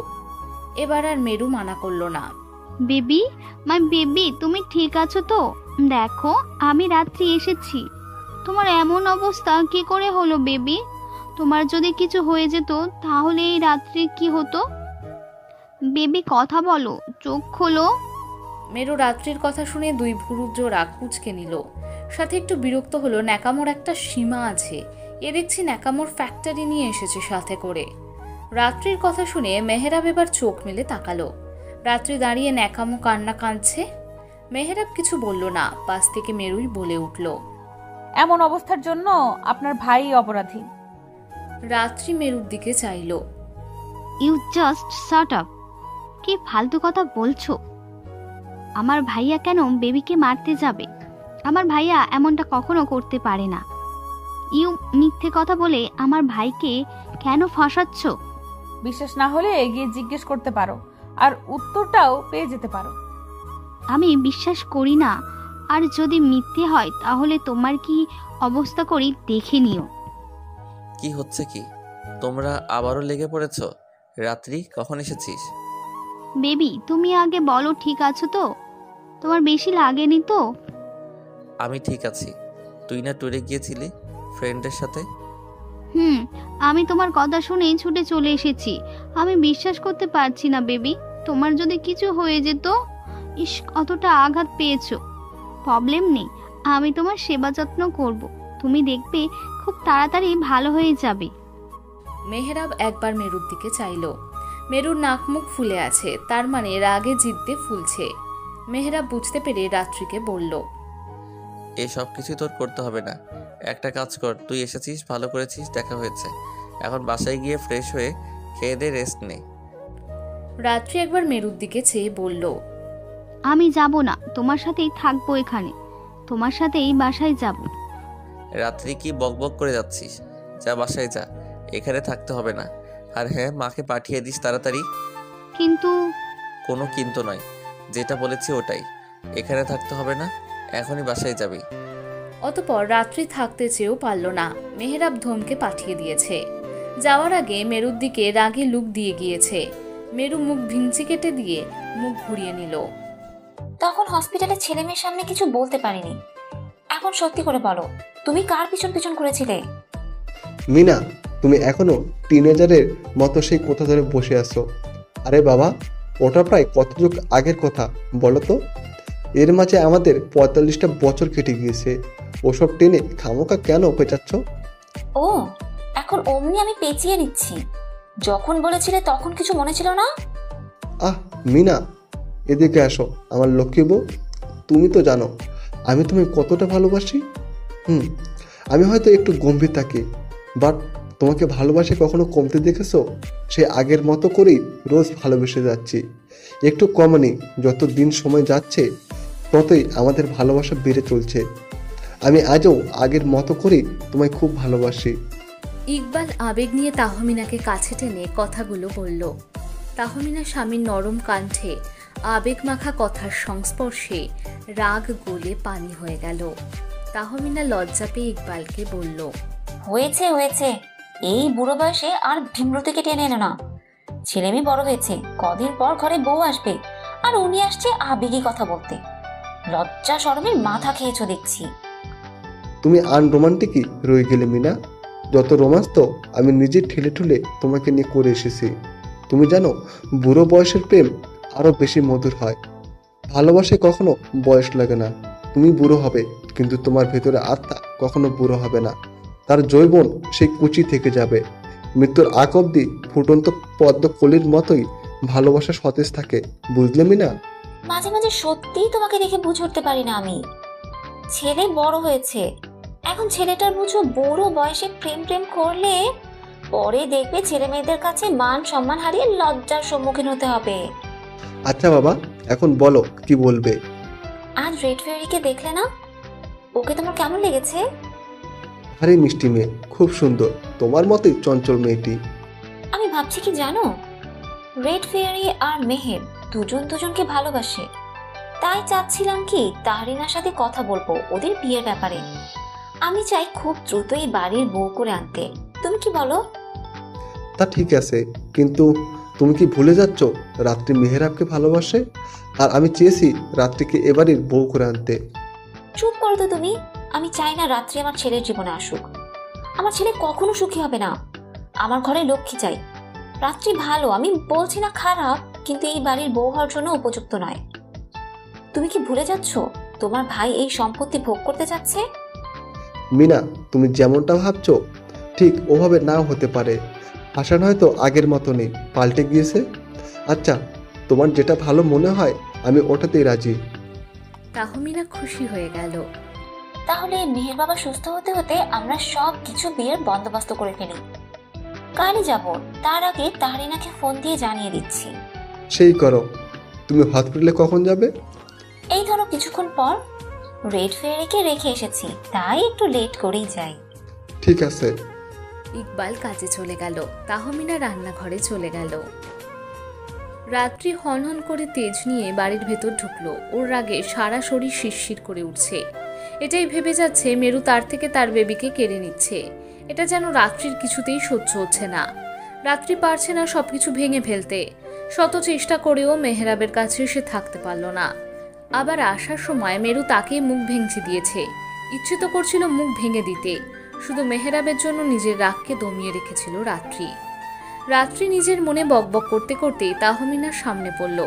এবার আর মেরু মানা করলো না। বেবি, মাই বেবি, তুমি ঠিক আছো তো? দেখো আমি রাত্রি এসেছি। তোমার এমন অবস্থা কি করে হলো বেবি? তোমার যদি কিছু হয়ে যেত তাহলে এই রাত্রি কি হতো? বেবি কথা বলো, চোখ খোলো। মেরু রাত্রির কথা শুনে দুই ভুরু জোড়া কুঁচকে নিল। সাথে একটু বিরক্ত হলো। ন্যাকামোর একটা সীমা আছে। এ দেখছি ন্যাকামোর ফ্যাক্টরি নিয়ে এসেছে সাথে করে। রাত্রির কথা শুনে মেহরাব এবার চোখ মেলে তাকালো। রাত্রি দাঁড়িয়ে ন্যাকামো কান্না কাঁদছে। মেহেরাব কিছু বলল না। পাশ থেকে মেরুই বলে উঠল, এমন অবস্থার জন্য আপনার ভাই অপরাধী। রাত্রি মেরুর দিকে চাইল। You just shut up. কি ফালতু কথা বলছো? আমার ভাইয়া কেন বেবিকে মারতে যাবে? আমার ভাইয়া এমনটা কখনো করতে পারে না। ইউ মিথ্যে কথা বলে আমার ভাইকে কেন ফাঁসাচ্ছ? বিশ্বাস না হলে গিয়ে জিজ্ঞেস করতে পারো, আর উত্তরটাও পেয়ে যেতে পারো। আমি বিশ্বাস করি না, আর যদি মিথ্যে হয় তাহলে তোমার কি অবস্থা করি দেখে নিও। কি হচ্ছে কি? তোমরা আবারও লেগে পড়েছ? রাত্রি, কখন এসেছিস? বেবি তুমি আগে বলো ঠিক আছো তো? তোমার বেশি লাগেনি তো? আমি ঠিক আছি। তুই না ট্যুরে গিয়েছিলি ফ্রেন্ডের সাথে? আমি তোমার কথা শুনেই ছুটে চলে এসেছি। আমি বিশ্বাস করতে পারছি না বেবি, তোমার যদি কিছু হয়ে যেত। ইস, কতটা আঘাত পেয়েছো। প্রবলেম নেই, আমি তোমার সেবা যত্ন করব। তুমি দেখবে খুব তাড়াতাড়ি ভালো হয়ে যাবে। মেহেরাব একবার মেরুর দিকে চাইল। মেরুর নাক মুখ ফুলে আছে, তার মানে রাগে জিদ্দে ফুলছে। মেহেরাব বুঝতে পেরে রাত্রিকে বলল, এসব কিছু তোর করতে হবে না। একটা কাজ কর, তুই এসেছিস, ভালো করেছিস, দেখা হয়েছে। এখন বাসায় গিয়ে ফ্রেশ হয়ে খেয়ে দে, রেস্ট নে। রাত্রি একবার মেরুর দিকে চেয়ে বলল, আমি যাব না, তোমার সাথেই থাকবো এখানে। তোমার সাথেই বাসায় যাব। রাত্রি কি বকবক করে যাচ্ছিস? যা বাসায় যা, এখানে থাকতে হবে না। আর হ্যাঁ, মাকে পাঠিয়ে দিস তাড়াতাড়ি। কিন্তু কোনো কিন্তু নয়, যেটা বলেছি ওটাই। এখানে থাকতে হবে না, এখনই বাসায় যাবি। অতপর রাত্রি থাকতে চেয়েও পারল না। মেহেরাব ধমকে পাঠিয়ে দিয়েছে। যাওয়ার আগে মেরুর দিকে রাগে লুক দিয়ে গিয়েছে। মেরু মুখ ভিঞ্চি কেটে দিয়ে মুখ ঘুরিয়ে নিল। তখন হসপিটালে ছেলে মেয়ের সামনে কিছু বলতে পারিনি। এখন সত্যি করে বলো, তুমি কার পিছন পিছন করেছিলে? মিনা, তুমি এখনো টিনেজারের মতো সেই কোথা ধরে বসে আছো? আরে বাবা, ওটা প্রায় কত যুগ আগের কথা বলো তো। এর মাঝে আমাদের ৪৫টা বছর কেটে গিয়েছে। ওসব টেনে খামোকা কেন পেঁচাচ্ছ? ও, এখন অমনি আমি পেঁচিয়ে নিচ্ছি। যখন বলেছিলে তখন কিছু মনে ছিল না? আহ মিনা, এদিকে আসো আমার লক্ষ্মী বউ। তুমি তো জানো আমি তুমি কতটা ভালোবাসি। আমি হয়তো একটু গম্ভীর থাকি, বাট তোমাকে ভালোবাসে কখনো কমতে দেখেছো? সে আগের মতো করেই রোজ ভালোবেসে যাচ্ছি। একটু কমনি, যত দিন সময় যাচ্ছে ততই আমাদের ভালোবাসা বেড়ে চলছে। আমি আজও আগের মতো করেই তোমায় খুব ভালোবাসি। ইকবাল আবেগ নিয়ে তাহমিনাকে কাছে টেনে কথাগুলো বলল। তাহমিনা স্বামীর নরম কণ্ঠে আবেগ মাখা কথার সংস্পর্শে রাগ গলে পানি হয়ে গেল। তাহমিনা লজ্জা পেয়ে ইকবালকে বলল, হয়েছে হয়েছে, এই বুড়ো বয়সে আর ভীমরতিকে টেনে এনো না। ছেলে মেয়ে বড় হয়েছে, কদিন পর ঘরে বউ আসবে, আর উনি আসছে আবেগী কথা বলতে। লজ্জা শরমের মাথা খেয়েছো দেখছি। তুমি আনরোমান্টিকই রয়ে গেলে মিনা। যত রোমান্স তো আমি নিজে ঠেলে ঠুলে তোমাকে নিয়ে করে এসেছি। তুমি জানো, বুড়ো বয়সের প্রেম আরো বেশি মধুর হয়। ভালোবাসায় কখনো বয়স লাগে না। তুমি বুড়ো হবে, কিন্তু তোমার ভেতরে আত্মা কখনো বুড়ো হবে না। তার যৌবন সেই কুচি থেকে যাবে। মৃত্যুর আগ অব্দি ফুটন্ত পদ্ম কলির মতোই ভালোবাসা সতেজ থাকে, বুঝলে মিনা? মাঝে মাঝে সত্যিই তোমাকে দেখে বুঝে উঠতে পারি না আমি। ছেলে বড় হয়েছে, এখন ছেলেটার বুঝো বড় বয়সে প্রেম প্রেম করলে পরে দেখবে ছেলে মেয়েদের কাছে মান সম্মান হারিয়ে লজ্জার সম্মুখীন হতে হবে। আচ্ছা বাবা, এখন বলো কি বলবে। আজ রেড ফেয়ারিকে দেখলে না? ওকে তোমার কেমন লেগেছে? আরে মিষ্টি মেয়ে, খুব সুন্দর, তোমার মতোই চঞ্চল মেয়েটি। আমি ভাবছি কি জানো, রেড ফেয়ারি আর মেহের দুজন দুজনকে ভালোবাসে। তাই চাচ্ছিলাম কি তাহরিনার সাথে কথা বলবো ওদের বিয়ের ব্যাপারে। আমি চাই খুব দ্রুত এই বাড়ির বউ করে আনতে। তুমি কি বলো? তা ঠিক আছে, কিন্তু তুমি কি ভুলে যাচ্ছ রাত্রি মেহেরাবকে ভালোবাসে, আর আমি চেয়েছি রাত্রিকে এবারের বউ করে আনতে। চুপ করো তো তুমি। আমি চাই না রাত্রি আমার ছেলের জীবনে আসুক। আমার ছেলে কখনো সুখী হবে না। আমার ঘরে লক্ষ্মী চাই। রাত্রি ভালো, আমি বলছি না খারাপ, কিন্তু এই বাড়ির বউ হওয়ার জন্য উপযুক্ত নয়। তুমি কি ভুলে যাচ্ছ তোমার ভাই এই সম্পত্তি ভোগ করতে যাচ্ছে? মিনা, তুমি যেমনটা ভাবছো ঠিক ওভাবে নাও হতে পারে। হাসান হয়তো আগের মতো নেই, পাল্টে গিয়েছে। আচ্ছা, তোমার যেটা ভালো মনে হয় আমি ওটাতেই রাজি। তাহমিনা খুশি হয়ে গেল। তাহলে মেহের বাবা সুস্থ হতে হতে আমরা সব কিছু বিয়ের বন্দোবস্ত করে ফেলি। কালই যাব, তার আগে তাহরিনাকে ফোন দিয়ে জানিয়ে দিচ্ছি। সেই করো। তুমি হসপিটালে কখন যাবে? এই ধরো কিছুক্ষণ পর। রেড ফেয়ারিকে রেখে এসেছি, তাই একটু লেট করেই যাই। ঠিক আছে। ইকবাল কাজে চলে গেল, তাহমিনা রান্নাঘরে চলে গেল। রাত্রি হনহন করে তেজ নিয়ে বাড়ির ভেতর ঢুকলো। ওর রাগে সারা শরীর শিরশির করে উঠছে। এটাই ভেবে যাচ্ছে মেরু তার থেকে তার বেবিকে কেড়ে নিচ্ছে। এটা যেন রাত্রির কিছুতেই সহ্য হচ্ছে না। রাত্রি পারছে না সবকিছু ভেঙে ফেলতে। শত চেষ্টা করেও মেহরাবের কাছে সে থাকতে পারল না। আবার আসার সময় মেরু তাকে মুখ ভেঙচি দিয়েছে। ইচ্ছে তো করছিল মুখ ভেঙে দিতে, শুধু মেহরাবের জন্য নিজের রাগকে দমিয়ে রেখেছিল রাত্রি। রাত্রি নিজের মনে বকবক করতে করতে তাহমিনার সামনে পড়ল।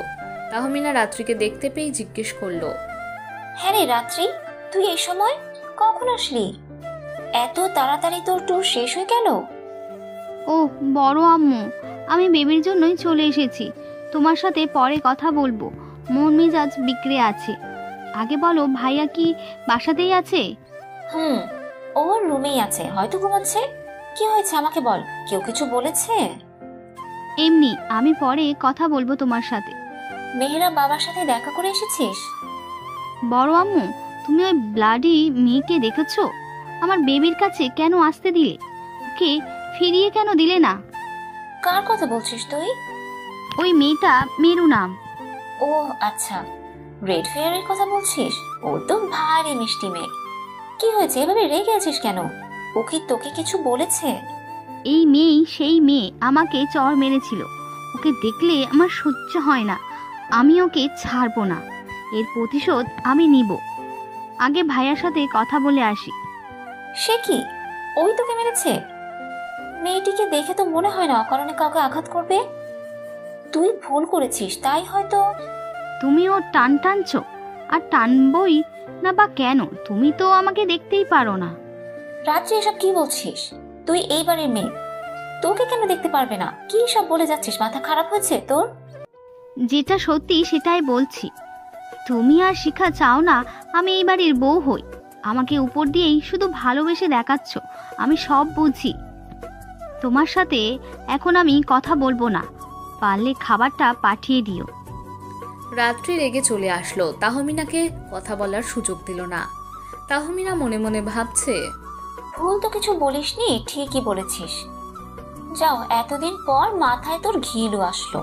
তাহমিনা রাত্রিকে দেখতে পেয়ে জিজ্ঞেস করলো, হ্যাঁ রে রাত্রি, তুই এই সময় কখন আসলি? এত তাড়াতাড়ি তোর ট্যুর শেষ হয়ে গেল? ও বড় আম্মু, আমি বেবির জন্যই চলে এসেছি। তোমার সাথে পরে কথা বলবো। মন মেজাজ বিগড়ে আছে। আগে বলো, ভাইয়া কি বাসাতেই আছে? ওর রুমেই আছে, হয়তো ঘুমাচ্ছে। কি হয়েছে আমাকে বল, কেউ কিছু বলেছে? এমনি, আমি পরে কথা বলবো তোমার সাথে। মেহেরাব বাবার সাথে দেখা করে এসেছিস? বড় আম্মু, তুমি ওই ব্লাডি মেয়েকে দেখেছো? আমার বেবির কাছে কেন আসতে দিলে? ওকে ফিরিয়ে কেন দিলে না? কার কথা বলছিস তুই? ওই মেয়েটা, মেরু নাম। ও আচ্ছা, রেড ফেয়ারের কথা বলছিস? ও তো ভারী মিষ্টি মেয়ে। কি হয়েছে, এভাবে রেগে আছিস কেন? ও কি তোকে কিছু বলেছে? এই মেয়েই সেই মেয়ে আমাকে চড় মেরেছিল। ওকে দেখলে আমার সহ্য হয় না। আমি ওকে ছাড়বো না। এর প্রতিশোধ আমি নিব। আগে ভাইয়ার সাথে কথা বলে আসি। সে কি, ওই তোকে মেরেছে? মেয়েটিকে দেখে তো মনে হয় না অকারণে কাউকে আঘাত করবে। তুই ভুল করেছিস, তাই হয়তো। তুমি ওর টান টানছো, আর টানবই না বা কেন? তুমি তো আমাকে দেখতেই পারো না। রাত্রি এসব কি বলছিস? তুই এই বাড়ির মেয়ে, তোকে কেন দেখতে পারবে না? কি সব বলে যাচ্ছিস? মাথা খারাপ হয়েছে তোর? যেটা সত্যি সেটাই বলছি। তুমি আর শিখা চাও না আমি এই বাড়ির বউ হই। আমাকে উপর দিয়েই শুধু ভালোবেসে দেখাচ্ছ। আমি সব বুঝি। তোমার সাথে এখন আমি কথা বলবো না। পারলে খাবারটা পাঠিয়ে দিও। রাত্রি রেগে চলে আসলো, তাহমিনাকে কথা বলার সুযোগ দিল না। তাহমিনা মনে মনে ভাবছে, ভুল তো কিছু বলিসনি, ঠিকই বলেছিস। যাও, এতদিন পর মাথায় তোর ঘিলু আসলো।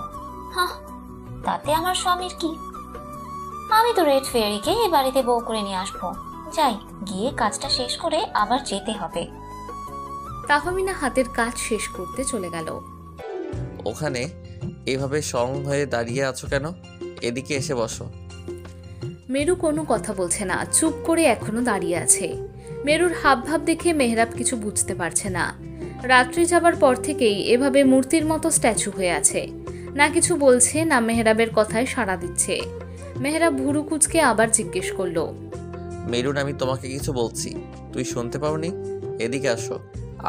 হ্যাঁ, তাতে আমার স্বামীর কি? আমি তো রেড ফেয়ারিকে এই বাড়িতে বউ করে নিয়ে আসবো। যাই, গিয়ে কাজটা শেষ করে আবার যেতে হবে। তাহমিনা হাতের কাজ শেষ করতে চলে গেল। ওখানে এভাবে সং হয়ে দাঁড়িয়ে আছো কেন? এদিকে এসে বসো। মেরু কোনো কথা বলছে না, চুপ করে এখনো দাঁড়িয়ে আছে। মেরুর হাবভাব দেখে মেহরাব কিছু বুঝতে পারছে না। রাত্রি যাবার পর থেকেই এভাবে মূর্তির মতো স্ট্যাচু হয়ে আছে। না কিছু বলছে, না মেহরাবের কথায় সাড়া দিচ্ছে। মেহরাব ভুরু কুচকে আবার জিজ্ঞেস করলো, মেরুন, আমি তোমাকে কিছু বলছি, তুই শুনতে পাওনি? এদিকে আসো।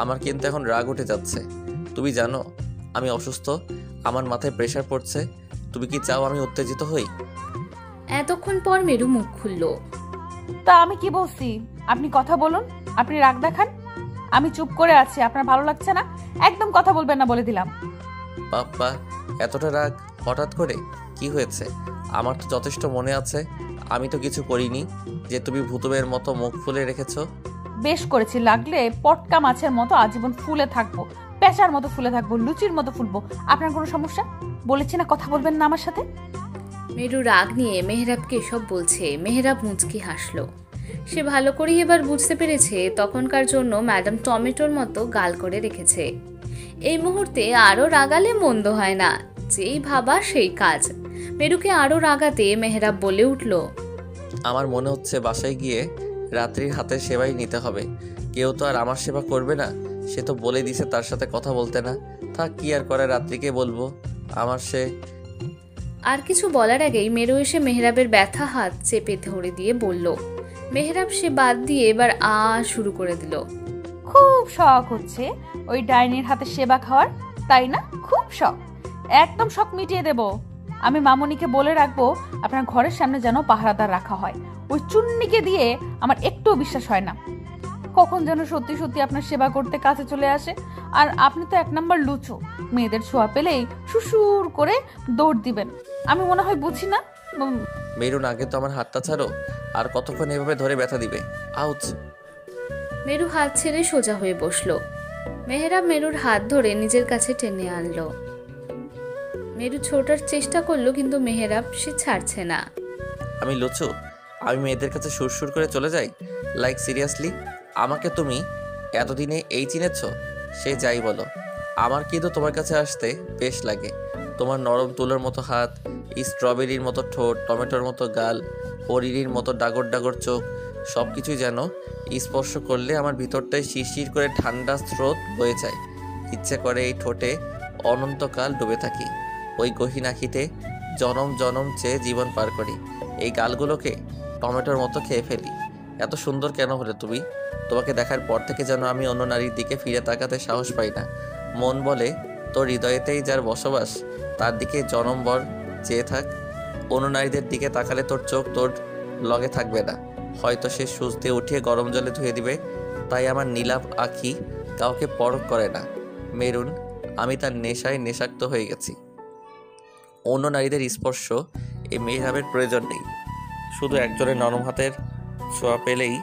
আমার কিন্তু এখন রাগ উঠে যাচ্ছে। তুমি জানো আমি অসুস্থ, আমার মাথায় প্রেশার পড়ছে। তুমি কি চাও আমি উত্তেজিত হই? এতক্ষণ পর মেরু মুখ খুলল। তা আমি কি বলছি? আপনি কথা বলুন, আপনি রাগ দেখান। আমি চুপ করে আছি, আপনার ভালো লাগছে না? একদম কথা বলবেন না বলে দিলাম। বাপ্পা, এতটা রাগ হঠাৎ করে? কি হয়েছে? আমার তো যথেষ্ট মনে আছে, আমি তো কিছু করিনি যে তুমি ভূতবের মতো মুখ ফুলে রেখেছো। বেশ করেছি, লাগলে পটকা মাছের মতো আজীবন ফুলে থাকবো, পেঁচার মতো ফুলে থাকবো, লুচির মতো ফুলবো। আপনার কোনো সমস্যা? বলেছি না কথা বলবেন না আমার সাথে। মেরু রাগ নিয়ে মেহরাবকে এসব বলছে। মেহরাব মুচকি হাসলো। সে ভালো করেই এবার বুঝতে পেরেছে তখনকার জন্য ম্যাডাম টমেটোর মতো গাল করে রেখেছে। এই মুহূর্তে আরও রাগালে মন্দ হয় না, যেই ভাবা সেই কাজ। মেরুকে আরও রাগাতে মেহরাব বলে উঠল, আমার মনে হচ্ছে বাসায় গিয়ে রাত্রির হাতের সেবাই নিতে হবে। কেউ তো আর আমার সেবা করবে না। সে তো বলে দিছে তার সাথে কথা বলতে না। থাক, কি আর করে, রাত্রিকে বলবো। আমার সে আর কিছু বলার আগেই মেরু এসে মেহরাবের ব্যথা হাত চেপে ধরে দিয়ে বলল। মেহরাব সে বাদ দিয়ে এবার শুরু করে দিল। খুব শখ হচ্ছে ওই ডাইনির হাতে সেবা খাওয়ার, তাই না? খুব শখ, একদম শখ মিটিয়ে দেব। আমি মামুনিকে বলে রাখবো আপনার ঘরের সামনে যেন পাহারাদার রাখা হয়। ওই চুন্নিকে দিয়ে আমার একটুও বিশ্বাস হয় না, কখন যেন সত্যি সত্যি আপনার সেবা করতে কাছে চলে আসে। আর আপনি তো 1 নাম্বার লুচু, মেয়েদের ছোঁয়া পেলেই সুসুর করে দৌড় দিবেন। আমি মনে হয় বুঝি না। মেরুন, আগে তো আমার হাতটা ছাড়ো, আর কতক্ষণ এভাবে ধরে ব্যথা দিবে? আউচ! মেরু হাত ছেড়ে সোজা হয়ে বসলো। মেহরাব মেরুর হাত ধরে নিজের কাছে টেনে আনলো। মেরু ছোটার চেষ্টা করলো, কিন্তু মেহরাব সে ছাড়ছে না। আমি লুচু? আমি মেয়েদের কাছে সুরসুর করে চলে যাই? Like seriously? আমাকে তুমি এতদিনে এই চিনেছ? সে যাই বলো, আমার কিন্তু তোমার কাছে আসতে বেশ লাগে। তোমার নরম তুলোর মতো হাত, স্ট্রবেরির মতো ঠোঁট, টমেটোর মতো গাল, হরিণীর মতো ডাগর ডাগর চোখ, সব কিছুই যেন স্পর্শ করলে আমার ভিতরটায় শিরশির করে ঠান্ডা স্রোত বয়ে যায়। ইচ্ছে করে এই ঠোঁটে অনন্তকাল ডুবে থাকি, ওই গহীন আঁখিতে জনম জনম চেয়ে জীবন পার করি। এই গালগুলোকে টমেটোর মতো খেয়ে ফেলি। এত সুন্দর কেন হলে তুমি? তোমাকে দেখার পর থেকে যেন আমি অন্য নারীর দিকে ফিরে তাকাতে সাহস পাই না। মন বলে তোর হৃদয়েতেই যার বসবাস, তার দিকে জনমভর চেয়ে থাক। অন্য নারীদের দিকে তাকালে তোর চোখ তোর লগে থাকবে না, হয়তো সে সূচ দিয়ে উঠিয়ে গরম জলে ধুয়ে দিবে। তাই আমার নীলাভ আঁখি কাউকে পরখ করে না। মেরুন, আমি তার নেশায় নেশাক্ত হয়ে গেছি। অন্য নারীদের স্পর্শ এই মেহরাবের প্রয়োজন নেই। শুধু একজনের নরম হাতের ছোঁয়া পেলেই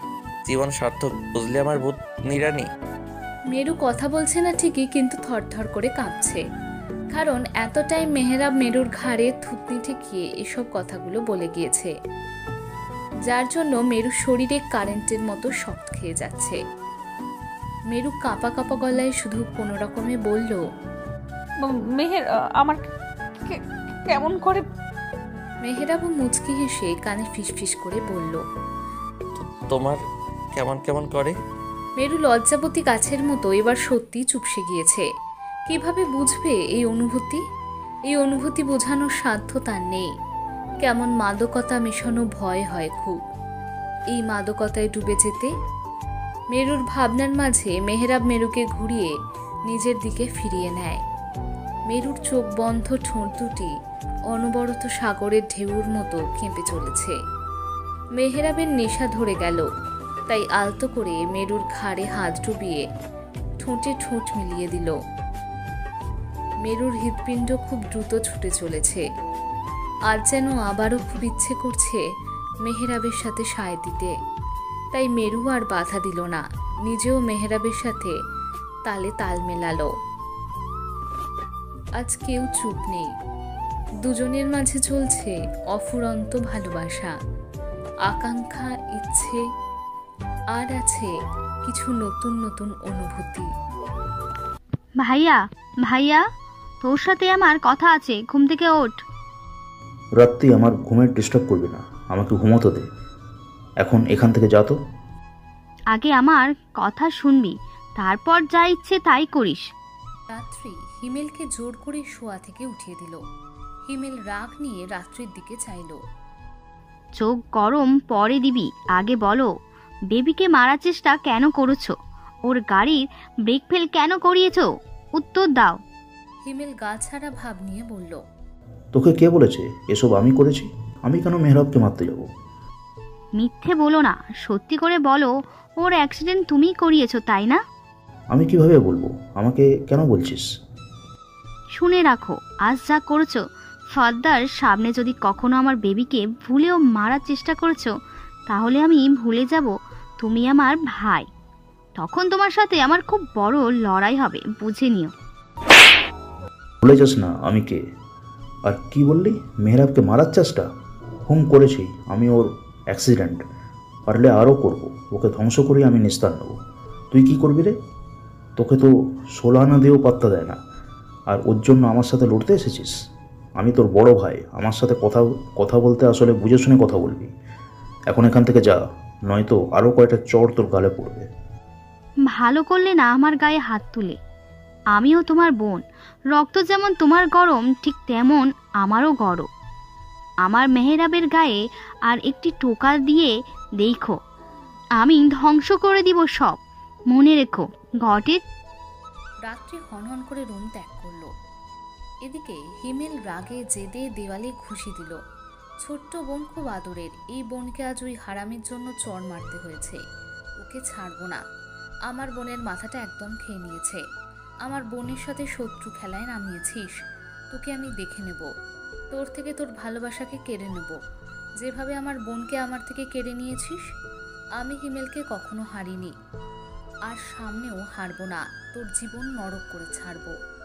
জীবন সার্থক, বুঝলে আমার ভূত নিরানি? মেরু কথা বলছে না ঠিকই, কিন্তু থরথর করে কাঁপছে। কারণ এতটাই মেহরাব মেরুর ঘাড়ে থুতনি ঠেকিয়ে এসব কথাগুলো বলে গিয়েছে, যার জন্য মেরু শরীরে কারেন্টের মতো শক খেয়ে যাচ্ছে। মেরু কাঁপা কাঁপা গলায় শুধু কোনো রকমে বলল, মেহের আমার কেমন করে। মেহরাব মুচকি হেসে কানে ফিসফিস করে বলল, তোমার কেমন কেমন করে? মেরু লজ্জাবতী গাছের মতো এবার সত্যি চুপসে গিয়েছে। কিভাবে বুঝবে এই অনুভূতি? এই অনুভূতি বোঝানোর সাধ্য তার নেই। কেমন মাদকতা মেশানো ভয় হয় খুব এই মাদকতায় ডুবে যেতে। মেরুর ভাবনার মাঝে মেহরাব মেরুকে ঘুরিয়ে নিজের দিকে ফিরিয়ে নেয়। মেরুর চোখ বন্ধ, ঠোঁট দুটি অনবরত সাগরের ঢেউর মতো কেঁপে চলেছে। মেহরাবের নেশা ধরে গেল, তাই আলতো করে মেরুর ঘাড়ে হাত ডুবিয়ে ঠোঁটে ঠোঁট মিলিয়ে দিল। মেরুর হৃৎপিণ্ড খুব দ্রুত ছুটে চলেছে। আজ যেন আবারও খুব ইচ্ছে করছে মেহরাবের সাথে সায় দিতে। তাই মেরু আর বাধা দিল না, নিজেও মেহরাবের সাথে তালে তাল মেলালো। আজ কেউ চুপ নেই, দুজনের মাঝে চলছে অফুরন্ত ভালোবাসা, আকাঙ্ক্ষা, ইচ্ছে, আর আছে কিছু নতুন নতুন অনুভূতি। ভাইয়া ভাইয়া, তোর সাথে আমার কথা আছে, ঘুম থেকে ওঠ। রাত্রি আমার ঘুমের ডিস্টার্ব করবি না, আমাকে ঘুমোতে দে। এখন এখান থেকে যা তো। আগে আমার কথা শুনবি, তারপর যা ইচ্ছে তাই করিস। রাত্রি হিমেলকে জোর করে শোয়া থেকে উঠিয়ে দিল। হিমেল রাগ নিয়ে রাত্রির দিকে চাইল। চোখ গরম পরে দিবি, আগে বলো বেবিকে মারার চেষ্টা কেন করেছো? ওর গাড়ির ব্রেক ফেল কেন করিয়েছো? উত্তর দাও। হিমেল গা ছাড়া ভাব নিয়ে বলল, তোকে কে বলেছে এসব আমি করেছি? আমি কেন মেহরাবকে মারতে যাব? মিথ্যে বলো না, সত্যি করে বলো ওর অ্যাক্সিডেন্ট তুমিই করিয়েছো, তাই না? আমি কিভাবে বলবো? আমাকে কেন বলছিস? শুনে রাখো, আজ যা করেছো ফাদার সামনে যদি কখনো আমার বেবিকে ভুলেও মারার চেষ্টা করেছো, তাহলে আমি ভুলে যাব তুমি আমার ভাই। তখন তোমার সাথে আমার খুব বড় লড়াই হবে, বুঝে নিও। ভুলে যাস না আমি কে। আর কি বললি? মেহরাবকে মারার চেষ্টা? হুম, করেছি আমি। ওর অ্যাক্সিডেন্ট, পারলে আরও করব। ওকে ধ্বংস করে আমি নিস্তার নেব। তুই কি করবি রে? তোকে তো 16 আনা দিয়েও পাত্তা দেয় না, আর ওর জন্য আমার সাথে লড়তে এসেছিস? আমি তোর বড় ভাই, আমার সাথে কথা বলতে আসলে বুঝে শুনে কথা বলবি। এখন এখান থেকে যা, নয়তো আরও কয়টা চড় তোর গালে পড়বে। ভালো করলে না আমার গায়ে হাত তুলে। আমিও তোমার বোন, রক্ত যেমন তোমার গরম ঠিক তেমন আমারও গরম। আমার মেহরাবের গায়ে আর একটি টোকা দিয়ে দেখো, আমি ধ্বংস করে দিব সব। মনে রেখো, গট ইট? রাত্রি হনহন করে রুম ত্যাগ করলো। এদিকে হিমেল রাগে জেদে দেওয়ালে ঘুষি দিল। ছোট্ট বোন খুব আদরের, এই বোনকে আজ ওই হারামির জন্য চড় মারতে হয়েছে। ওকে ছাড়বো না। আমার বোনের মাথাটা একদম খেয়ে নিয়েছে। আমার বোনের সাথে শত্রু খেলায় নামিয়েছিস। তোকে আমি দেখে নেব, তোর থেকে তোর ভালোবাসাকে কেড়ে নেব, যেভাবে আমার বোনকে আমার থেকে কেড়ে নিয়েছিস। আমি হিমেলকে কখনো হারিনি, আর সামনেও হারবো না। তোর জীবন নরক করে ছাড়বো।